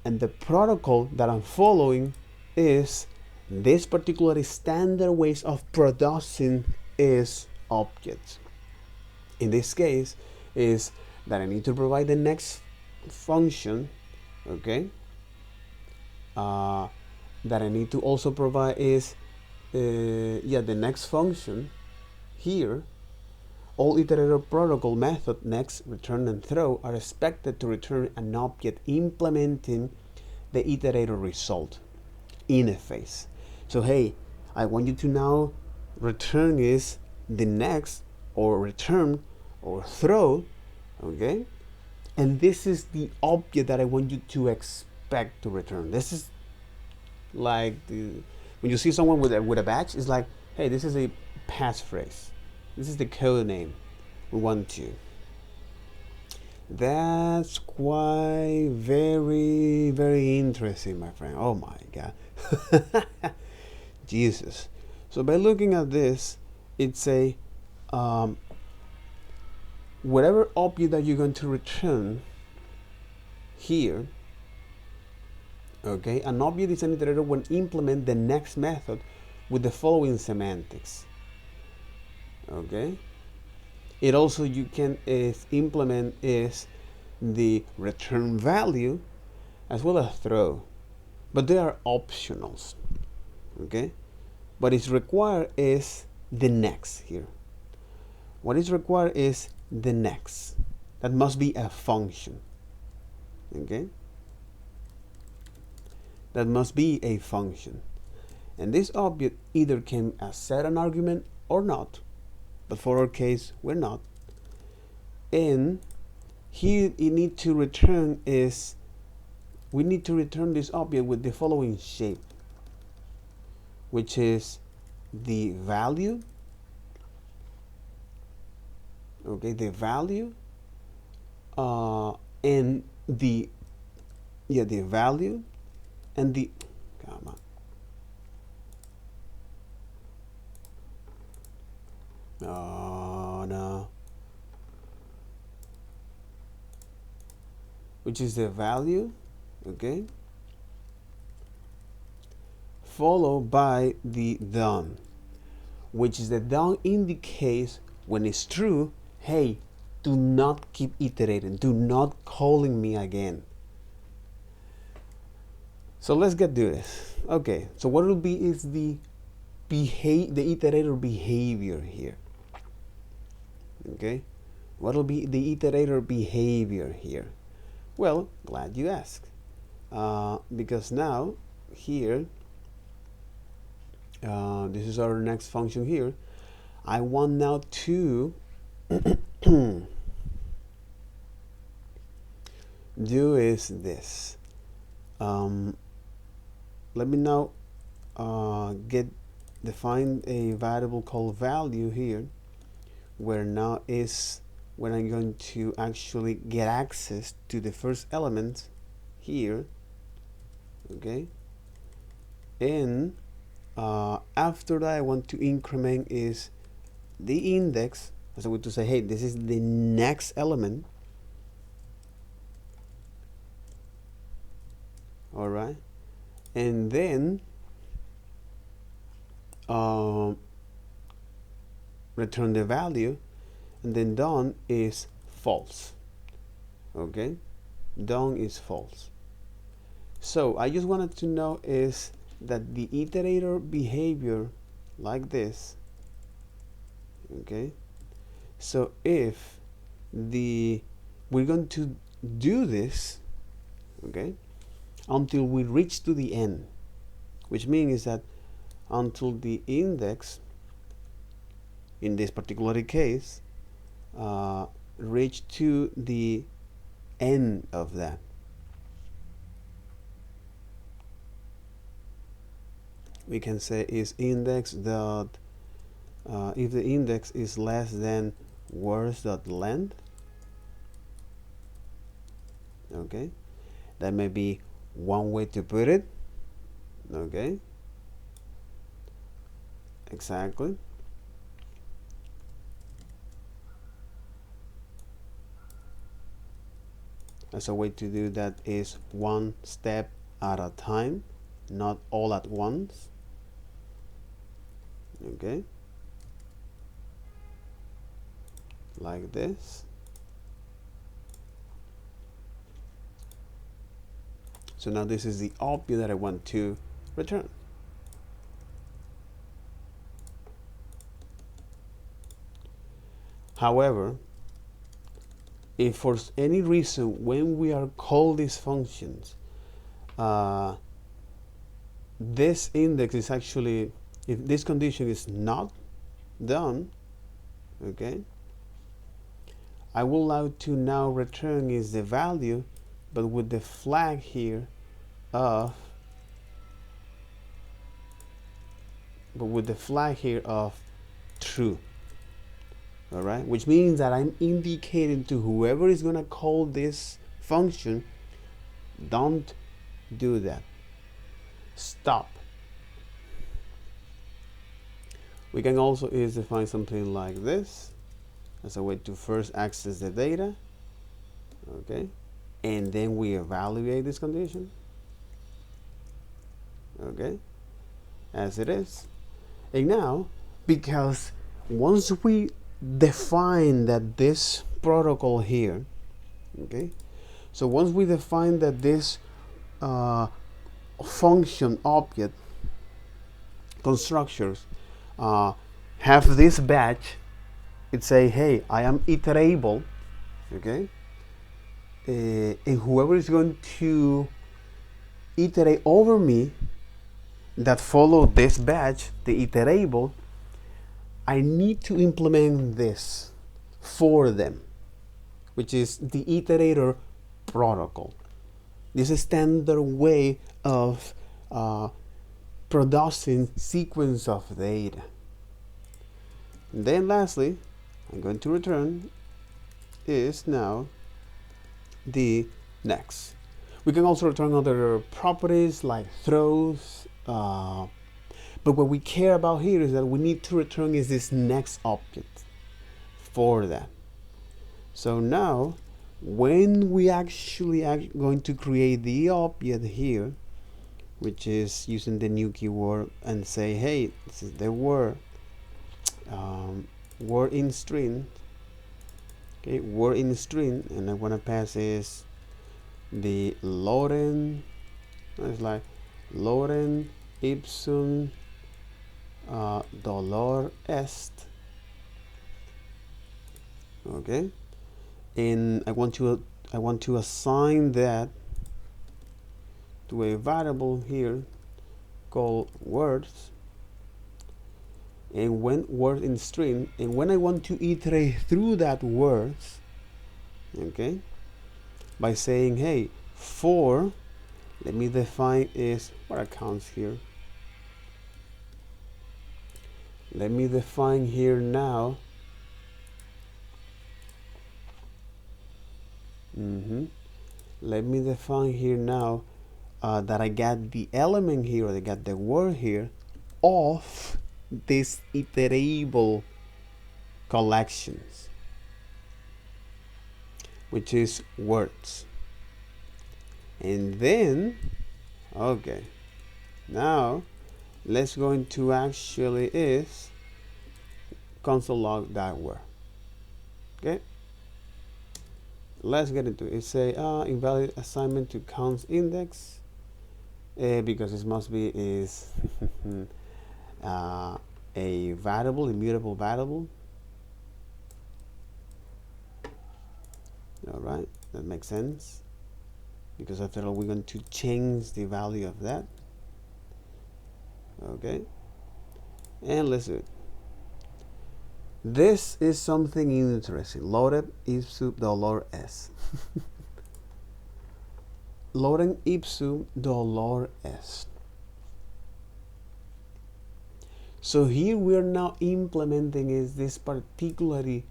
and the protocol that I'm following is this particular standard ways of producing is objects. In this case is that I need to provide the next function, okay, that I need to also provide is the next function here. All iterator protocol method next, return, and throw are expected to return an object implementing the iterator result interface. So hey, I want you to now return is the next, or return, or throw, okay, and this is the object that I want you to expect to return. This is like when you see someone with a badge, it's like, hey, this is a passphrase, this is the code name we want to. That's quite very, very interesting, my friend. Oh my God. Jesus. So by looking at this, it's a whatever object that you're going to return here, okay, an object is an iterator when implement the next method with the following semantics. Okay, it also you can implement is the return value as well as throw, but they are optionals. Okay, what is required is the next here. What is required is the next. That must be a function. Okay, that must be a function, and this object either can set an argument or not, but for our case we're not. And here it need to return is we need to return this object with the following shape, which is the value, okay, the value and the value and the which is the value, okay, followed by the done, which is the done indicates when it's true, hey, do not keep iterating, do not calling me again. So let's get to this. Okay, so what will be is the iterator behavior here. Okay, what will be the iterator behavior here? Well, glad you asked, because now here this is our next function here. I want now to do is this. Let me now define a variable called value here, where now is when I'm going to actually get access to the first element here, okay, and after that I want to increment is the index, as I would to say, hey, this is the next element. All right, and then return the value, and then done is false. Okay, done is false. So I just wanted to know is that the iterator behavior like this. Okay, so if we're going to do this, okay, until we reach to the end, which means that until the index in this particular case reach to the end of that. We can say is index dot if the index is less than words dot length. Okay, that may be one way to put it. Okay, exactly. As a way to do that is one step at a time, not all at once. Okay, like this. So now this is the object that I want to return. However, if for any reason when we are called these functions, this index is actually, if this condition is not done, okay, I will allow to now return is the value, but with the flag here of true. All right, which means that I'm indicating to whoever is going to call this function, don't do that. Stop. We can also is define something like this as a way to first access the data, okay, and then we evaluate this condition, okay, as it is. And now, because once we define that this protocol here, okay, so once we define that this function object constructors have this batch, it say, hey, I am iterable, okay, and whoever is going to iterate over me that follow this batch, the iterable, I need to implement this for them, which is the Iterator protocol. This is a standard way of producing sequence of data. And then lastly, I'm going to return is now the next. We can also return other properties like throws, but what we care about here is that we need to return is this next object for that. So now, when we actually are going to create the object here, which is using the new keyword and say, hey, this is the word in string, okay, word in string, and I want to pass is the Loren, it's like Loren ipsum dolor est, okay, and I want to assign that to a variable here called words, and when word in string, and when I want to iterate through that words, okay, by saying, hey, for, let me define is what accounts here. Let me define here now. Let me define here now that I got the element here, or I got the word here of this iterable collections, which is words. And then, okay, now let's go into actually is console log that word. Okay, let's get into it. It say invalid assignment to counts index because it must be is a variable, immutable variable. All right, that makes sense, because after all we're going to change the value of that. Okay, and let's do it. This is something interesting. Loaded ipsum dolor est. Loaded ipsum dolor est. So here we are now implementing is this particular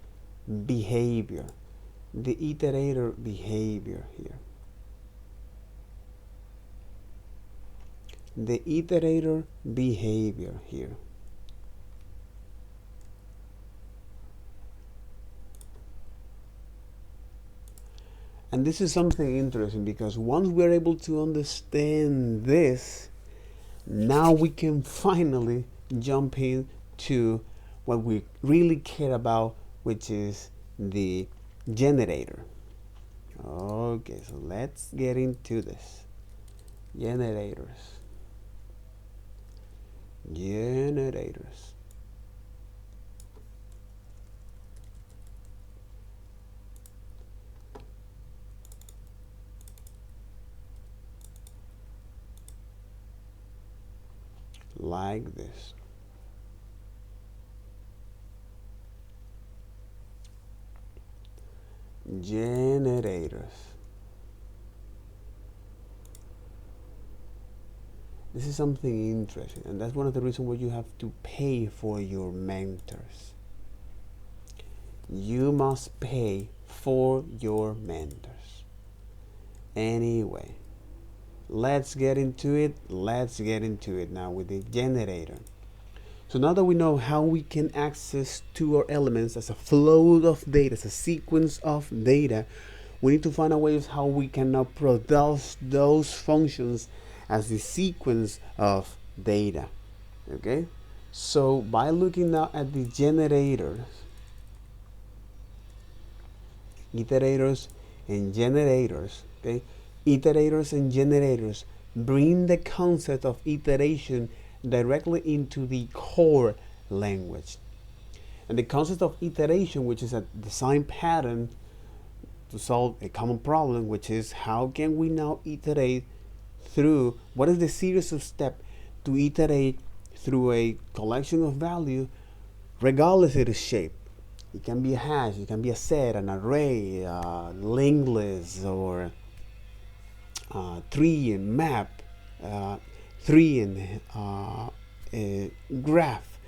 behavior, the iterator behavior here. The iterator behavior here. And this is something interesting, because once we're able to understand this, now we can finally jump into what we really care about, which is the generator. Okay, so let's get into this. Generators. Like this. Generators. This is something interesting, and that's one of the reasons why you have to pay for your mentors. You must pay for your mentors. Anyway, let's get into it. Let's get into it now with the generator. So now that we know how we can access to our elements as a flow of data, as a sequence of data, we need to find a way of how we can now produce those functions as the sequence of data. Okay, so by looking now at the generators, iterators and generators, okay, iterators and generators bring the concept of iteration directly into the core language. And the concept of iteration, which is a design pattern to solve a common problem, which is how can we now iterate through, what is the series of steps to iterate through a collection of value regardless of its shape. It can be a hash, it can be a set, an array, linked list, or tree and map, tree and a graph.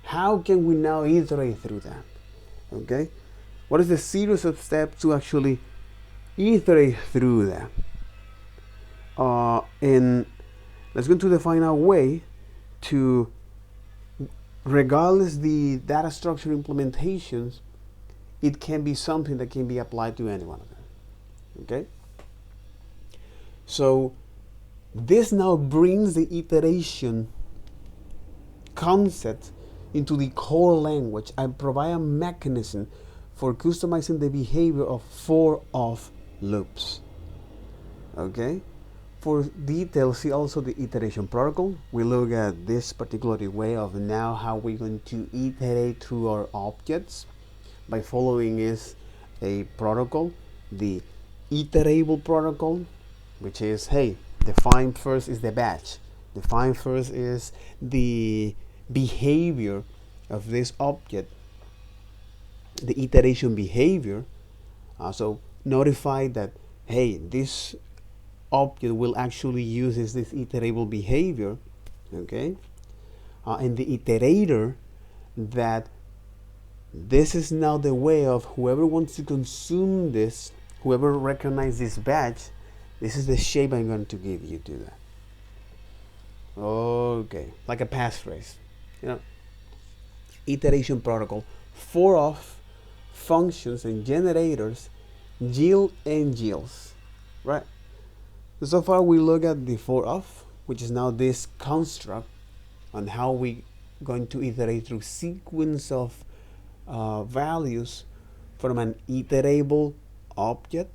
How can we now iterate through that? Okay, what is the series of steps to actually iterate through that? And let's go to define a way to, regardless the data structure implementations, it can be something that can be applied to any one of them. Okay, so this now brings the iteration concept into the core language and provide a mechanism for customizing the behavior of for-of loops. Okay, for details, see also the iteration protocol. We look at this particular way of now how we're going to iterate through our objects by following is a protocol, the iterable protocol, which is, hey, define first is the batch, define first is the behavior of this object, the iteration behavior. So notify that, hey, this object will actually use this iterable behavior. Okay, and the iterator, that this is now the way of whoever wants to consume this, whoever recognizes this batch, this is the shape I'm going to give you to that. Okay, like a passphrase, iteration protocol, for-of functions and generators, yield and yields, right? So far we look at the for-of, which is now this construct on how we going to iterate through sequence of values from an iterable object.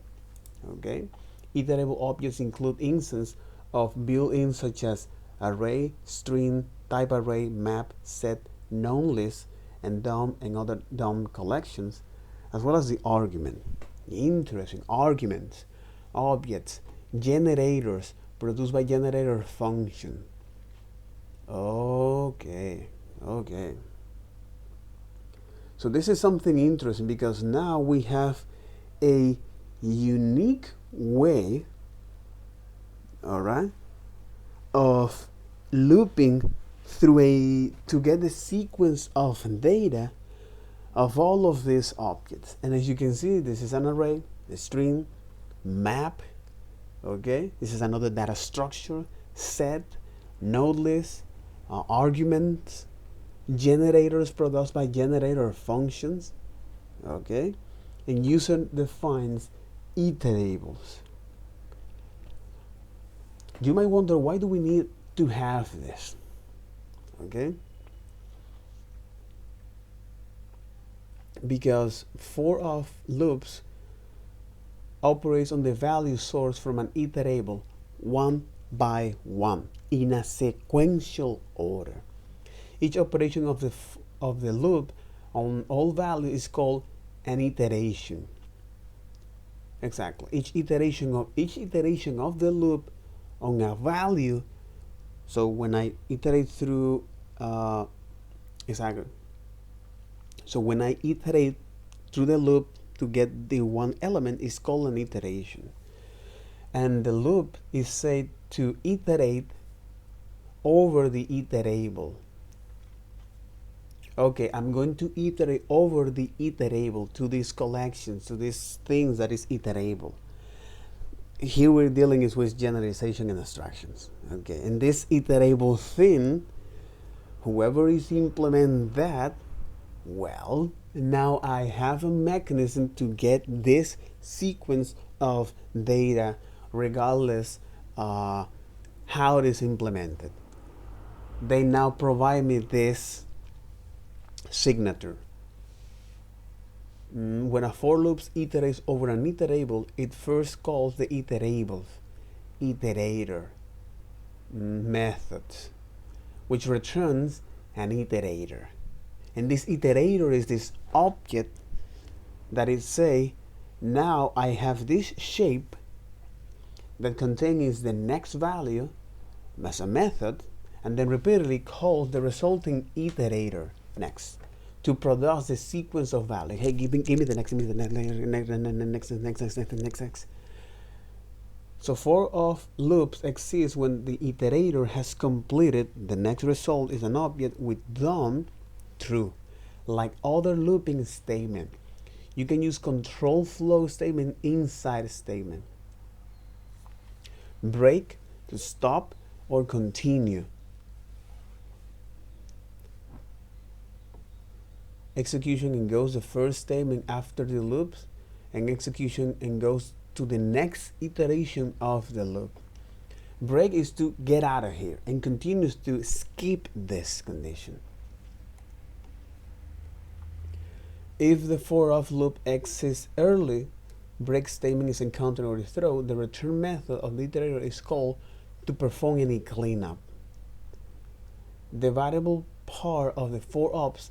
Okay, iterable objects include instances of built-in such as array, string, type array, map, set, known list, and DOM and other DOM collections, as well as the argument. Interesting arguments, objects, generators produced by generator function. Okay. So this is something interesting because now we have a unique way, all right, of looping through to get the sequence of data of all of these objects. And as you can see, this is an array, a string, map. Okay, this is another data structure, set, node list, arguments, generators produced by generator functions. Okay, and user defines iterables. You might wonder, why do we need to have this? Okay, because for-of loops operates on the value source from an iterable one by one in a sequential order. Each operation of the loop on all value is called an iteration. Exactly. Each iteration of the loop on a value. So when I iterate through exactly. So when I iterate through the loop to get the one element is called an iteration. And the loop is said to iterate over the iterable. Okay, I'm going to iterate over the iterable to these collections, to these things that is iterable. Here we're dealing with generalization and abstractions. Okay, and this iterable thing, whoever is implement that, well, now I have a mechanism to get this sequence of data regardless how it is implemented. They now provide me this signature. When a for loop iterates over an iterable, it first calls the iterables, iterator methods, which returns an iterator. And this iterator is this object that it say, now I have this shape that contains the next value as a method, and then repeatedly calls the resulting iterator next to produce the sequence of values. Hey, give me the next, give me the next. So for of loops exists when the iterator has completed. The next result is an object with done true. Like other looping statement, you can use control flow statement inside a statement. Break to stop or continue. Execution and goes the first statement after the loops, and execution and goes to the next iteration of the loop. Break is to get out of here, and continues to skip this condition. If the for of loop exists early, break statement is encountered or thrown, the return method of the iterator is called to perform any cleanup. The variable part of the for ops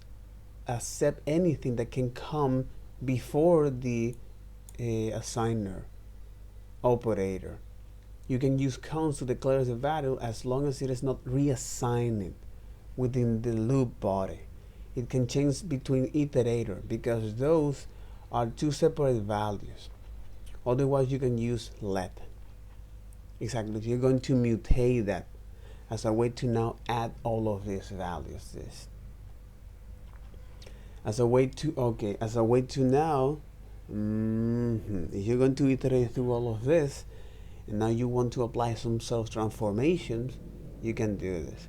accept anything that can come before the assigner operator. You can use counts to declare the value as long as it is not reassigned within the loop body. It can change between iterator because those are two separate values. Otherwise, you can use let. Exactly, you're going to mutate that as a way to now add all of these values. As a way to now, if you're going to iterate through all of this, and now you want to apply some self transformations, you can do this.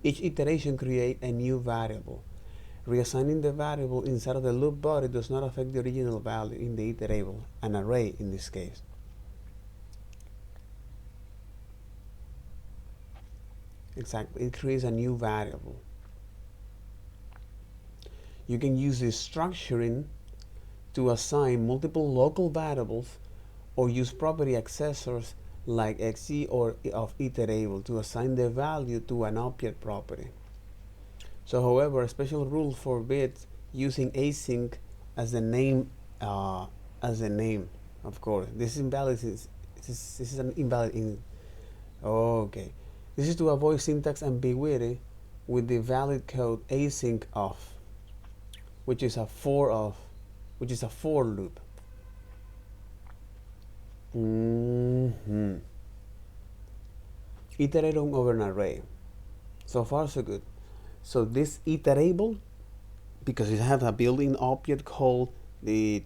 Each iteration creates a new variable. Reassigning the variable inside of the loop body does not affect the original value in the iterable, an array in this case. Exactly, it creates a new variable. You can use this structuring to assign multiple local variables, or use property accessors like xe or of iterable to assign the value to an object property. So, however, a special rule forbids using async as the name. Of course, this is an invalid. Okay, this is to avoid syntax ambiguity with the valid code async of, which is a for loop. Iterating over an array. So far, so good. So this iterable, because it has a built-in object called the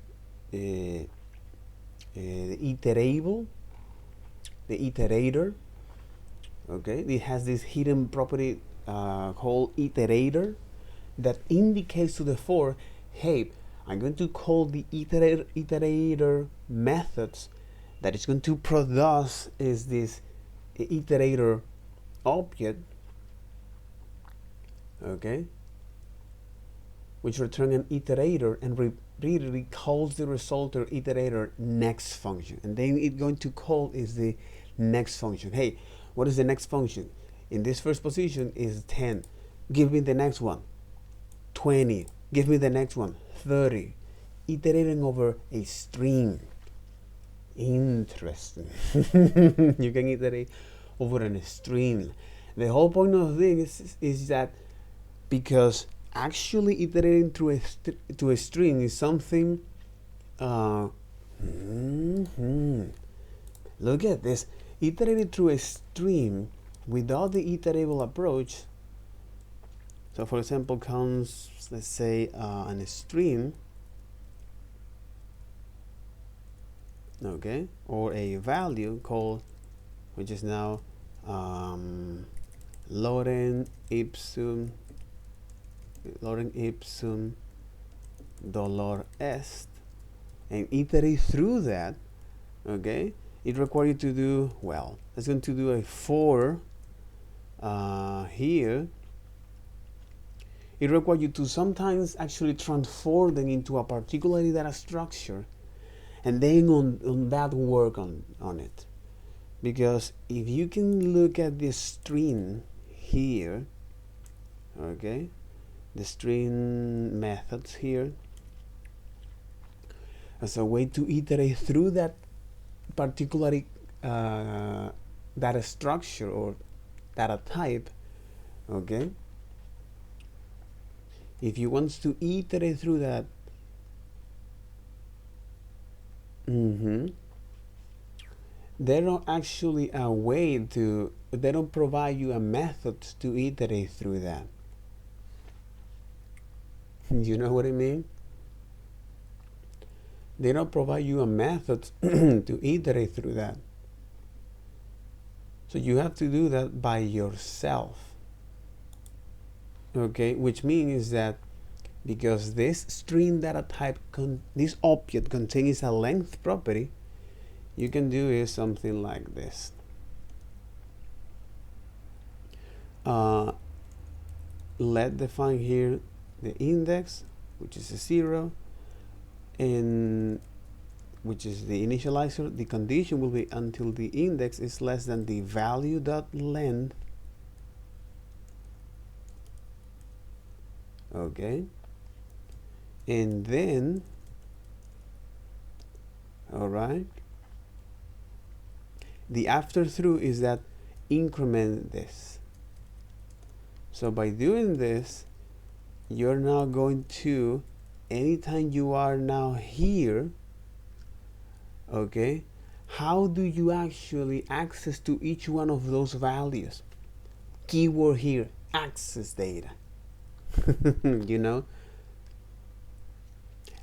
iterable, the iterator. Okay, it has this hidden property called iterator that indicates to the for, hey, I'm going to call the iterator methods that is going to produce is this iterator object, okay, which return an iterator and repeatedly calls the resulter iterator next function, and then it's going to call is the next function. Hey, what is the next function? In this first position is 10. Give me the next one. 20. Give me the next one. 30. Iterating over a string. Interesting. You can iterate over a string. The whole point of this is that because actually iterating through a string is something. Look at this. Iterating through a string without the iterable approach. So, for example, comes, let's say, an string. okay, or a value called, which is now lorem ipsum dolor est, and iterate through that. Okay, it requires you to do, well, it's going to do a for here. It requires you to sometimes actually transform them into a particular data structure, and then on that work on it. Because if you can look at the string here, okay, the string methods here, as a way to iterate through that particular data structure or data type, okay, if you want to iterate through that, they don't actually a way to, they don't provide you a method to iterate through that. You know what I mean? They don't provide you a method to iterate through that. So you have to do that by yourself. Okay, which means that because this string data type, this object contains a length property, you can do is something like this. Let define here the index, which is a 0, and which is the initializer. The condition will be until the index is less than the value dot length. Okay, and then, all right, the after through is that increment this. So by doing this, you're now going to, anytime you are now here, okay, how do you actually access to each one of those values? Keyword here, access data. You know,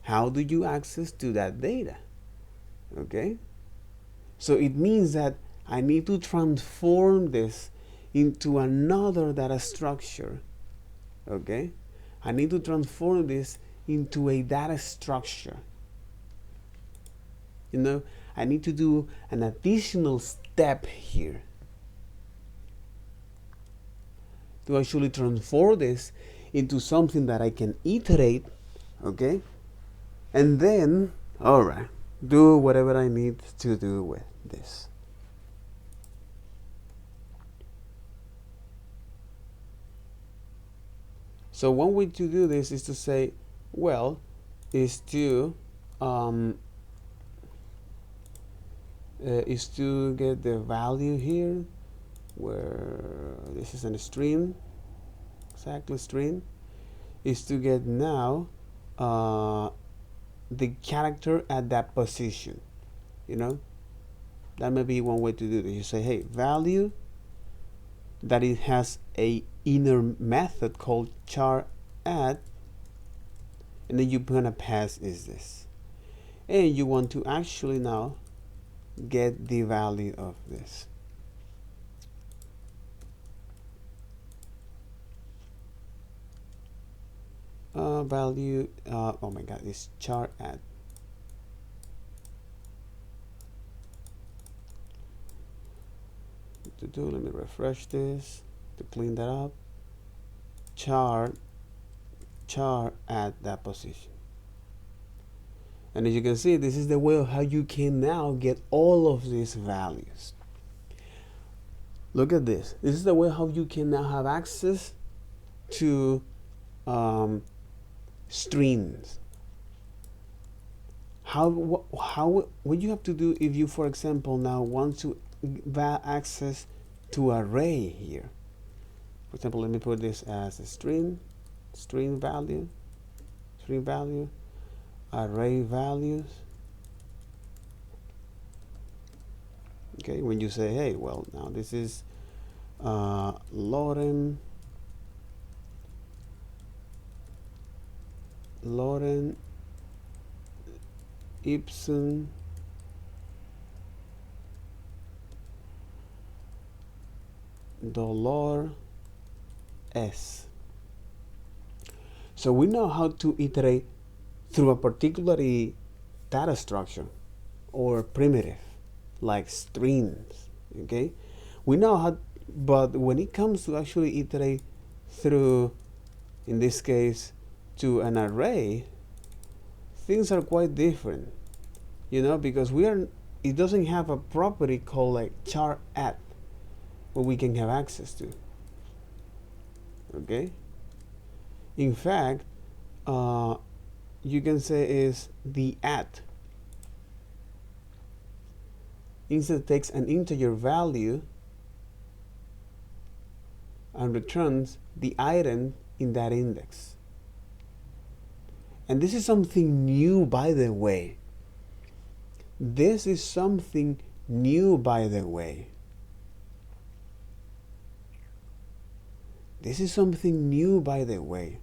how do you access to that data? Okay, so it means that I need to transform this into another data structure. Okay, I need to transform this into a data structure. You know, I need to do an additional step here to actually transform this into something that I can iterate, okay, and then, all right, do whatever I need to do with this. So one way to do this is to say, well, is to get the value here, where this is a string, exactly string, is to get now the character at that position. You know, that may be one way to do this. You say, hey, value, that it has a inner method called char add, and then you're gonna pass is this, and you want to actually now get the value of this. Value, oh my god, it's char add. Let me refresh this to clean that up. Char at that position. And as you can see, this is the way of how you can now get all of these values. Look at this. This is the way how you can now have access to strings. What you have to do if you, for example, now want to access to array here. For example, let me put this as a string value, array values. Okay, when you say, hey, well, now this is lorem ipsum dollar s. So we know how to iterate through a particular data structure or primitive like strings. Okay, we know how, but when it comes to actually iterate through, in this case, to an array, things are quite different, you know, because it doesn't have a property called like char at where we can have access to. Okay, in fact, you can say is the at instead takes an integer value and returns the item in that index. And this is something new, by the way. This is something new, by the way. This is something new, by the way.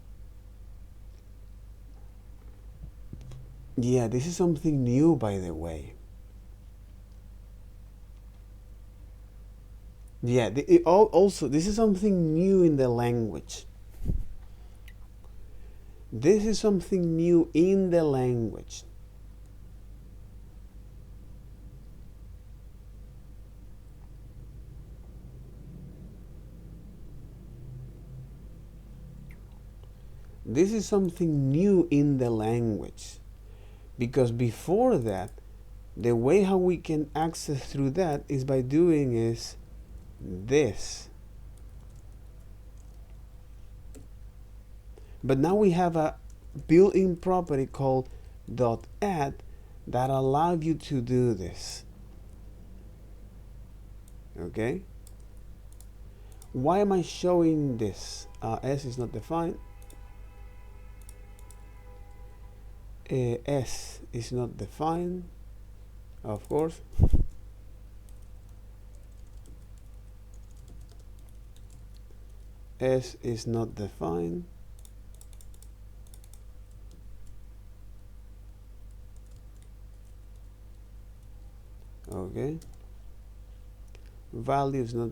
Yeah, this is something new, by the way. Yeah, also, this is something new in the language. This is something new in the language. This is something new in the language. Because before that, the way how we can access through that is by doing is this. But now we have a built-in property called .add that allows you to do this. Okay? Why am I showing this? S is not defined. S is not defined, of course. S is not defined. Okay. Value is not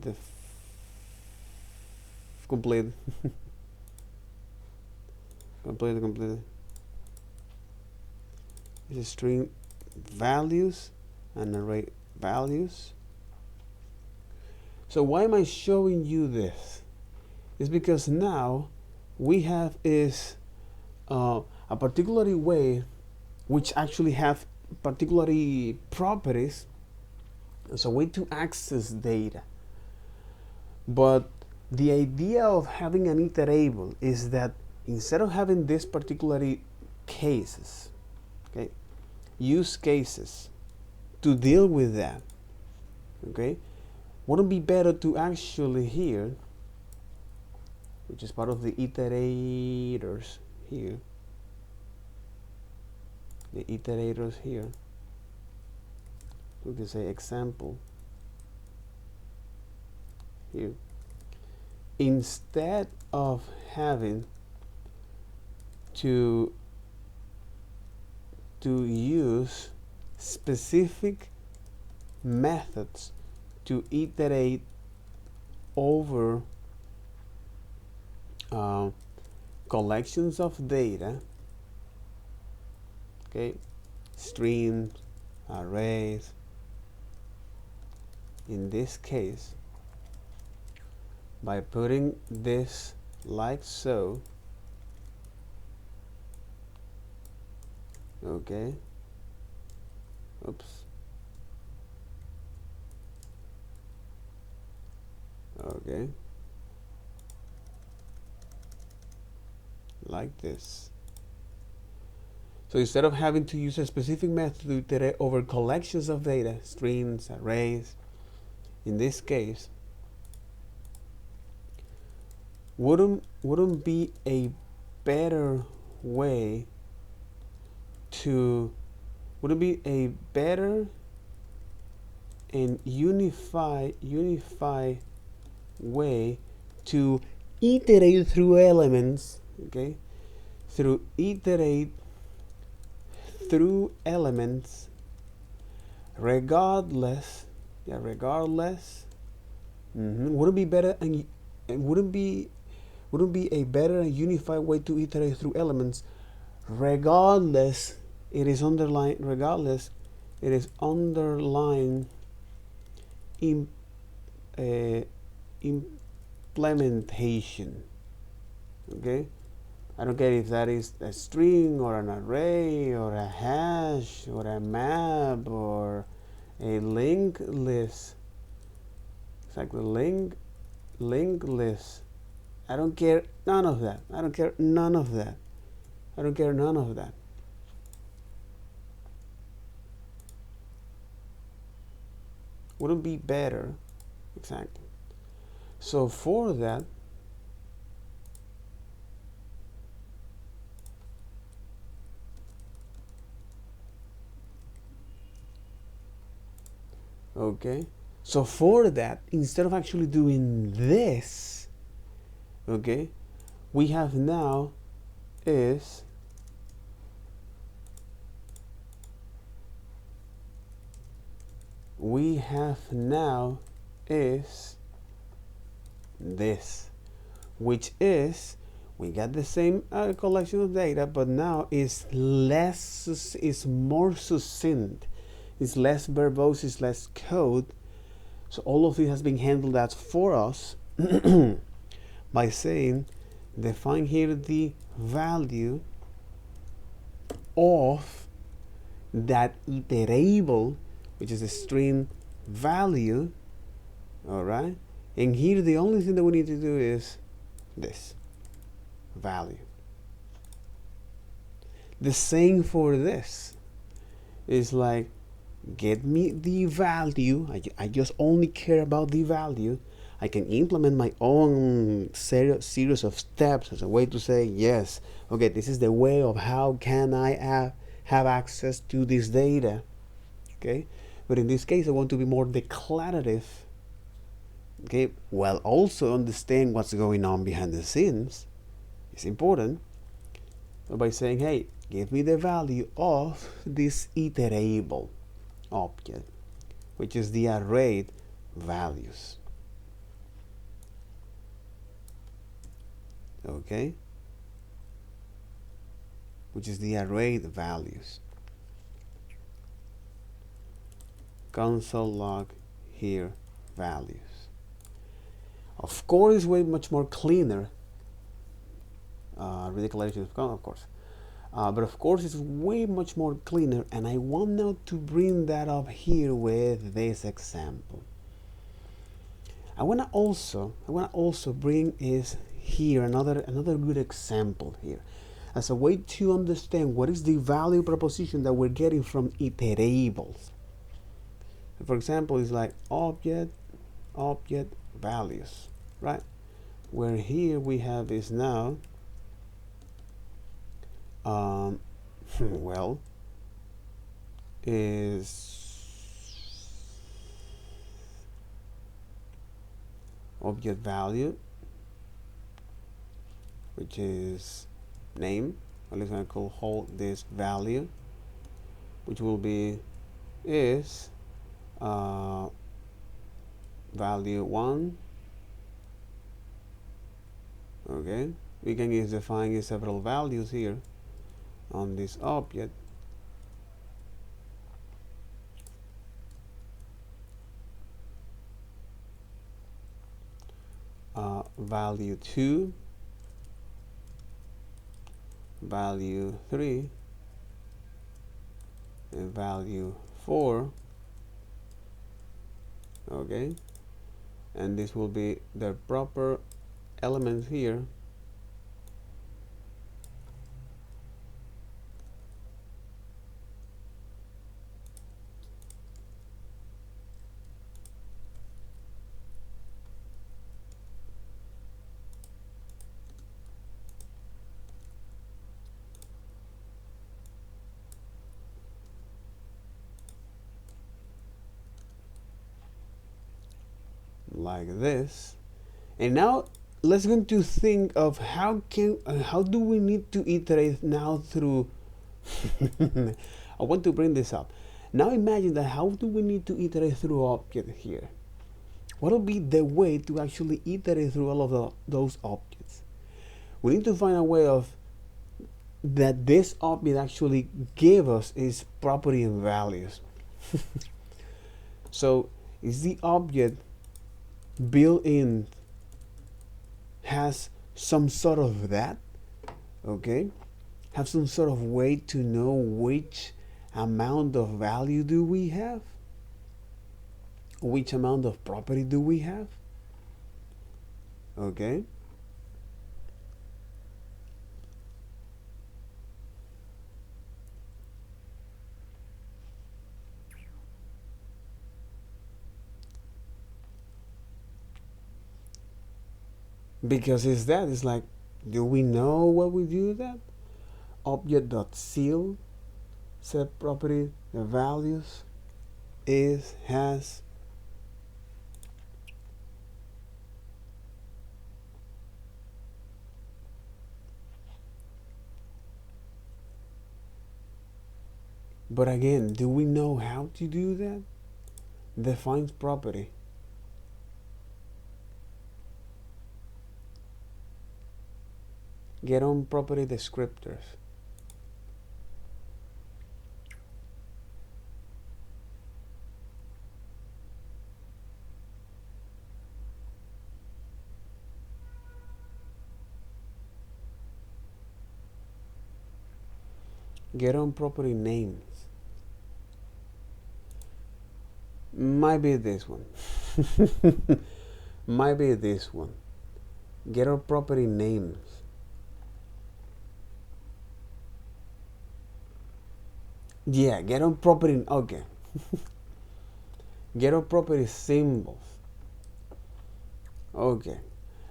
complete. Complete. It's a string values and array values. So why am I showing you this? It's because now we have is a particular way which actually have particular properties. It's a way to access data. But the idea of having an iterable is that instead of having this particular cases, okay, use cases to deal with that, okay, wouldn't it be better to actually here, which is part of the iterators here, the iterators here, we can say example here, instead of having to use specific methods to iterate over collections of data, okay, streams, arrays. In this case, by putting this like so, okay, oops, okay, like this. So instead of having to use a specific method to iterate over collections of data, streams, arrays, in this case, wouldn't be a better way to, would it be a better and unify way to iterate through elements, okay, through iterate through elements regardless Would it be better and wouldn't be a better and unified way to iterate through elements, regardless it is underlying uh, implementation. Okay, I don't care if that is a string or an array or a hash or a map or a linked list. It's like the linked list. I don't care none of that. I don't care none of that. I don't care none of that. Wouldn't be better? Exactly. So for that, okay, so for that, instead of actually doing this, okay, we have now is this, which is we got the same collection of data, but now is more succinct, it's less verbose, it's less code. So all of this has been handled out for us by saying define here the value of that iterable, which is a string value. All right, and here the only thing that we need to do is this value. The same for this is like, get me the value. I just only care about the value. I can implement my own series of steps as a way to say, yes, okay, this is the way of how can I have access to this data. Okay, but in this case I want to be more declarative, okay, while also understand what's going on behind the scenes. It's important. So by saying, hey, give me the value of this iterable object, which is the array values. Okay, which is the array values. Console log here values. Of course, it's way much more cleaner. Redeclaration of course. But of course it's way much more cleaner, and I want now to bring that up here with this example. I want to also bring is here another good example here as a way to understand what is the value proposition that we're getting from iterables. For example, it's like object values, right? Where here we have is now well, is object value, which is name. At least I could hold this value, which will be is value 1. Okay, we can use define several values here on this object. Value 2, value 3, and value 4. Okay, and this will be the proper elements here. Like this. And now let's go to think of how do we need to iterate now through I want to bring this up. Now imagine that how do we need to iterate through object here? what will be the way to actually iterate through all of those objects? We need to find a way of that this object actually give us its property and values. So is the object built in has some sort of that, okay, have some sort of way to know which amount of value do we have, which amount of property do we have, okay. Because it's like, do we know what we do that? Object.seal set property, the values is, has. But again, do we know how to do that? Defines property. Get on property descriptors. Get on property names. Might be this one. Might be this one. Get on property names. Yeah, get on property, okay. Get on property symbols. Okay.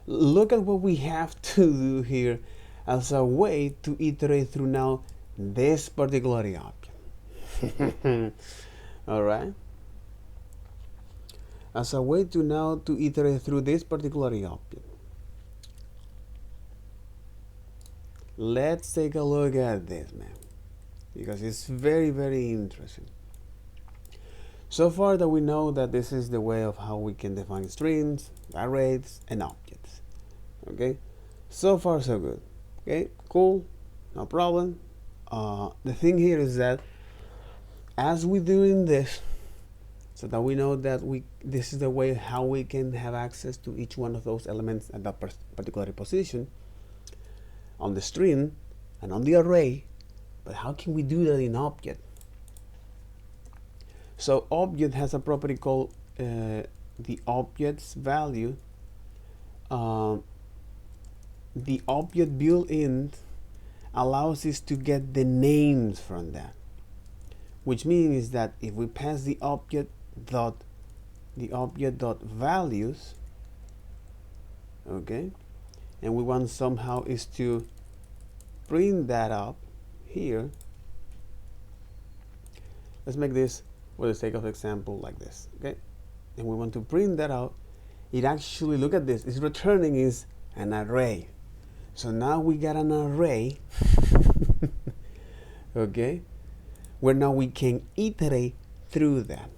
Look at what we have to do here as a way to iterate through now this particular object. All right. As a way to now to iterate through this particular object. Let's take a look at this, man, because it's very, very interesting. So far that we know that this is the way of how we can define strings, arrays, and objects. Okay, so far so good. Okay, cool, no problem. The thing here is that as we're doing this, so that we know that this is the way how we can have access to each one of those elements at that particular position on the string and on the array. But how can we do that in object? So object has a property called the object's value. The object built-in allows us to get the names from that, which means that if we pass the object dot values, okay, and we want somehow is to print that up here. Let's make this for the sake of example like this, okay, and we want to print that out. It actually, look at this, it's returning is an array. So now we got an array okay, where now we can iterate through that.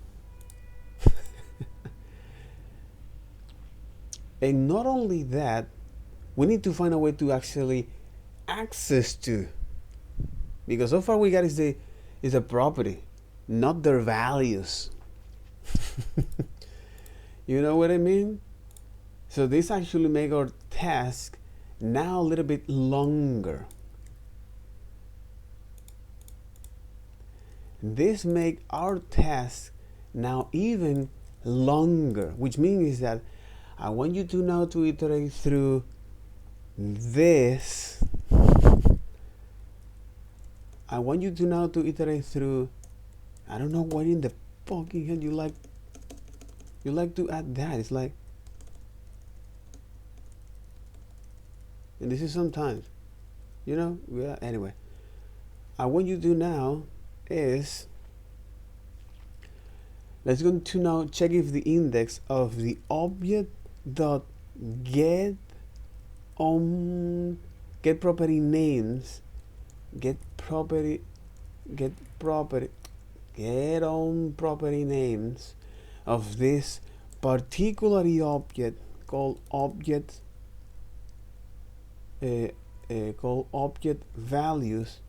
And not only that, we need to find a way to actually access to, because so far we got is a property, not their values. You know what I mean? So this actually make our task now a little bit longer. This make our task now even longer, which means that I want you to now to iterate through this. I want you to now to iterate through, I don't know what in the fucking hell you like to add that. It's like, and this is sometimes, you know, yeah, anyway. I want you to now is, let's go to now check if the index of the object dot get on get property names, get on property names of this particularly object called object values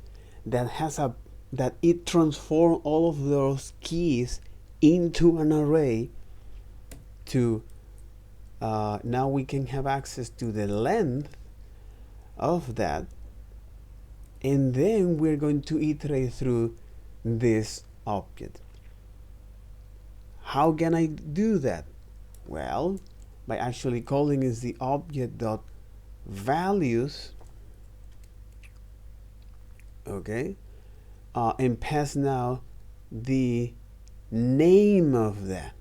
that has a that it transforms all of those keys into an array to now we can have access to the length of that, and then we're going to iterate through this object. How can I do that? Well, by actually calling is the object dot values, okay, and pass now the name of that.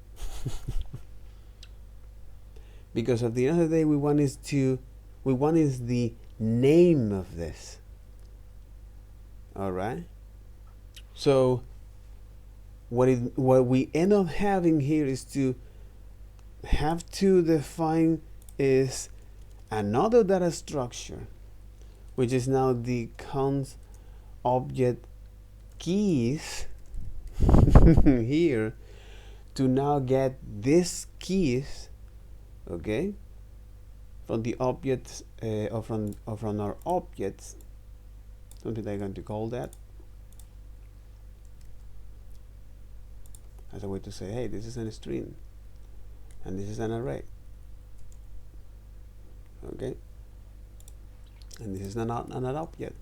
Because at the end of the day, we want is the name of this. All right. So what we end up having here is to have to define is another data structure, which is now the const object keys here, to now get these keys, okay, from the objects or from our objects, something I'm going to call that as a way to say, hey, this is a string and this is an array, okay, and this is an object.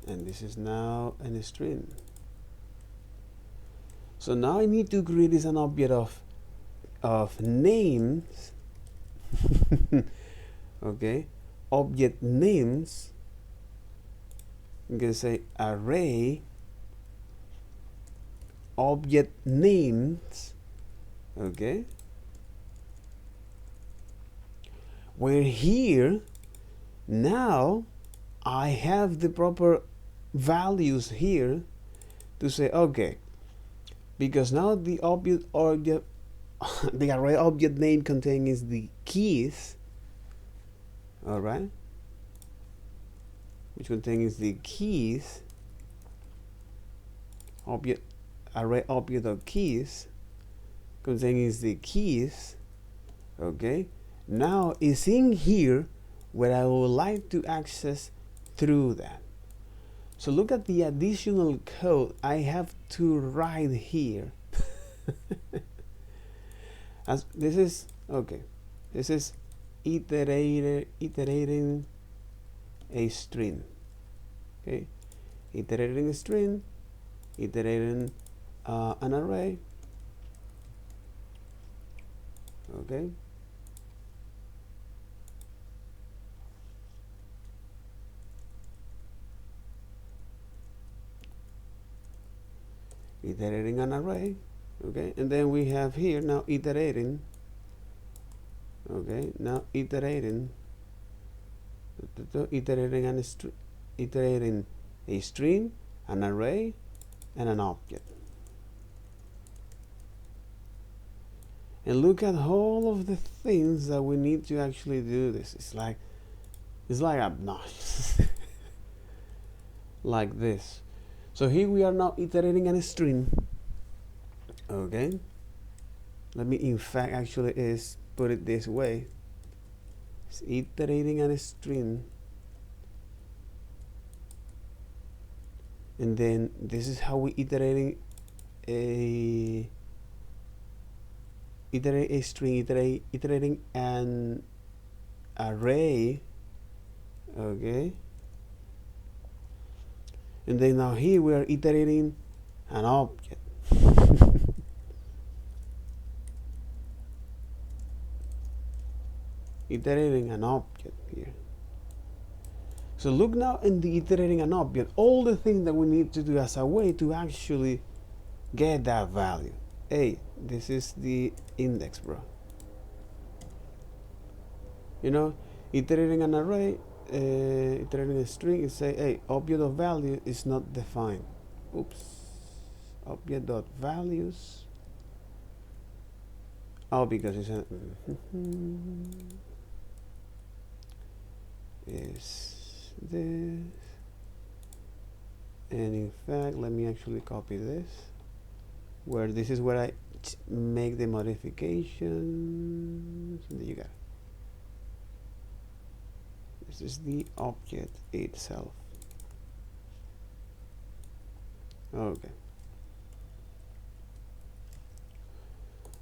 And this is now a string. So now I need to create this an object of names. Okay, object names. I'm gonna say array object names. Okay, where here now I have the proper values here to say, okay, because now the object the array object name contains the keys, all right, which contains the keys, object array object of keys contains the keys, okay. Now it's in here where I would like to access through that. So look at the additional code I have to write here. As this is okay, this is iterating a string. Okay, iterating a string, iterating an array. Okay. Iterating an array, okay, and then we have here now iterating, okay, now iterating iterating a string, an array, and an object. And look at all of the things that we need to actually do this. It's like obnoxious. Like this. So here we are now iterating a string. Okay. Let me in fact actually is put it this way. It's iterating a string. And then this is how we iterating a string, iterating an array. Okay. And then now here we are iterating an object. Iterating an object here. So look now in the iterating an object, all the things that we need to do as a way to actually get that value. Hey, this is the index, bro. You know, iterating an array, iterating a string, is say, hey, object of value is not defined. Oops. Object dot values. Oh, because it's a is this, and in fact let me actually copy this, where this is where I make the modifications. There you go. This is the object itself. Okay.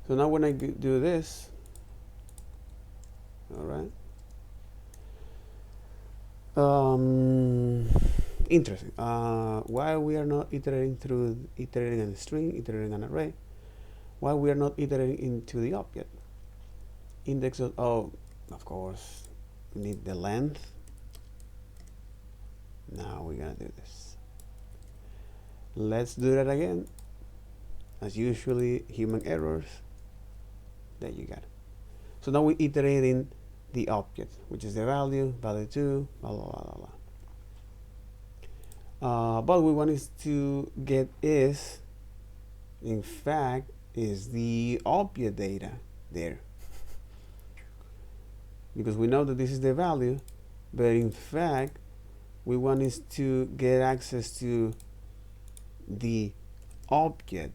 So now when I do this, all right. Interesting. Why we are not iterating on a string, iterating an array? Why we are not iterating into the object? Index of, oh, of course, we need the length. Now we're gonna do this. Let's do that again. As usually, human errors. There you got it. So now we iterating the object, which is the value 2, blah blah blah blah blah. But we want is to get is, in fact, is the object data there, because we know that this is the value, but in fact we want is to get access to the object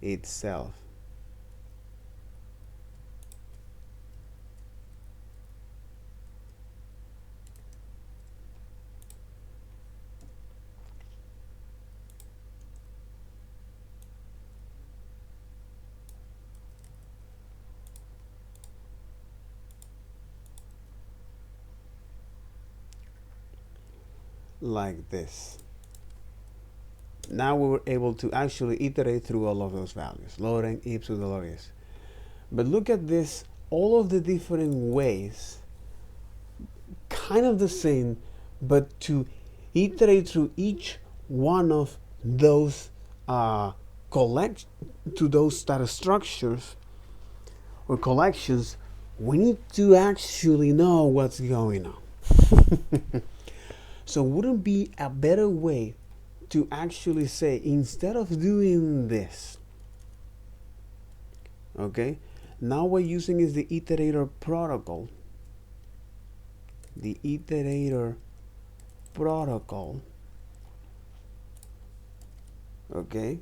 itself. Like this. Now we were able to actually iterate through all of those values, loading, if, pseudo is. But look at this, all of the different ways, kind of the same, but to iterate through each one of those those data structures or collections, we need to actually know what's going on. So wouldn't be a better way to actually say, instead of doing this, okay, now we're using is the Iterator protocol. The Iterator protocol, okay,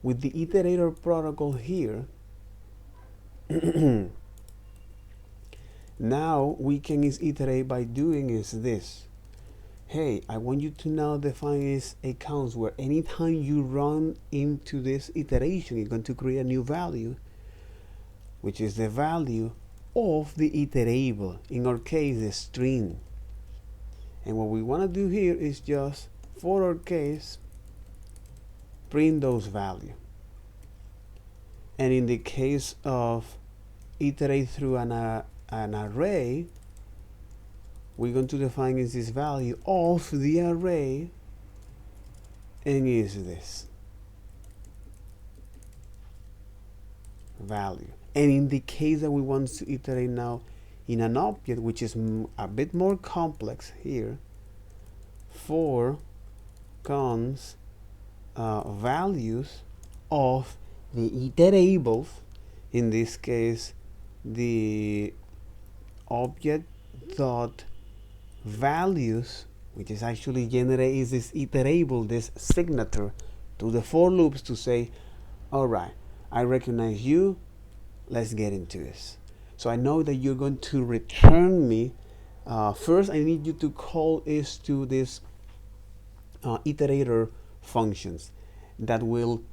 with the Iterator protocol here, now we can iterate by doing is this. Hey, I want you to now define is accounts where anytime you run into this iteration, you're going to create a new value, which is the value of the iterable, in our case, the string. And what we want to do here is just, for our case, print those values. And in the case of iterate through an array, we're going to define is this value of the array, and is this value. And in the case that we want to iterate now in an object, which is a bit more complex here, for cons values of the iterables, in this case the object dot values, which is actually generates this iterable, this signature to the for loops to say, all right, I recognize you, let's get into this. So I know that you're going to return me. First, I need you to call is to this iterator functions that will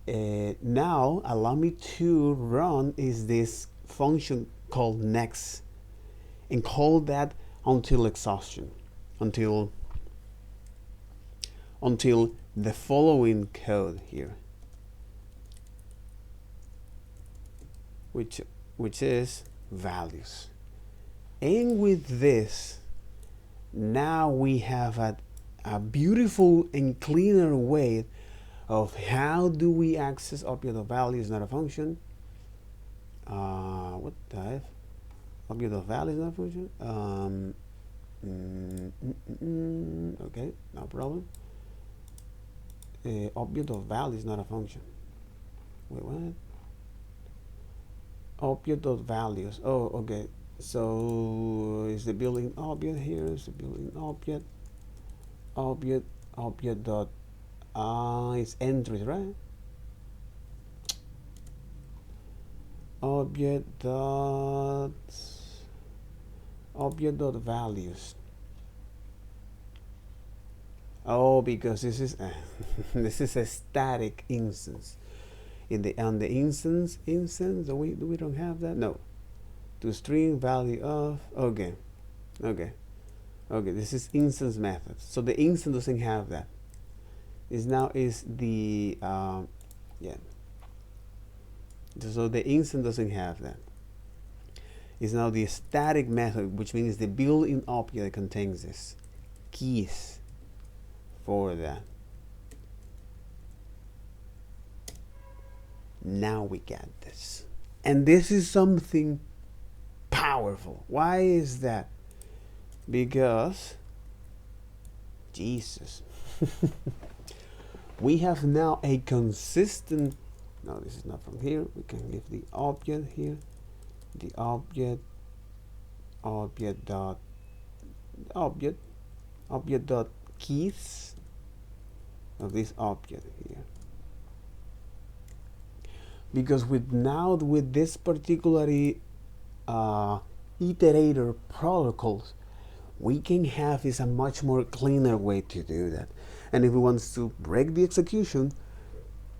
now allow me to run is this function called next, and call that until exhaustion, until the following code here, which is values. And with this, now we have a beautiful and cleaner way of how do we access object of value is not a function. What the F? Object of value is not a function. Okay, no problem. Object of value is not a function. Wait, what? Object of values. Oh, okay. So is the building object here? Is the building object? Object dot it's entries, right? Object dot values. Oh, because this is this is a static instance. On the instance, we don't have that. No, to string value of. Okay. This is instance method. So the instance doesn't have that. Is the yeah. So the instance doesn't have that. It's now the static method, which means the built-in object that contains this keys for that. Now we get this. And this is something powerful. Why is that? Because Jesus. We have now a consistent. No, this is not from here. We can give the object here. The object dot keys of this object here. Because with this particular iterator protocols, we can have is a much more cleaner way to do that. And if we want to break the execution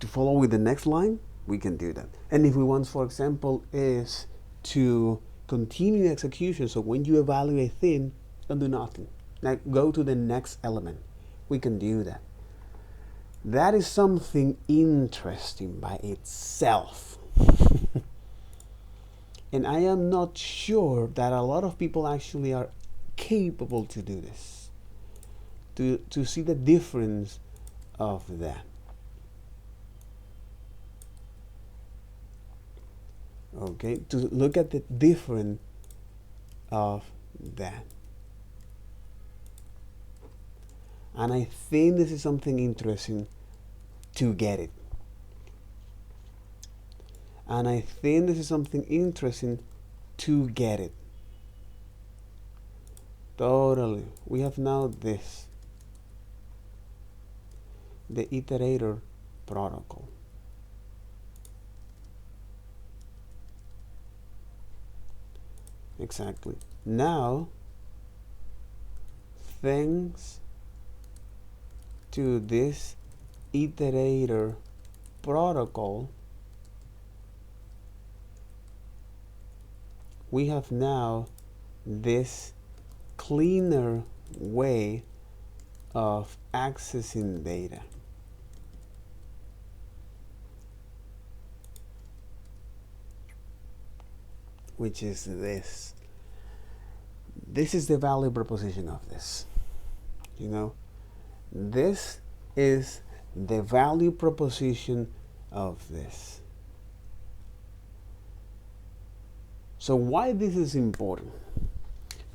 to follow with the next line, we can do that. And if we want, for example, is to continue the execution, so when you evaluate thing, don't do nothing. Now go to the next element. We can do that. That is something interesting by itself. And I am not sure that a lot of people actually are capable to do this, to see the difference of that. Okay, to look at the difference of that. And I think this is something interesting to get it. And I think this is something interesting to get it. Totally. We have now this. The Iterator protocol. Exactly. Now, thanks to this Iterator protocol, we have now this cleaner way of accessing data. Which is this. This is the value proposition of this. You know, this is the value proposition of this. So why this is important?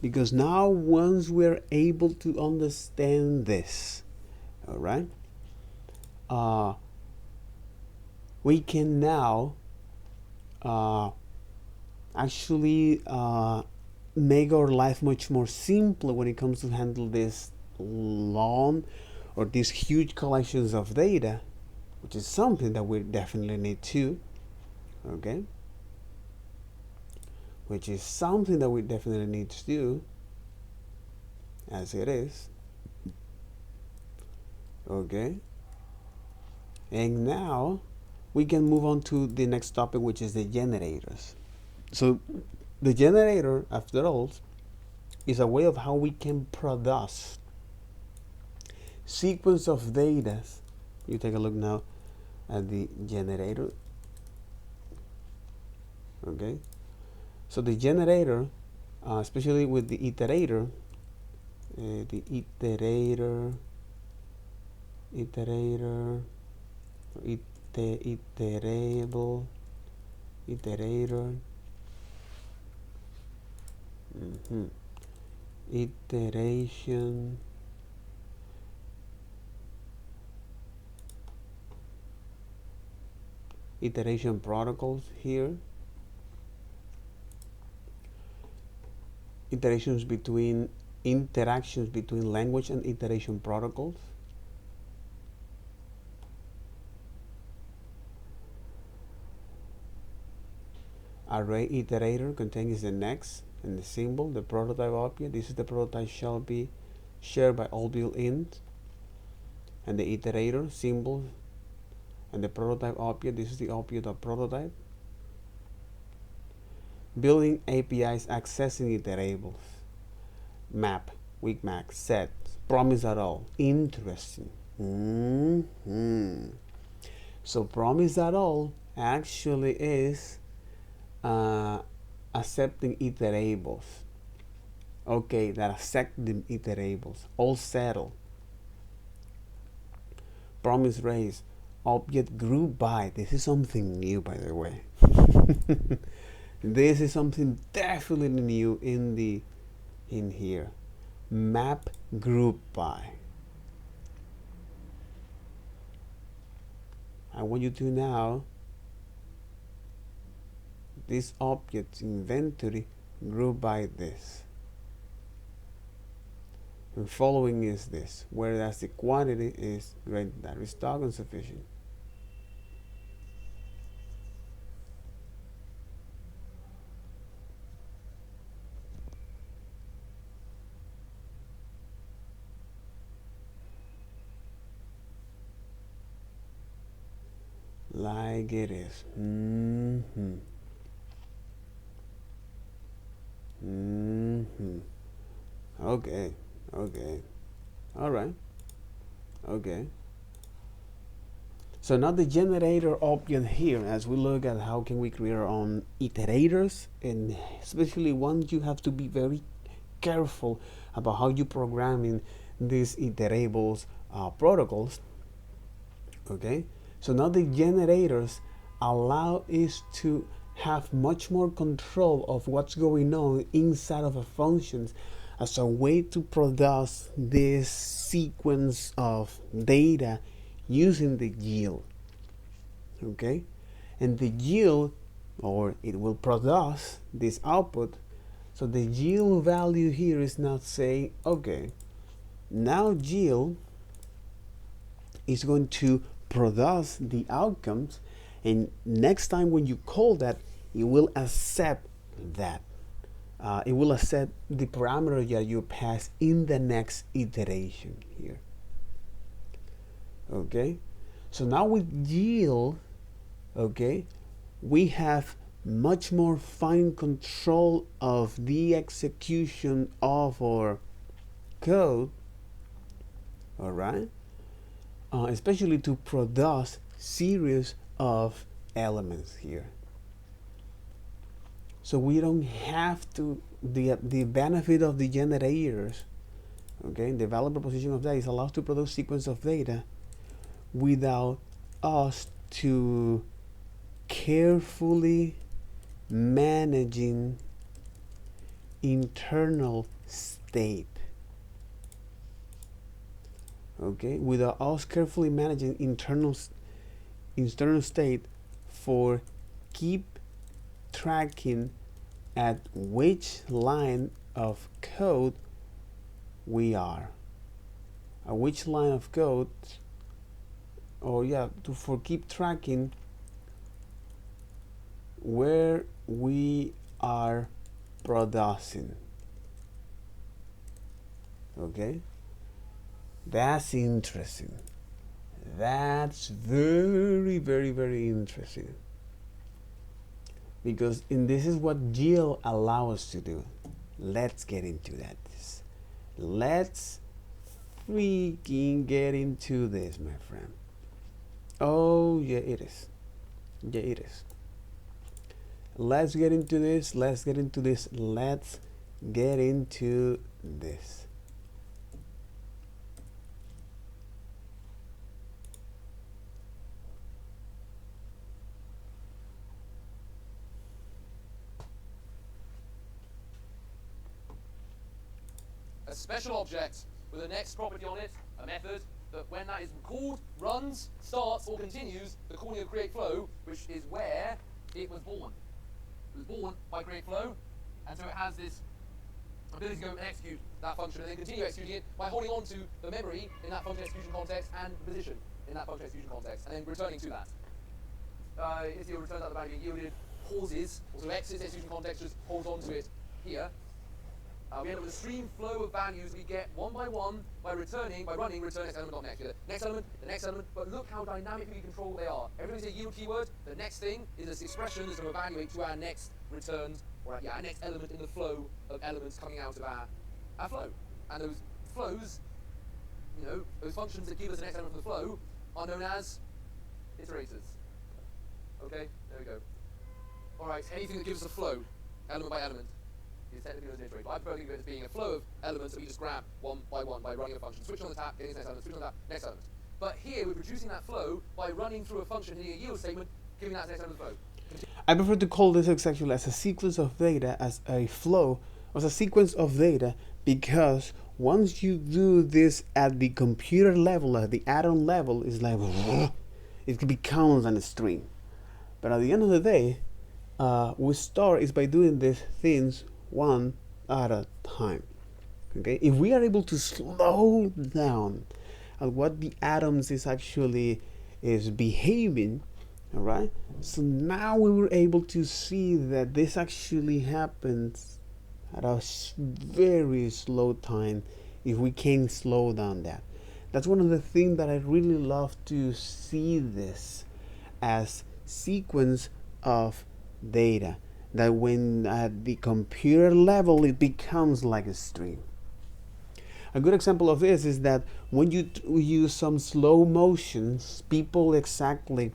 Because now once we're able to understand this, all right, we can now actually make our life much more simpler when it comes to handle this long or these huge collections of data, which is something that we definitely need to, okay, which is something that we definitely need to do as it is, okay. And now we can move on to the next topic, which is the generators. So the generator, after all, is a way of how we can produce sequence of data. You take a look now at the generator. Okay, so the generator, especially with the iterator, iterable, iterator. Iteration, iteration protocols here. interactions between language and iteration protocols. Array iterator contains the next and the symbol, the prototype object. This is the prototype shall be shared by all built-ins. And the iterator symbol and the prototype object. This is the object of prototype. Building APIs accessing iterables. Map, weak max, set, promise at all. Interesting. So promise at all actually is accepting iterables. Okay, that accept the iterables. All settle. Promise raise. Object group by. This is something new, by the way. This is something definitely new in here. Map group by. I want you to now this object inventory group by this. And following is this, whereas the quantity is greater than stock and sufficient. Like it is. Okay. All right. Okay. So now the generator object here, as we look at how can we create our own iterators, and especially once you have to be very careful about how you programming these iterables protocols. Okay. So now the generators allow us to have much more control of what's going on inside of a functions as a way to produce this sequence of data using the yield. Okay, and the yield, or it will produce this output. So the yield value here is now saying, okay, now yield is going to produce the outcomes, and next time when you call that, it will accept that. It will accept the parameter that you pass in the next iteration here. Okay, so now with yield, okay, we have much more fine control of the execution of our code. All right. Especially to produce series of elements here. So we don't have to, the benefit of the generators, okay, the value proposition of that is allowed to produce sequence of data without us to carefully managing internal state. Okay, without us carefully managing internal state for keep tracking at which line of code we are, at which line of code, or for keep tracking where we are producing. Okay, that's interesting. That's very, very, very interesting, because this is what yield allows us to do. Let's get into that. Let's freaking get into this, my friend. Oh yeah, it is. Yeah, it is. Let's get into this. Let's get into this. Let's get into this. A special object with a next property on it, a method that when that is called, runs, starts, or continues the calling of createFlow, which is where it was born. It was born by createFlow, and so it has this ability to go and execute that function and then continue executing it by holding on to the memory in that function execution context and the position in that function execution context and then returning to that. If you return out the value being yielded, pauses, so exits execution context, just holds on to it here. We end up with a stream flow of values we get one by running return next element, next. The next element, but look how dynamically controlled they are. Every time you say yield keyword, the next thing is this expression that's going to evaluate to our next returned, or our next element in the flow of elements coming out of our flow. And those flows, those functions that give us the next element of the flow are known as iterators. Okay, there we go. Alright, anything that gives us a flow, element by element, is technically known as an iterator. I prefer to think of it as being a flow of elements that we just grab one by running a function. Switch on the tap, getting this next element, switch on the tap, next element. But here we're producing that flow by running through a function, hitting a yield statement, giving that next element of the flow. I prefer to call this actually as a sequence of data, as a flow, as a sequence of data, because once you do this at the computer level, at the atom level, it's like it becomes a stream. But at the end of the day, we start is by doing these things one at a time. Okay, if we are able to slow down at what the atoms is actually is behaving, all right. So now we were able to see that this actually happens at a very slow time if we can slow down that. That's one of the things that I really love to see this as sequence of data, that when at the computer level it becomes like a stream. A good example of this is that when you use some slow motions, people exactly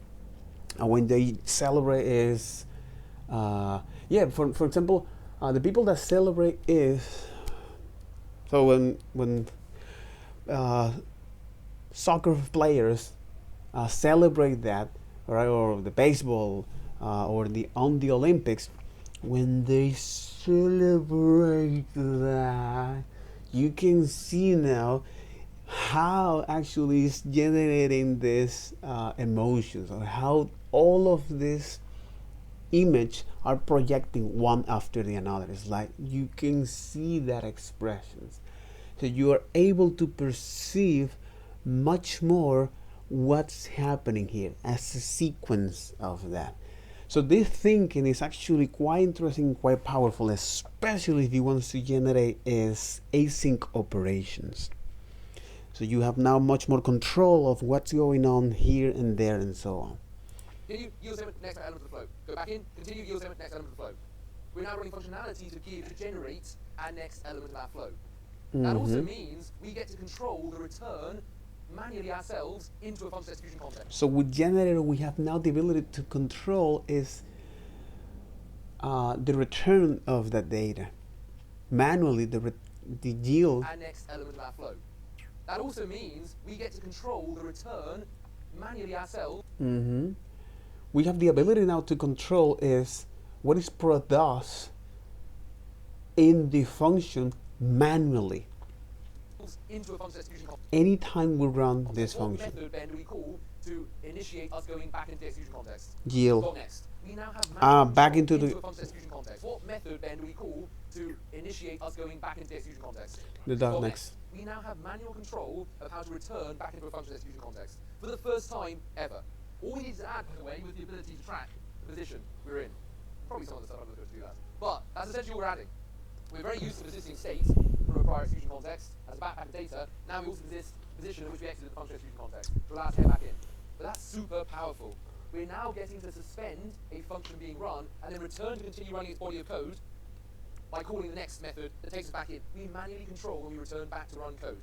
when they celebrate is for example, the people that celebrate is, so when soccer players celebrate that, right, or the baseball or on the Olympics, when they celebrate that, you can see now how actually is generating this emotions, or how all of this image are projecting one after the another. It's like you can see that expressions, so you are able to perceive much more what's happening here as a sequence of that. So this thinking is actually quite interesting, quite powerful, especially if you want to generate is async operations. So you have now much more control of what's going on here and there and so on. Continue, yield element, next element of the flow. Go back in, continue, yield element, next element of the flow. We're now running functionality to generate our next element of our flow. That also means we get to control the return manually ourselves into a function execution context. So with Generator, we have now the ability to control is the return of that data. Manually, the yield. Our next element of our flow. That also means we get to control the return manually ourselves. We have the ability now to control is what is produced in the function manually. Into a function execution context. Anytime we run this function. What method then do we call to initiate us going back into the execution context? Yield. Next. We now have back into the a function execution context. What method then do we call to initiate us going back into the execution context? The dot next. We now have manual control of how to return back into a function execution context for the first time ever. All we need to add, by the way, was the ability to track the position we're in. Probably some of the stuff I'm going to do that. But that's essentially what we're adding. We're very used to persisting state from a prior execution context as a backpack of data. Now we also persist position in which we exited the function execution context to allow us to head back in. But that's super powerful. We're now getting to suspend a function being run and then return to continue running its body of code by calling the next method that takes us back in. We manually control when we return back to run code.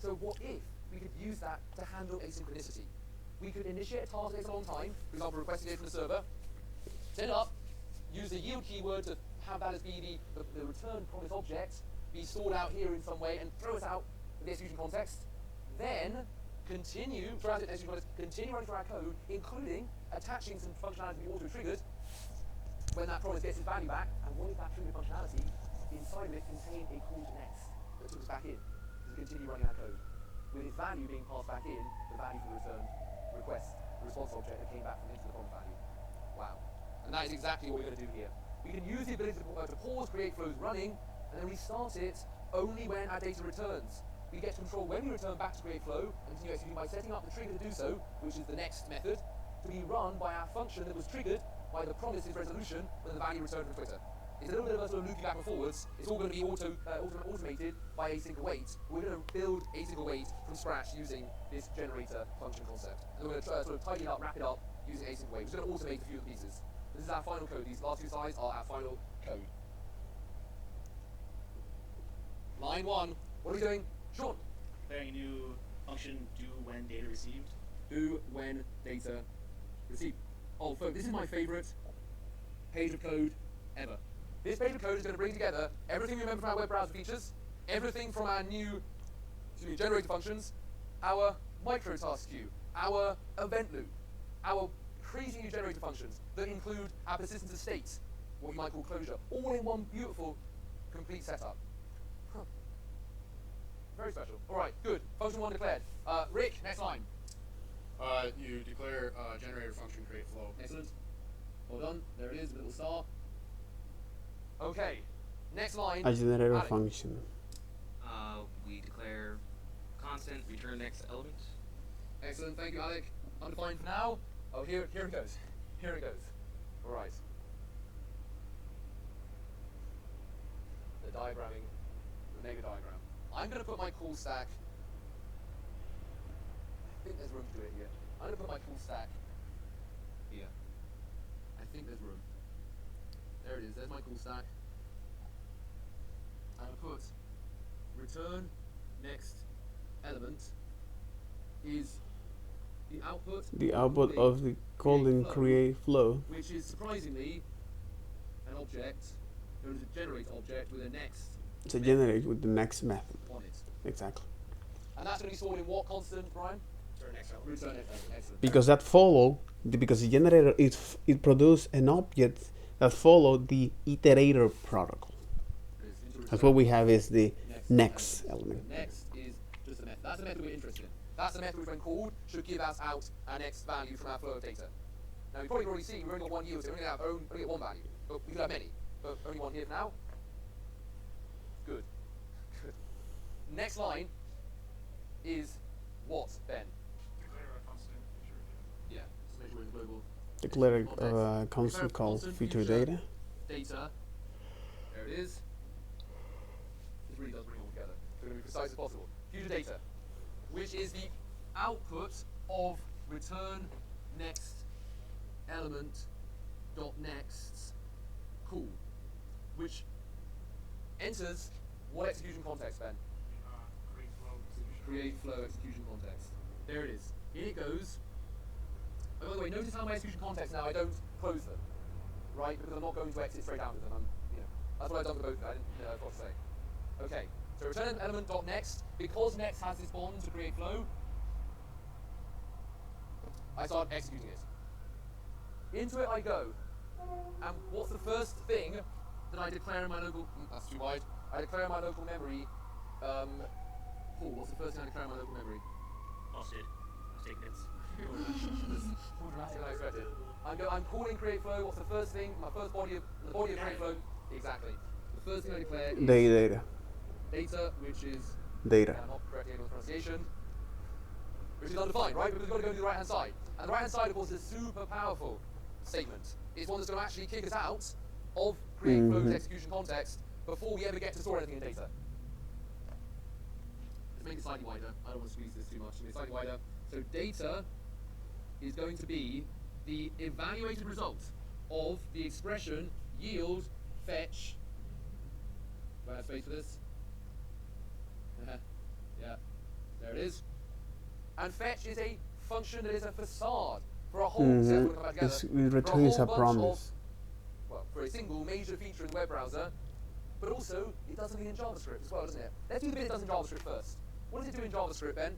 So what if we could use that to handle asynchronicity? We could initiate a task that takes a long time, for example, requesting data from the server, send it up, use the yield keyword to have that as be the return promise object, be stored out here in some way, and throw us out of the execution context. Then continue throughout the execution context, continue running through our code, including attaching some functionality to be auto-triggered when that promise gets its value back. And what if that triggered functionality inside of it contained a call to next that took us back in to continue running our code, with its value being passed back in, the value for the return request, the response object that came back from into the promise value. Wow. And that is exactly what we're going to do here. We can use the ability to pause create flows running and then restart it only when our data returns. We get to control when we return back to create flow and continue executing by setting up the trigger to do so, which is the next method, to be run by our function that was triggered by the promises resolution when the value returned from Twitter. It's a little bit of a sort of loopy back and forwards. It's all going to be automated by async await. We're going to build async await from scratch using this generator function concept. And we're going to sort of tidy it up, wrap it up using async await. We're going to automate a few of the pieces. This is our final code. These last two slides are our final code. Line 1. What are we doing? Sean. Declaring a new function do when data received. Do when data received. Oh, folks, this is my favorite page of code ever. This page of code is going to bring together everything we remember from our web browser features, everything from our new generator functions, our micro task queue, our event loop, our crazy new generator functions that include our persistence of states, what you might call closure, all in one beautiful, complete setup. Huh. Very special. All right, good. Function 1 declared. Rick, next line. You declare generator function create flow. Excellent. Well done. There it is, the little star. Okay. Next line. A generator Alex. function. We declare constant return next element. Excellent. Thank you, Alec. Undefined for now. Oh, here it goes. Here it goes. All right. The diagramming, the mega diagram. I'm going to put my call stack. I think there's room to do it here. I'm going to put my call stack here. I think there's room. There it is. There's my call stack. I'm going to put return next element is the output. The output of the calling create flow. Which is surprisingly an object, known as a generate object with a next To generate with the next method. on it. Exactly. And that's going to be stored in what constant, Brian? Return next element. Return next element. Excellent. Because that follow, because the generator it produces an object that follow the iterator protocol. That's what we have is the next element. The next is just a method. That's a method we're interested in. That's a method which, when called, should give us out our next value from our flow of data. Now, you've probably already seen we've only got one yield, so we only get one value. But we could have many, but only one here for now. Good. Good. Next line is what, Ben? Declare a constant feature. Yeah, let's make sure it's global. Declare constant called feature data. Data. There it is. This really does bring it all together. We're going to be precise as possible. Future data, which is the output of return next element dot next call, which enters what execution context, Ben? Create flow execution. Create flow execution context. There it is. In it goes. Oh, by the way, notice how my execution context now I don't close them, right? Because I'm not going to exit straight out of them. That's what I've done for both of them. I didn't what to say. Okay. So return element dot next, because next has this bond to create flow, I start executing it. Into it I go. And what's the first thing that I declare in my local? That's too wide. I declare in my local memory. Paul, what's the first thing I declare in my local memory? Posted. I was taking notes. More dramatic than I expected. I'm calling create flow. What's the first thing? My first body of create flow. Exactly. The first thing I declare is Data. data, which is Data. not correctly able pronunciation, which is undefined, right? Because we've got to go to the right hand side. And the right hand side, of course, is a super powerful statement. It's one that's going to actually kick us out of create flow's execution context before we ever get to store anything in data. Let's make it slightly wider. I don't want to squeeze this too much. Make it slightly wider. So data is going to be the evaluated result of the expression yield fetch. Do I have space for this? Yeah, there it is. And fetch is a function that is a facade for a whole set of come back together. It returns a promise. For a single major feature in the web browser, but also it does something in JavaScript as well, doesn't it? Let's do the bit it does in JavaScript first. What does it do in JavaScript, Ben?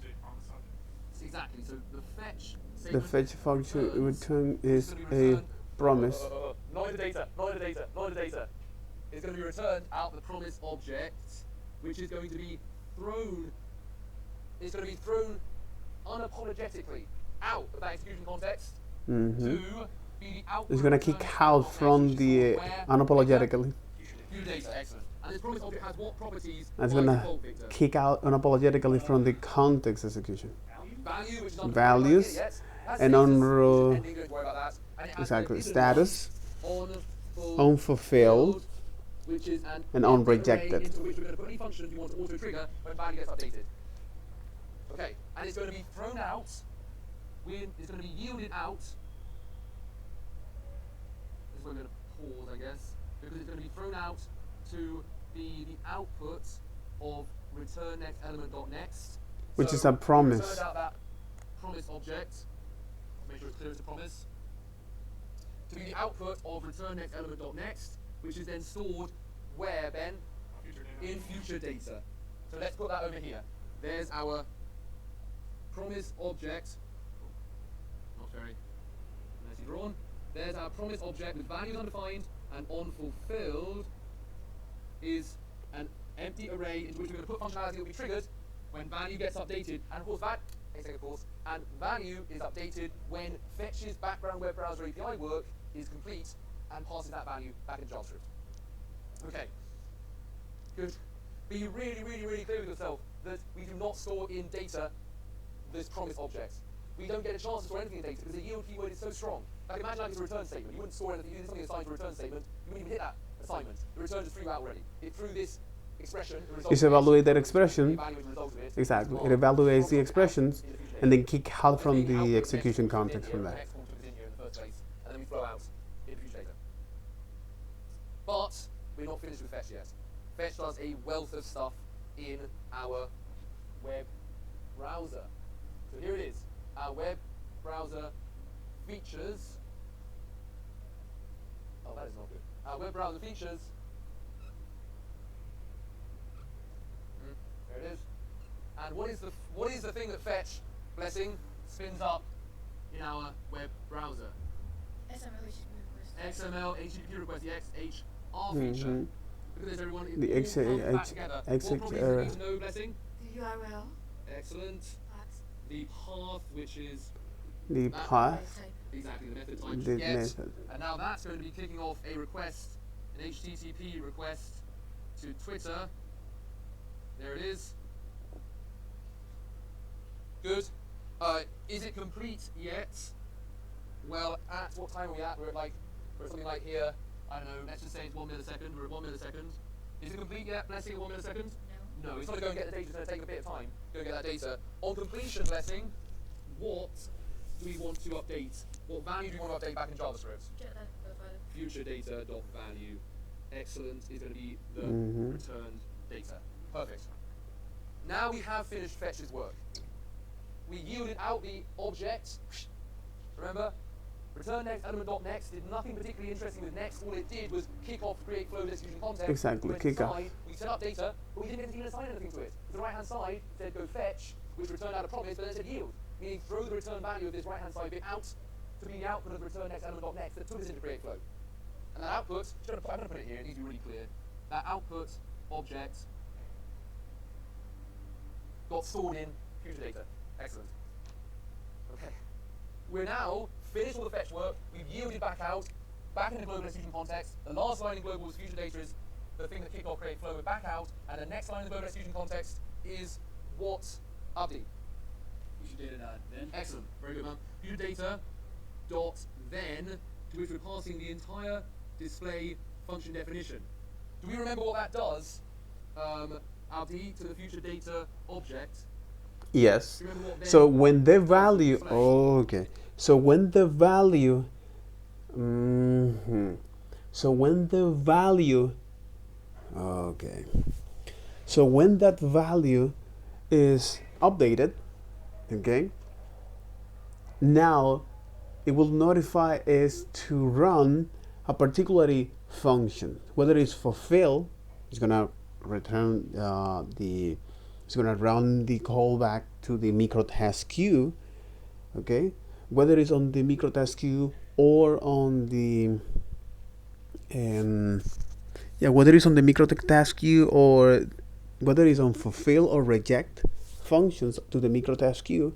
Create a promise object. Exactly. So the fetch. The fetch function return is a promise. Not in the data. Not in the data. Not in the data. It's going to be returned out the promise object, which is going to be thrown. It's going to be thrown unapologetically out of that execution context to be the output. It's gonna kick out from the unapologetically. Future data, excellent. And this promise object has what properties? That's by gonna default, Victor? kick out unapologetically from the context execution. Value, which is on Values yet. Has and status, on which is row ending, don't worry about that. And it has exactly an status, unfulfilled, unfulfilled, which is an and empty unrejected. array into which we're going to put any functions you want to auto trigger when value gets updated. Okay, and it's going to be thrown out. It's going to be yielded out. This is where we're going to pause, I guess, because it's going to be thrown out to be the output of return next element dot next. which So is a we promise. returned out that promise object. Make sure it's clear as a promise. To be the output of return next element dot next, which is then stored where, Ben? Future data. In future data. So let's put that over here. There's our promise object. Not very nicely drawn. There's our promise object with values undefined and unfulfilled is an empty array into which we're going to put functionality that will be triggered when value gets updated. And of course, and value is updated when fetches background web browser API work is complete and passes that value back into JavaScript. Okay. Good. Be really, really, really clear with yourself that we do not store in data this promise object. We don't get a chance to store anything in data because the yield keyword is so strong. Like imagine like it's a return statement. You wouldn't store anything, you did something assigned to a return statement, you wouldn't even hit that assignment. The return just threw you out already. It threw this expression, the result It's of it, evaluate that the expression. value as a result of it, Exactly. It command, evaluates the from expressions out in the future and data. then kick out from Being the output execution next comes context within from here, that. next comes within here in the first place, and then we flow out in future data. But we're not finished with fetch yet. Fetch does a wealth of stuff in our web browser. So here it is. Our web browser features. Oh, that is not good. Our web browser features. There it is. And what is the thing that fetch, blessing, spins up in our web browser? XML HTTP request, the XHR feature. Mhm. Look at this, everyone. It The all comes back X- together. X- What properties do we need to know, blessing? The URL, Excellent. The path, which is The that path, exactly the method type the get. method. And now that's going to be kicking off a request, an HTTP request to Twitter. There it is. Good. Is it complete yet? Well, at what time are we at? We're at something like here. I don't know. Let's just say it's 1 millisecond. We're at 1 millisecond. Is it complete yet? Blessing at 1 millisecond? no. No, it's not going to go and get the data. It's going to take a bit of time. Go and get that data. On completion, blessing, what do we want to update? What value do we want to update back in JavaScript? Get that value. Future data dot value. Excellent is going to be the Mhm. returned data. Perfect. Now we have finished fetch's work. We yielded out the object. Remember? Return next element dot next did nothing particularly interesting with next. All it did was kick off create flow execution context. Exactly, We went kick off. inside, we set up data, but we didn't even assign anything to it. The right hand side said go fetch, which returned out a promise, but then it said yield, meaning throw the return value of this right hand side bit out to be the output of the return next element dot next that took us into create flow. And that output, I'm going to put it here, it needs to be really clear. That output object got stored in future data. Excellent. Okay. We're now finished all the fetch work. We've yielded back out, back into global execution context. The last line in global future data is the thing that kicked off create flow. We're back out, and the next line in the global execution context is what, Abdi? Future data dot then. Excellent. Very good, man. Future data dot then, to which we're passing the entire display function definition. Do we remember what that does, Abdi, to the future data object? Yes. Do you remember what then So when the does to value, display? okay. So when the value, mhm. So when the value, okay. So when that value is updated, okay, now it will notify us to run a particular function. Whether it's fulfill, it's gonna return it's gonna run the callback to the microtask queue, okay. Whether it's on the microtask queue or on the whether it's on the microtask queue or whether it's on fulfill or reject functions to the microtask queue,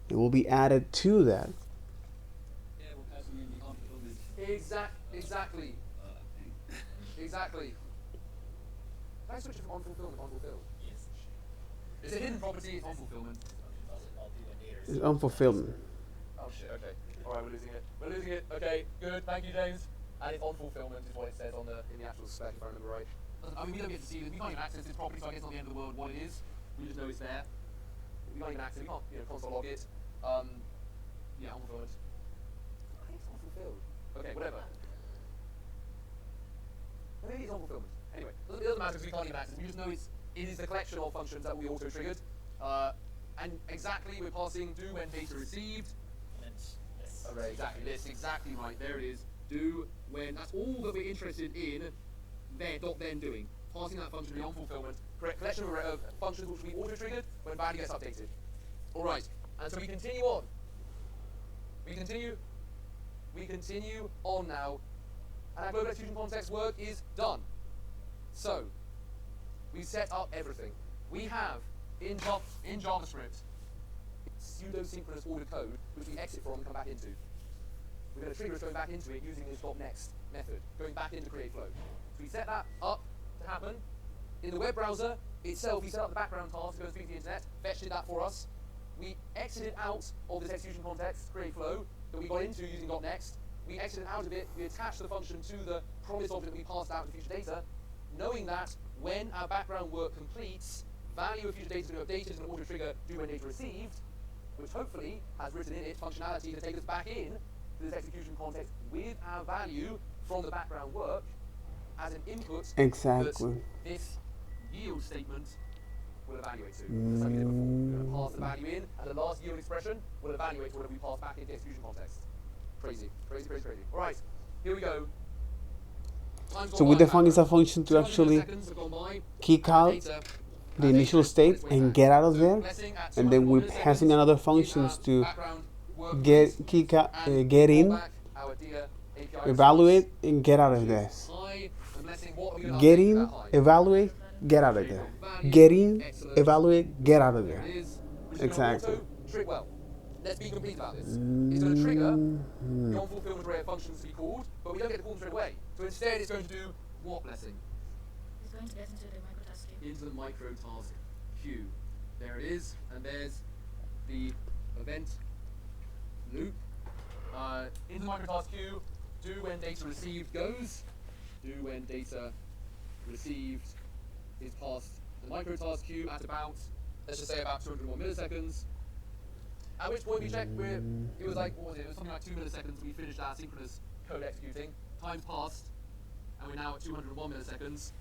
it will be added to that. Yeah, we're passing in the unfulfillment. Exactly. Exactly. Can I switch it from on fulfillment to on fulfilled? Yes. It's a hidden property, it's on fulfillment. It's unfulfilled. Oh shit, okay. Alright, we're losing it. We're losing it. Okay, good, thank you, James. And it's on fulfillment is what it says on in the actual spec, if I remember right. I mean, we don't get to see it. We can't even access this property, so I guess it's not the end of the world what it is. We just know it's there. We can't even access it. We can't, console log it. Yeah, on fulfillment. I think it's on fulfilled. Okay, whatever. Maybe it's on fulfillment. Anyway, it doesn't matter because we can't even access it. We just know it is the collection of functions that we auto-triggered. And exactly, we're passing do when data received. Array, exactly, this, exactly right, there it is. Do when, that's all that we're interested in, then doing. Passing that function beyond fulfillment, collection of functions which we auto-triggered when value gets updated. Alright, and so we continue on. We continue on now, and our global execution context work is done. So, we set up everything. We have, in JavaScript, pseudo-synchronous ordered code, which we exit from and come back into. We're going to trigger us going back into it using this .next method, going back into create flow. So we set that up to happen. In the web browser itself, we set up the background task that goes to the internet, fetched that for us. We exited out of this execution context, create flow, that we got into using .next. We exited out of it, we attached the function to the promise object that we passed out to future data, knowing that when our background work completes, value of future data is going to be updated, it's going to auto-trigger do when data received, which hopefully has written in it functionality to take us back in to this execution context with our value from the background work as an input Exactly. that this yield statement will evaluate to. Just like we did before. We're going to pass the value in, and the last yield expression will evaluate to whatever we pass back into the execution context. Crazy, crazy, crazy, crazy. All right, here we go. So we define as a function to actually kick out the initial state and get out of there, and then we're passing another functions to get in, evaluate, and get out of this. Get in, evaluate, get out of there. Get in, evaluate, get out of there. Exactly. Let's be complete about this. It's going to trigger the on-fulfillment array of functions to be called, but we don't get to call them straight away. So instead, it's going to do what, Blessing? It's going to get into the microtask queue. Into the microtask queue. There it is, and there's the event loop. Into the microtask queue, do when data received goes, do when data received is passed the microtask queue at about, let's just say about 201 milliseconds. At which point we checked it was like, what was it? It was something like 2 milliseconds. We finished our synchronous code executing. Time's passed, and we're now at 201 milliseconds.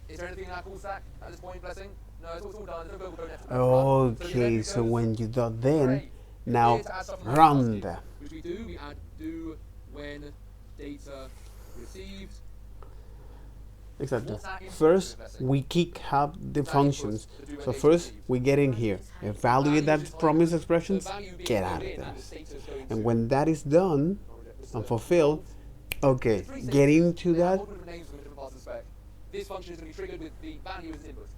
Is there anything in our call stack at this point, Blessing? No, it's all done. There's no global code left. Okay, so when you do then, now run that. Which we do, we add do when data received. Exactly. First, we kick out the functions. So first, we get in here, evaluate that promise expressions, get out of there. And when that is done and fulfilled, okay, get into that. This function is going to be triggered with the value as input.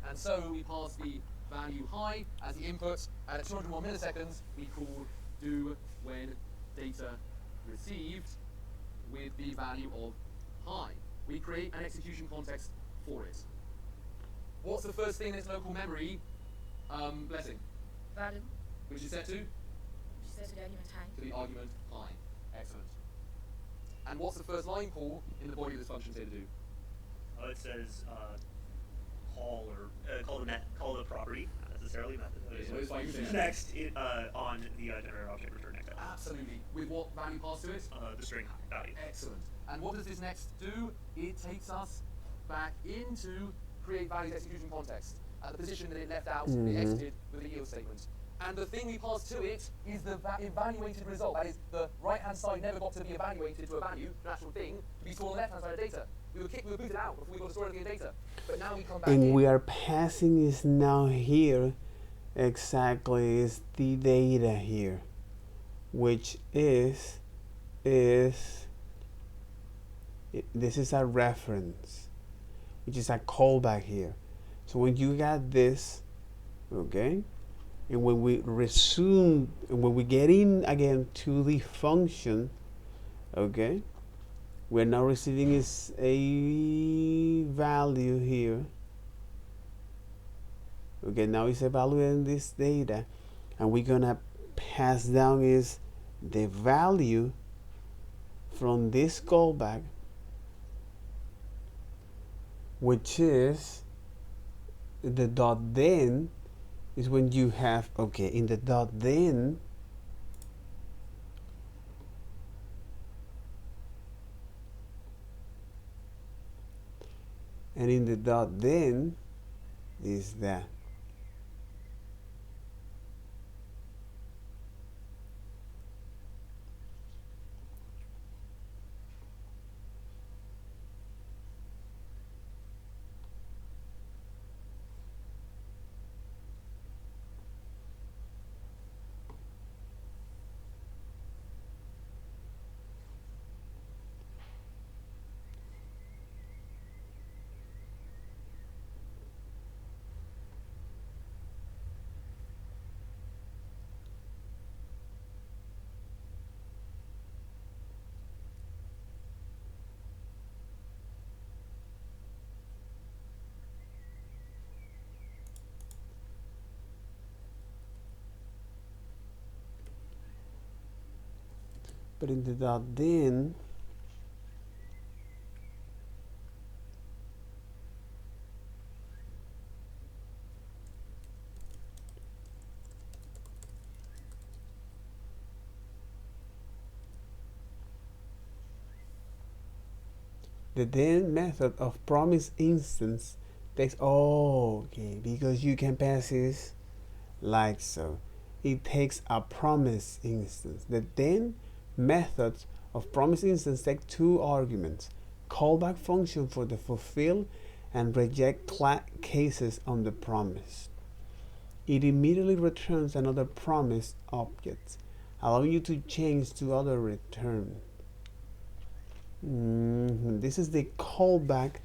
And so we pass the value high as the input, and at 201 milliseconds, we call do when data received with the value of high. We create an execution context for it. What's the first thing in its local memory? Blessing. Value, Which is set to? which is set to the argument high. To the argument high. Excellent. And what's the first line call in the body of this function say to do? It says call the property, not necessarily a method. Okay, so it's fine, you say that. Next, on the generator object return next. Absolutely. With what value passed to it? The string value. Excellent. And what does this next do? It takes us back into create values execution context at the position that it left out, it exited with the yield statement. And the thing we pass to it is the evaluated result. That is, the right-hand side never got to be evaluated to a value, an actual thing, to be stored on the left-hand side of data. We were booted out before we got to store anything in data. But now we come back And in. we are passing is now here, exactly, is the data here, which is this is a reference, which is a callback here. So when you got this, okay, and when we resume, when we get in again to the function, okay, we're now receiving is a value here, Okay, now it's evaluating this data, and we're gonna pass down is the value from this callback, which is the dot then is when you have, okay, in the dot then and in the dot then is that. But in the dot then the then method of promise instance takes, okay, because you can pass this like so. It takes a promise instance. The then methods of promise instance take two arguments: callback function for the fulfill and reject cases on the promise. It immediately returns another promise object, allowing you to change to other return. This is the callback.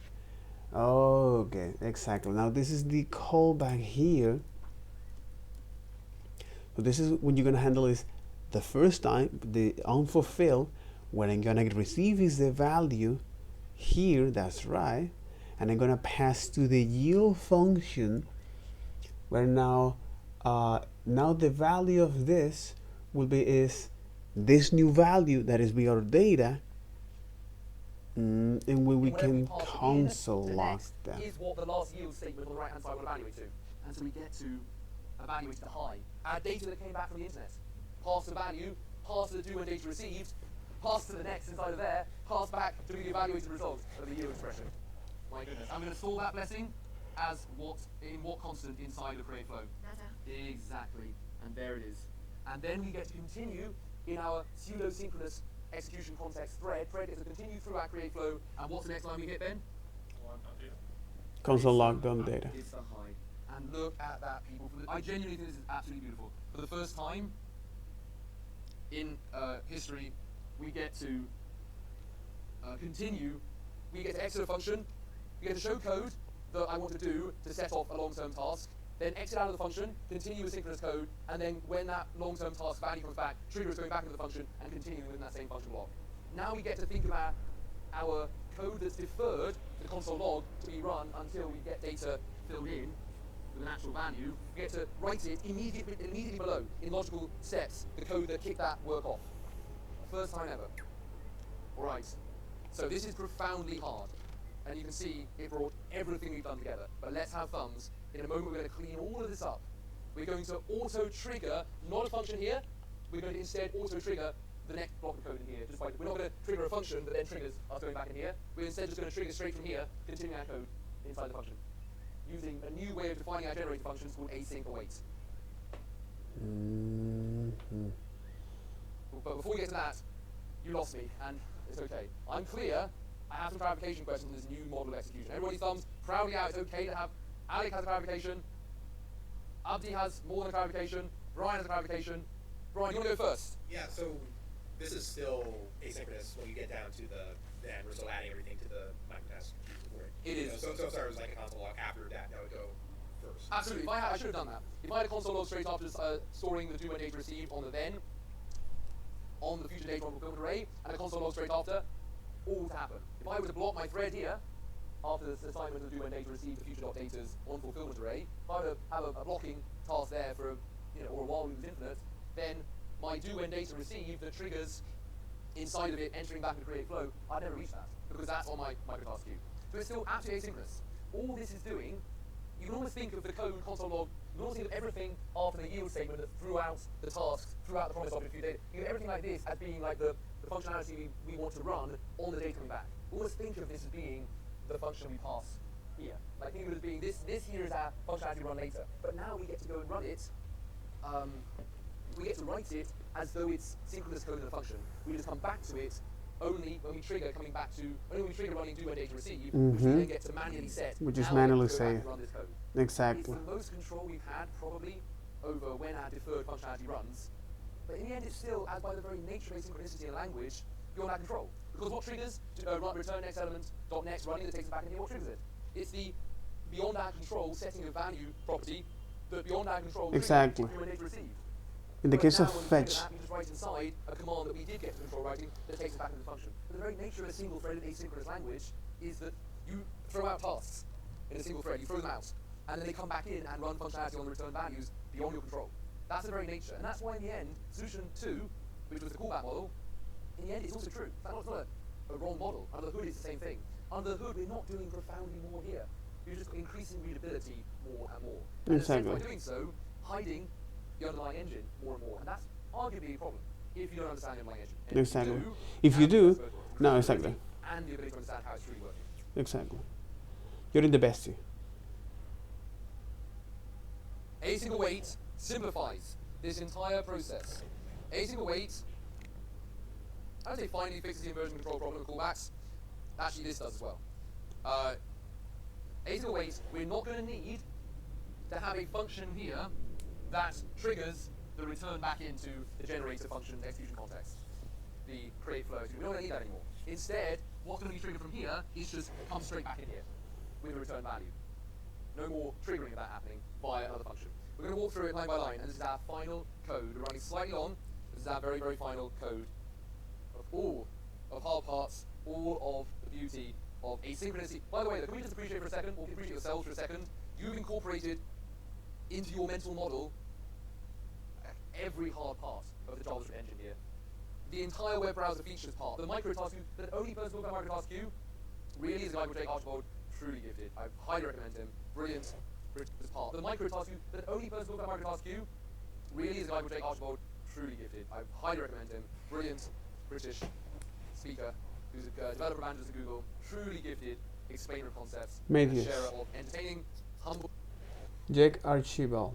Okay, exactly. Now this is the callback here. So this is when you're gonna handle is the first time the unfulfilled. What I'm gonna receive is the value here. That's right, and I'm gonna pass to the yield function. Where now the value of this will be is this new value that is our data. And when we can console log that. Is what the last yield statement on the right hand side will evaluate to. And so we get to evaluate the high. Our data that came back from the internet. Pass the value, pass to the do when data received, pass to the next inside of there, pass back to the evaluated result of the yield expression. My goodness. I'm going to store that blessing as what constant inside the create flow. Data. Exactly. And there it is. And then we get to continue in our pseudo-synchronous execution context thread. Thread is to continue through our create flow. And what's the next line we hit, Ben? Console log down data. It's the high. And look at that, people. I genuinely think this is absolutely beautiful. For the first time in history, we get to continue. We get to exit a function. We get to show code that I want to do to set off a long-term task. Then exit out of the function, continue with synchronous code, and then when that long-term task value comes back, trigger is going back into the function and continuing within that same function block. Now we get to think about our code that's deferred to the console log to be run until we get data filled in with an actual value. We get to write it immediately below, in logical steps, the code that kicked that work off. First time ever. Alright, so this is profoundly hard. And you can see it brought everything we've done together. But let's have thumbs. In a moment, we're going to clean all of this up. We're going to auto-trigger, not a function here. We're going to instead auto-trigger the next block of code in here. We're not going to trigger a function that then triggers us going back in here. We're instead just going to trigger straight from here, continuing our code inside the function, using a new way of defining our generator functions called async await. But before we get to that, you lost me, and it's okay. I'm clear. I have some clarification questions on this new model of execution. Everybody's thumbs proudly out. It's okay to have. Alec has a clarification. Abdi has more than a clarification. Brian has a clarification. Brian, you want to go first? Yeah, so this is still asynchronous when you get down to the end result, adding everything to the microtask. It is. So sorry, it was like a console log after that would go first. Absolutely. I should have done that. If I had a console log straight after storing the do when data received on the then, on the future data on fulfillment array, and a console log straight after, all to happen. If I were to block my thread here, after this assignment of do when data receive the future.data's on fulfillment array, if I were to have a blocking task there for or a while loop was infinite, then my do when data receive that triggers inside of it entering back into create flow, I'd never reach that because that's on my microtask queue. So it's still absolutely asynchronous. All this is doing, you can almost think of the code console log, you can almost think of everything after the yield statement that throughout the tasks, throughout the promise object queue data, you know, everything like this as being like the functionality we want to run on the data coming back. Almost think of this as being the function we pass here. Like think of it as being this here is our functionality we run later. But now we get to go and run it, we get to write it as though it's synchronous code in a function. We just come back to it only when we trigger running do when data receive, which we then get to manually set. Which is now manually we get to go back saved. and run this code. Exactly. It's the most control we've had probably over when our deferred functionality runs. But in the end, it's still, as by the very nature of asynchronicity in language, beyond our control. Because what triggers return next element dot next running that takes it back in here? What triggers it? It's the beyond our control setting of value property that beyond our control Exactly. triggers when data receive. In the case of Whereas now, fetch, when we just write inside a command that we did get to control writing that takes it back into the function. But the very nature of a single-threaded asynchronous language is that you throw out tasks in a single thread, you throw them out, and then they come back in and run functionality on the return values beyond your control. That's the very nature, and that's why in the end, solution 2, which was the callback model, in the end it's also true. It's not a wrong model. Under the hood it's the same thing. Under the hood we're not doing profoundly more here. We're just increasing readability more and more. And Exactly. by doing so, hiding the underlying engine more and more. And that's arguably a problem if you don't understand the underlying engine. And Exactly. If If you do, both no, exactly. and the ability to understand how it's truly working. Exactly. You're in the bestie. Async await simplifies this entire process. Async await, I would say finally fixes the inversion control problem with callbacks. Actually, this does as well. Async await, we're not going to need to have a function here that triggers the return back into the generator function's execution context, the create flow. We don't need that anymore. Instead, what's going to be triggered from here is just come straight back in here with the return value. No more triggering of that happening via another function. We're going to walk through it line by line, and this is our final code. We're running slightly long. This is our very, very final code of all of hard parts, all of the beauty of asynchronicity. By the way, can we just appreciate for a second, or appreciate yourselves for a second, you've incorporated into your mental model every hard part of the JavaScript engine here. The entire web browser features part. The microtask queue, the only person who about microtask queue really is a guy called Jake Archibald, truly gifted. I highly recommend him. Brilliant. This part. The microtask queue, the only person who about microtask queue really is a guy called Jake Archibald, truly gifted. I highly recommend him. Brilliant British speaker who's a developer evangelist at Google, truly gifted explainer of concepts, Made and yes. sharer of entertaining, humble. Jake Archibald.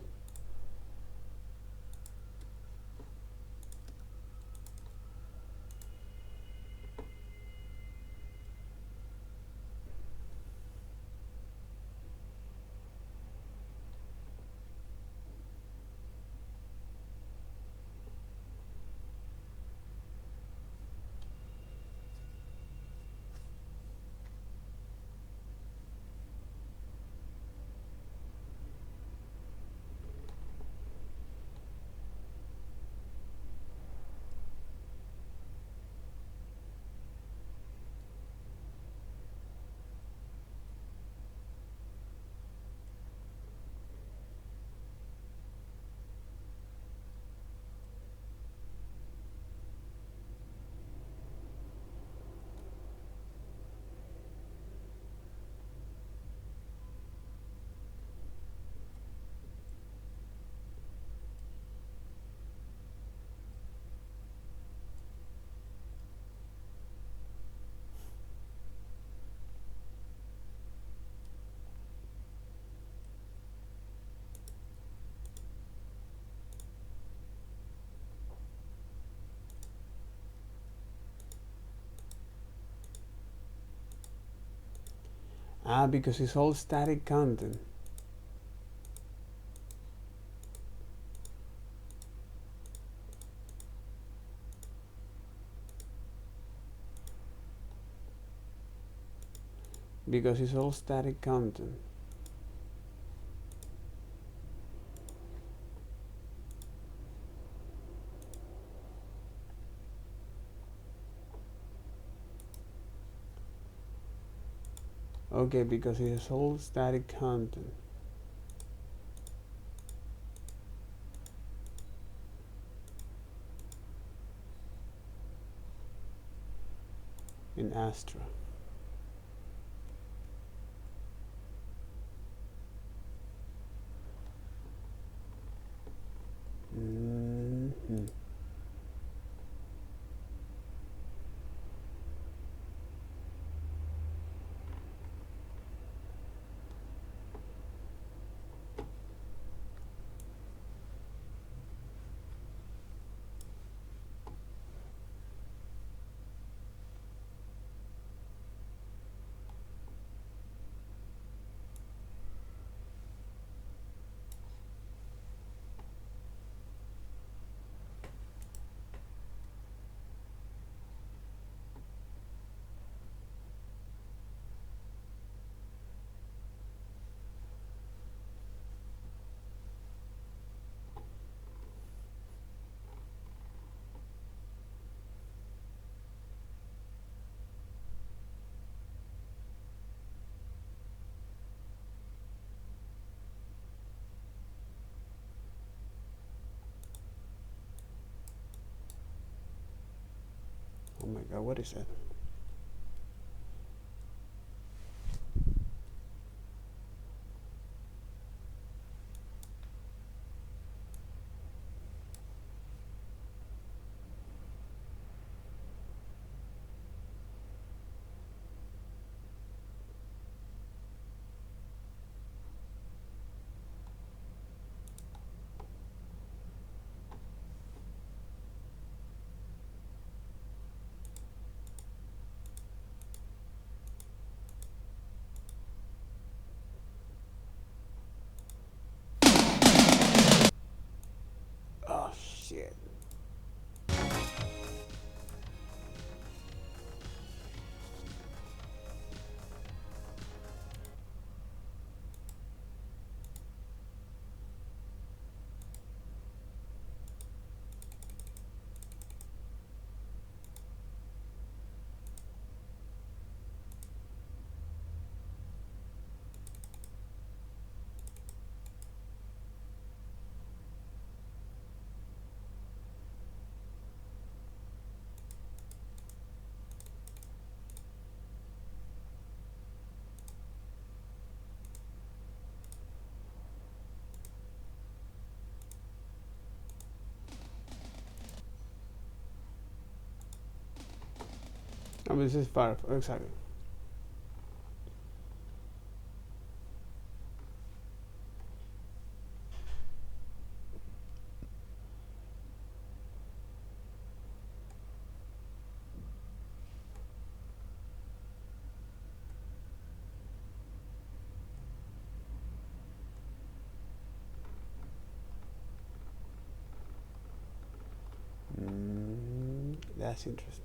Because it's all static content. Because it's all static content. Okay, because it is all static content. In Astra. Mm-hmm. Oh my god, what is that? Oh shit. I mean, this is far, exactly. That's interesting.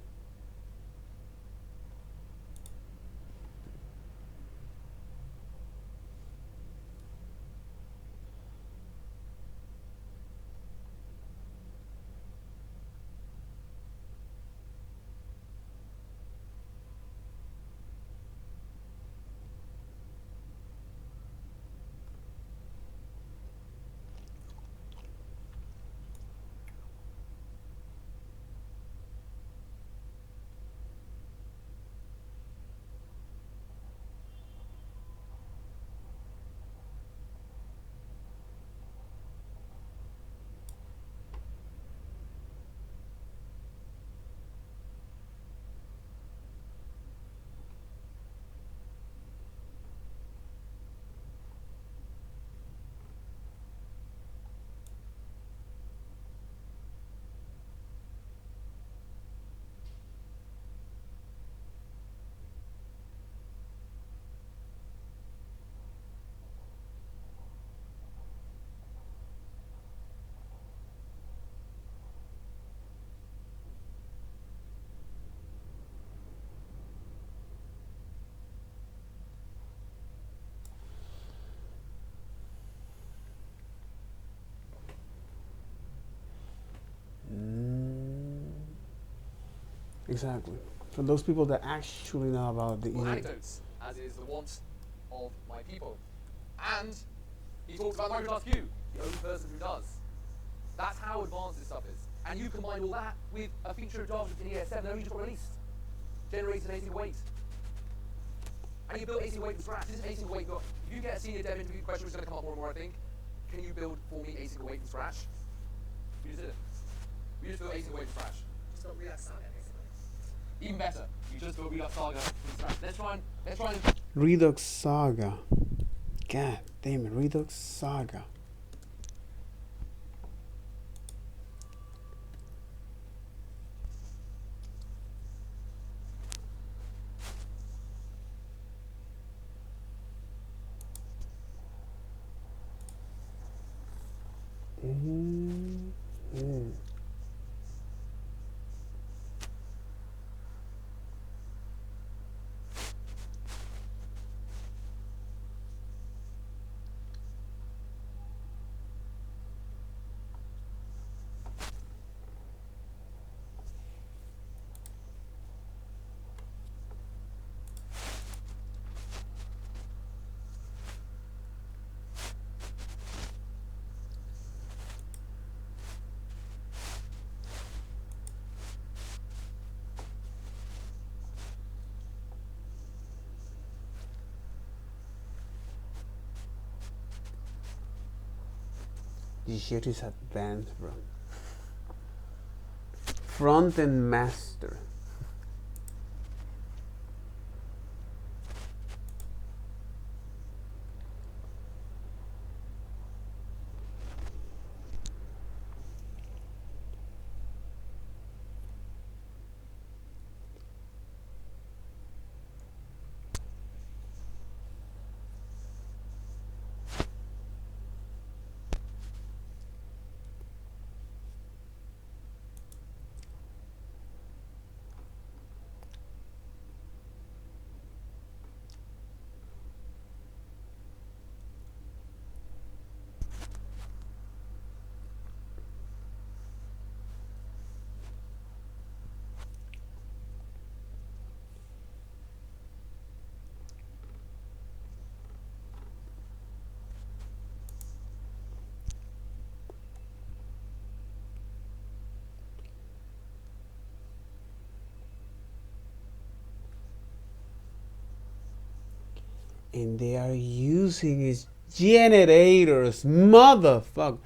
Exactly. For those people that actually know about the Well, anecdotes. as is the want of my people. And he talks about microtask queue, the only person who does. That's how advanced this stuff is. And you combine all that with a feature of JavaScript in ES7 that only just got released. Generates an async await. And you build async await from scratch. This is async await. If you get a senior dev interview question, which is going to come up more and more, I think, can you build for me async await from scratch? We just did it. We just built async await from scratch. Just built Redux Saga, basically. Even better. You just built Redux Saga from scratch. Let's try and Redux Saga. God damn it, Redux Saga. This shit is advanced, bro. Front end master. And they are using his generators, motherfucker.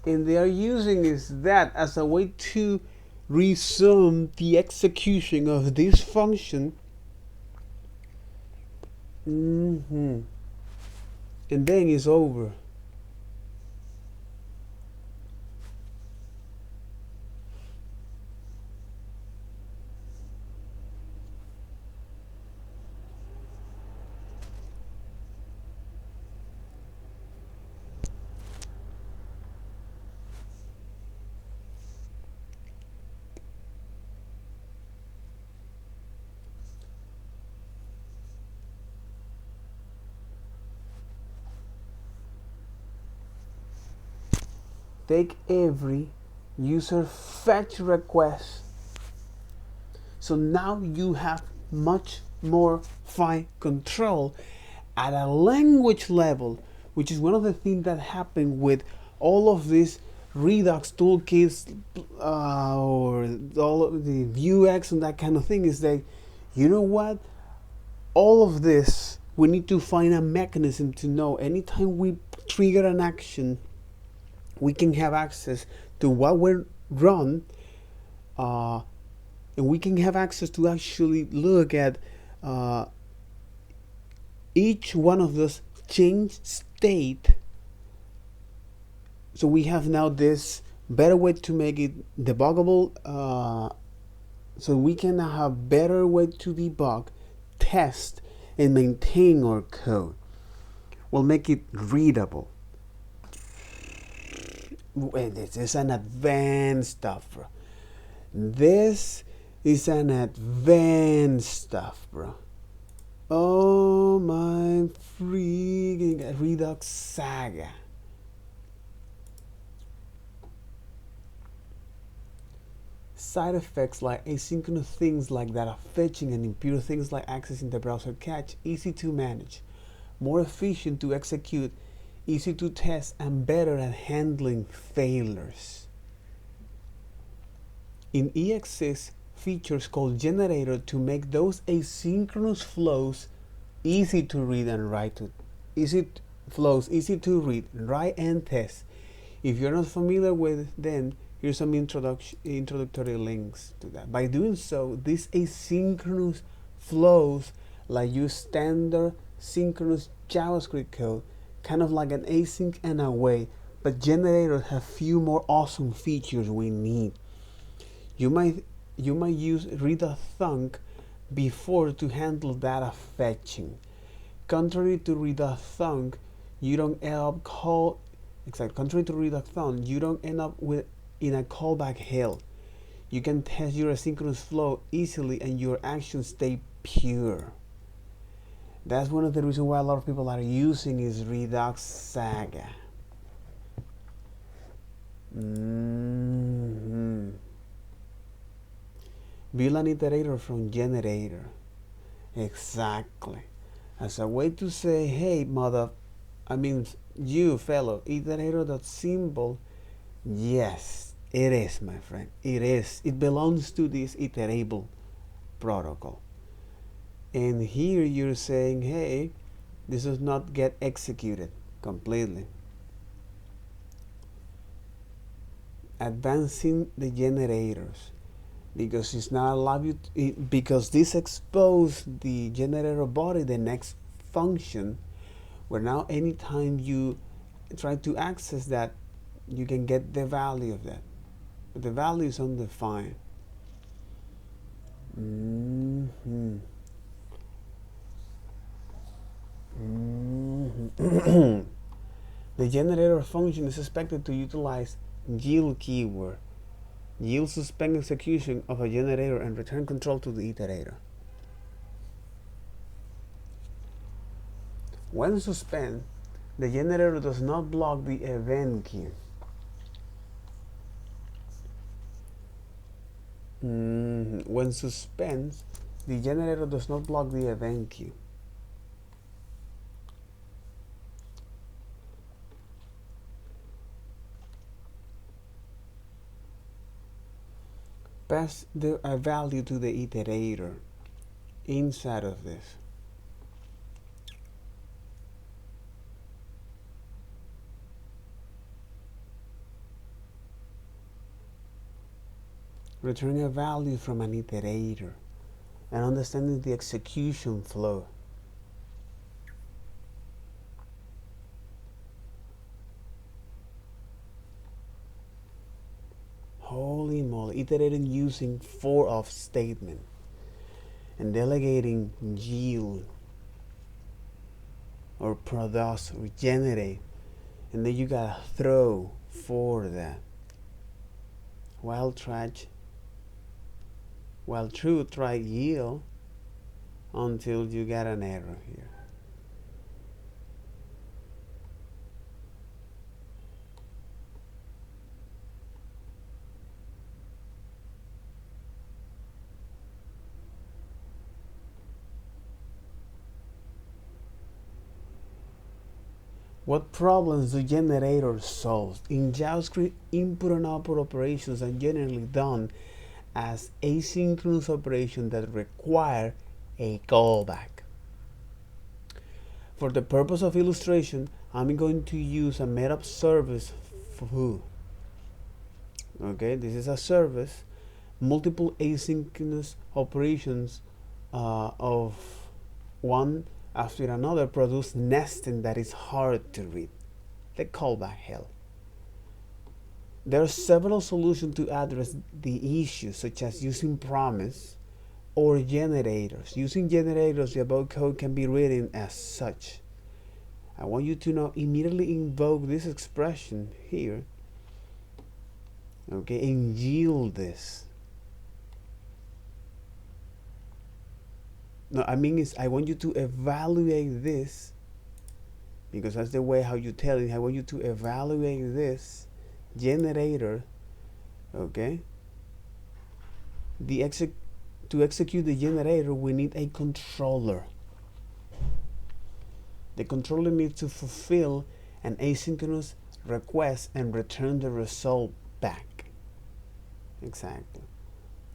And they are using that as a way to resume the execution of this function. And then it's over. Take every user fetch request. So now you have much more fine control at a language level, which is one of the things that happened with all of these Redux toolkits or all of the Vuex and that kind of thing, is that, you know what? All of this, we need to find a mechanism to know anytime we trigger an action, we can have access to what we're run, and we can have access to actually look at each one of those change state. So we have now this better way to make it debuggable, so we can have better way to debug, test, and maintain our code. We'll make it readable. This is an advanced stuff, bro. This is an advanced stuff, bro. Oh my freaking Redux Saga. side effects like asynchronous things like data fetching and impure things like accessing the browser cache, easy to manage, more efficient to execute, easy to test, and better at handling failures. In EXist, features called Generator to make those asynchronous flows easy to read and write to. Easy to read, write, and test. If you're not familiar with them, here's some introductory links to that. By doing so, these asynchronous flows like use standard synchronous JavaScript code, kind of like an async and await, but generators have few more awesome features we need. You might use read-a-thunk before to handle data fetching. Contrary to read-a-thunk, you don't end up with in a callback hell. You can test your asynchronous flow easily and your actions stay pure. That's one of the reasons why a lot of people are using is Redux Saga. Build an iterator from generator. Exactly. As a way to say, hey, you fellow iterator.symbol. Yes, it is, my friend. It is. It belongs to this iterable protocol. And here you're saying, hey, this does not get executed completely. Advancing the generators, because it's not allow you to, because this exposed the generator body, the next function, where now anytime you try to access that, you can get the value of that, but the value is undefined. The generator function is expected to utilize yield keyword. Yield suspend execution of a generator and return control to the iterator. When suspend, the generator does not block the event queue. When suspends, the generator does not block the event queue. Pass a value to the iterator inside of this. Returning a value from an iterator and understanding the execution flow. Holy moly, iterating using for of statement and delegating yield or produce or generate, and then you gotta throw for that. While true, try yield until you get an error here. What problems do generators solve? In JavaScript, input and output operations are generally done as asynchronous operations that require a callback. For the purpose of illustration, I'm going to use a meta service foo. Okay, this is a service, multiple asynchronous operations of one after another produce nesting that is hard to read. The callback hell. There are several solutions to address the issue, such as using promise or generators. Using generators, the above code can be written as such. I want you to now immediately invoke this expression here, okay, and yield this. No, I mean I want you to evaluate this, because that's the way how you tell it. I want you to evaluate this generator, okay, to execute the generator, we need a controller. The controller needs to fulfill an asynchronous request and return the result back. Exactly.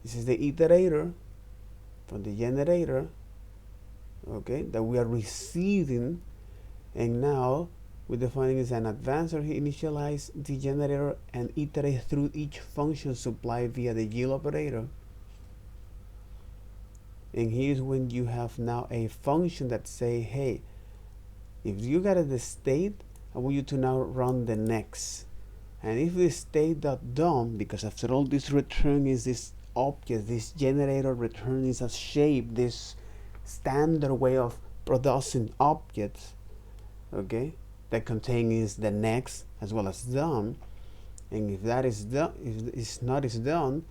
This is the iterator from the generator, okay, that we are receiving, and now we're defining as an advancer. He initialize the generator and iterate through each function supplied via the yield operator. And here's when you have now a function that say, hey, if you got the state, I want you to now run the next. And if the state.done, because after all, this return is this object, this generator return is a shape, this standard way of producing objects, okay, that contains the next as well as done. And if that is done, if it's not is done,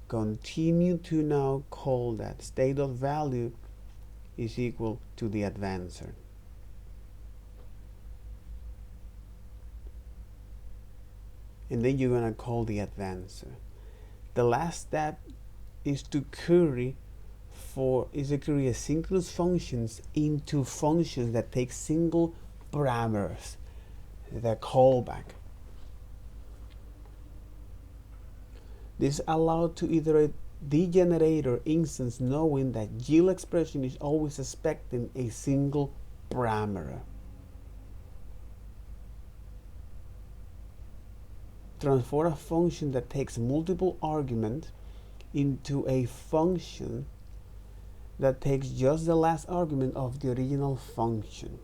continue to now call that state.value is equal to the advancer. And then you're gonna call the advancer. The last step is to query asynchronous functions into functions that take single parameters, the callback. This allows to iterate the generator instance knowing that yield expression is always expecting a single parameter. Transform a function that takes multiple arguments into a function that takes just the last argument of the original function.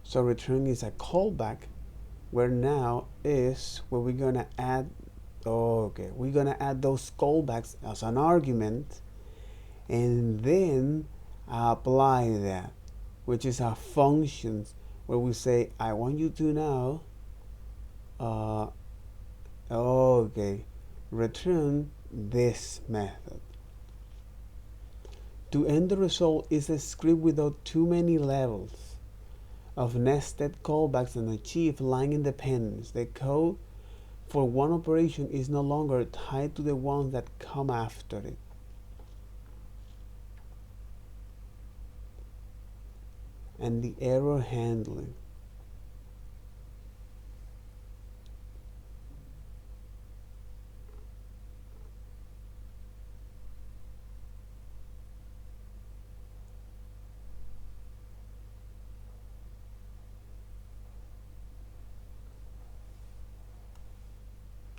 So return is a callback, where now is where we're gonna add, we're gonna add those callbacks as an argument and then apply that, which is a function where we say, I want you to now return this method. To end the result is a script without too many levels of nested callbacks and achieve line independence. The code for one operation is no longer tied to the ones that come after it. And the error handling.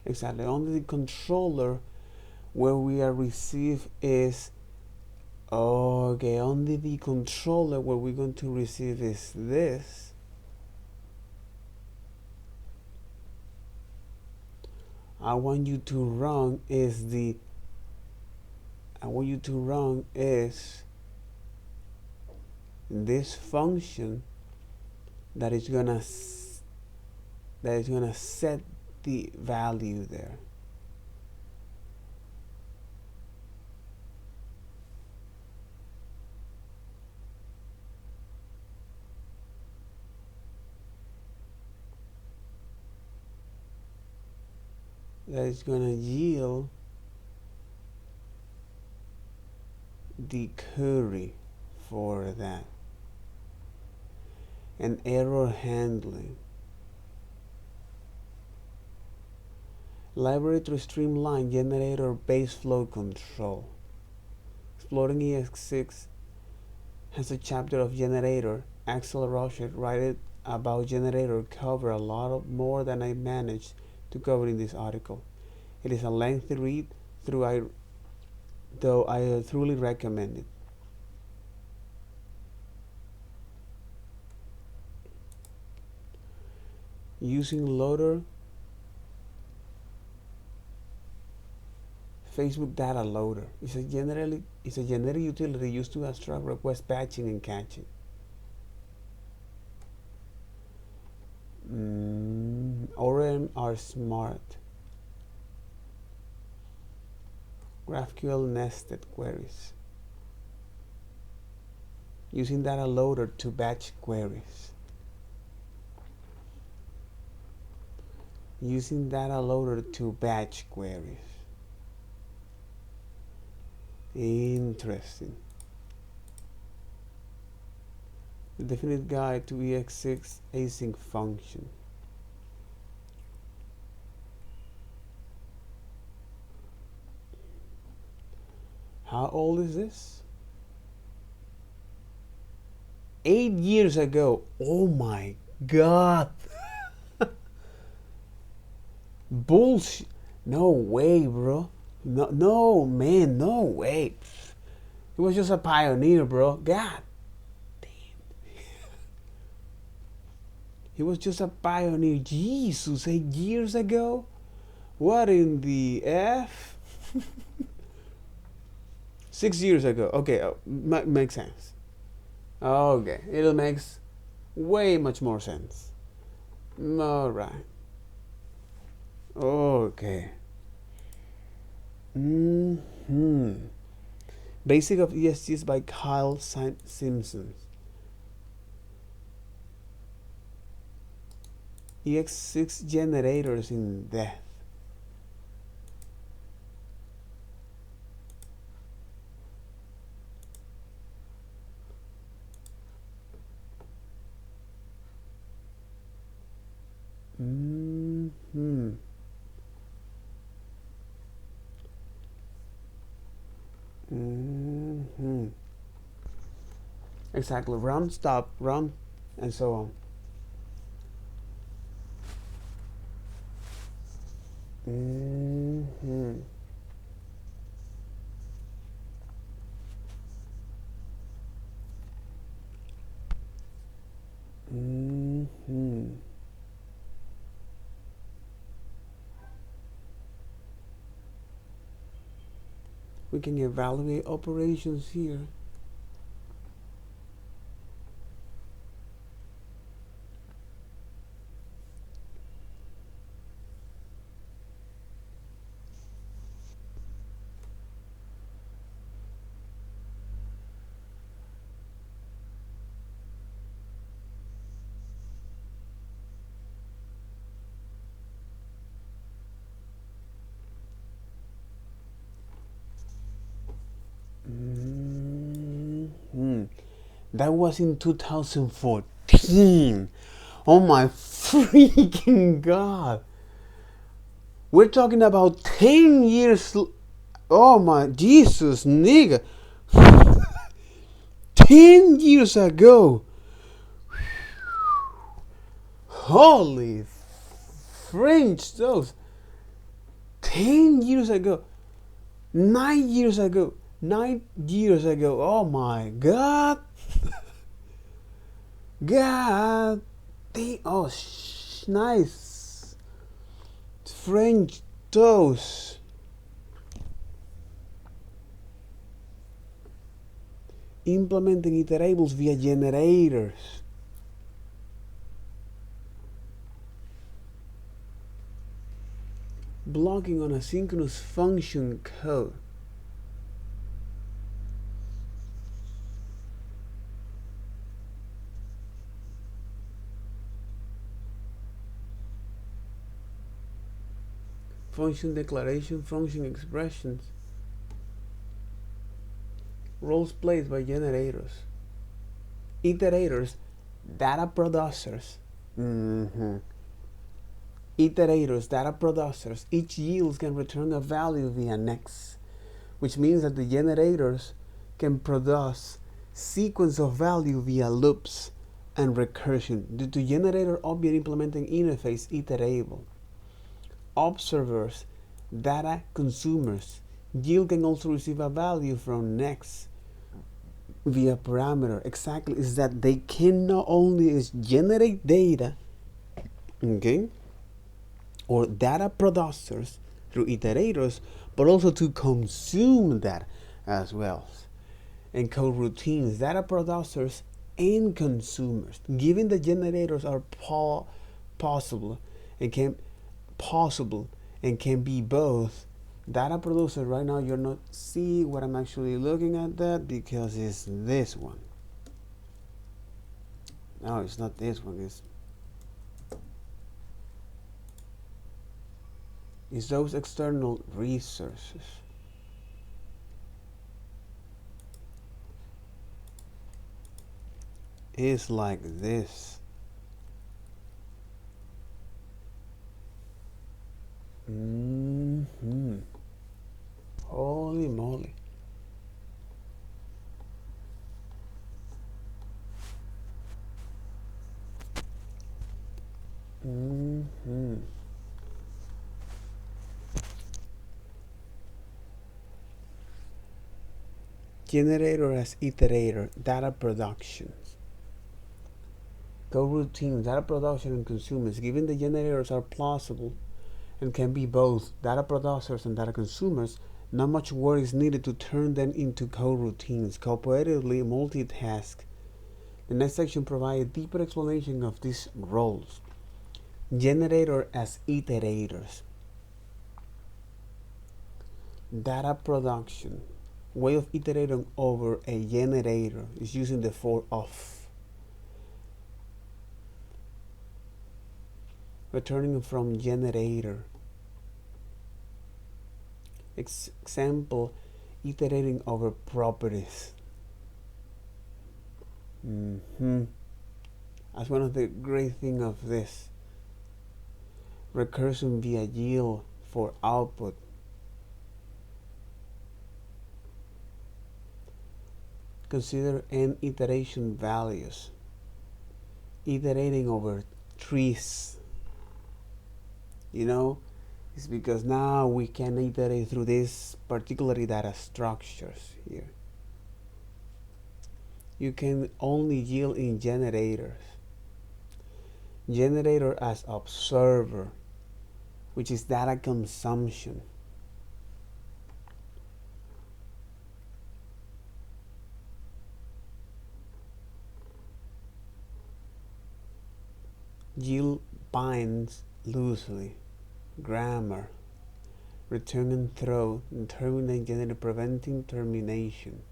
Exactly. Only the controller where we are receive is only the controller where we're going to receive is this. I want you to run is this function that is gonna set the value there. That is going to yield the query for that. And error handling. Library to streamline generator base flow control. Exploring EX6 has a chapter of generator. Axel Rocher wrote about generator cover a lot more than I managed to cover in this article. It is a lengthy read though I truly recommend it. Using loader, Facebook data loader is a generic utility used to abstract request batching and caching. ORM are smart. GraphQL nested queries. Using data loader to batch queries. using data loader to batch queries. Interesting. The definite guide to EX6 async function. How old is this? 8 years ago. Oh my god. Bullshit. No way, bro. No, man, no way. He was just a pioneer, bro. God damn. He was just a pioneer. Jesus, 8 years ago? What in the F? 6 years ago. Okay, makes sense. Okay, it makes way much more sense. Alright. Okay. Basic of ESGs by Kyle Simpson. EX6 generators in depth. Exactly. Run, stop, run, and so on. We can evaluate operations here. That was in 2014. Oh my freaking god. We're talking about 10 years. Oh my Jesus, nigga. 10 years ago. Holy French toast. 10 years ago. 9 years ago. 9 years ago. Oh my god. God. Oh, nice. French toast. Implementing iterables via generators. Blocking on asynchronous function code. Function declaration, function expressions. Roles played by generators. Iterators, data producers. Iterators, data producers. Each yield can return a value via next, which means that the generators can produce sequence of value via loops and recursion. Due to generator object implementing interface iterable. Observers, data consumers. Yield can also receive a value from next via parameter. Exactly, is that they can not only generate data, okay, or data producers through iterators, but also to consume that as well. And code routines, data producers and consumers. Given the generators are possible and can be both. Data producer, right now you're not see what I'm actually looking at that because it's this one. No, it's not this one. It's is those external resources. Is like this. Holy moly. Generator as iterator, data productions. Coroutines, data production and consumers. Given the generators are plausible and can be both data producers and data consumers, not much work is needed to turn them into coroutines. Cooperatively multitask. The next section provides a deeper explanation of these roles. Generator as iterators. Data production. Way of iterating over a generator is using the for of. Returning from generator. Example, iterating over properties. That's one of the great things of this. Recursion via yield for output. Consider n iteration values. Iterating over trees. You know, it's because now we can iterate through these particular data structures here. You can only yield in generators. Generator as observer, which is data consumption. Yield binds loosely. Grammar. Return and throw. And terminate generator, preventing termination.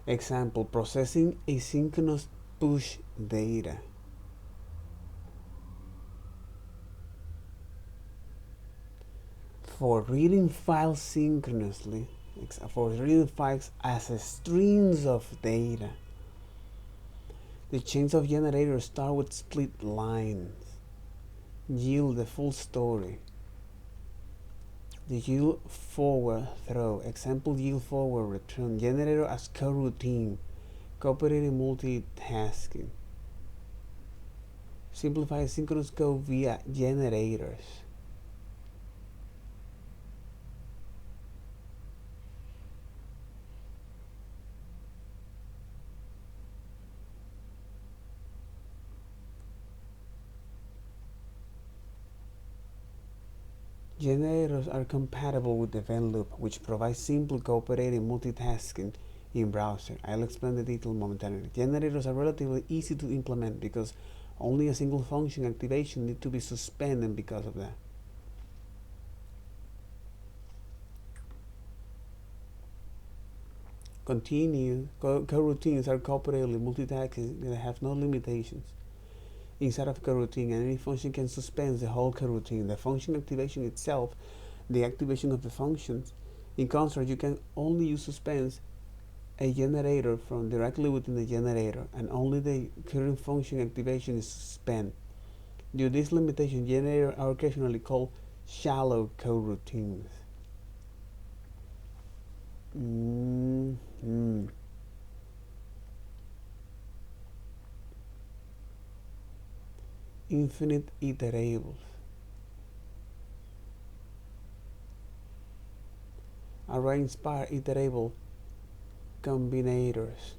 Example, processing asynchronous push data. For reading files synchronously, for reading files as streams of data. The chains of generators start with split lines. Yield the full story. The yield forward throw. Example, yield forward return. Generator as coroutine. Cooperative multitasking. Simplify synchronous code via generators. Generators are compatible with the event loop, which provides simple cooperative multitasking in browser. I'll explain the detail momentarily. Generators are relatively easy to implement because only a single function activation needs to be suspended because of that. Continue. Coroutines are cooperatively multitasking and have no limitations. Inside of coroutine, any function can suspend the whole coroutine. The function activation itself, the activation of the functions. In contrast, you can only use suspense a generator from directly within the generator, and only the current function activation is suspended. Due to this limitation, generators are occasionally called shallow coroutines. Infinite iterables. array inspire iterable combinators,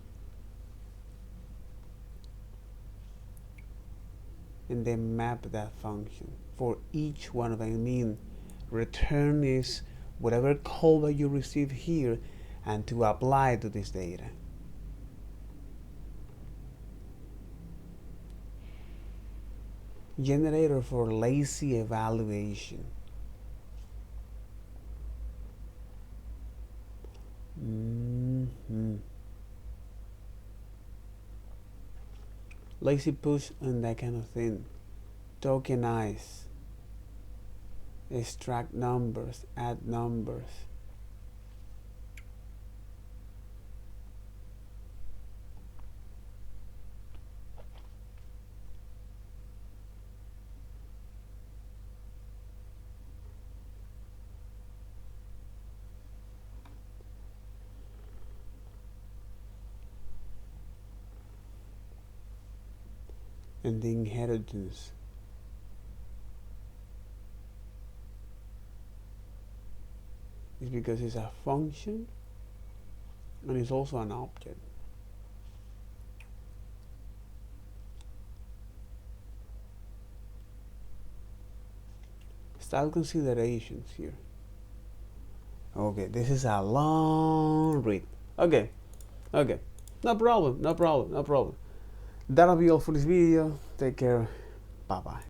and then map that function for each one of them. I mean, return is whatever callback you receive here and to apply to this data. Generator for lazy evaluation. Lazy push and that kind of thing. Tokenize. Extract numbers, add numbers. And the inheritance. Is because it's a function and it's also an object. Style considerations here. Okay, this is a long read. Okay, no problem. That'll be all for this video. Take care. Bye bye.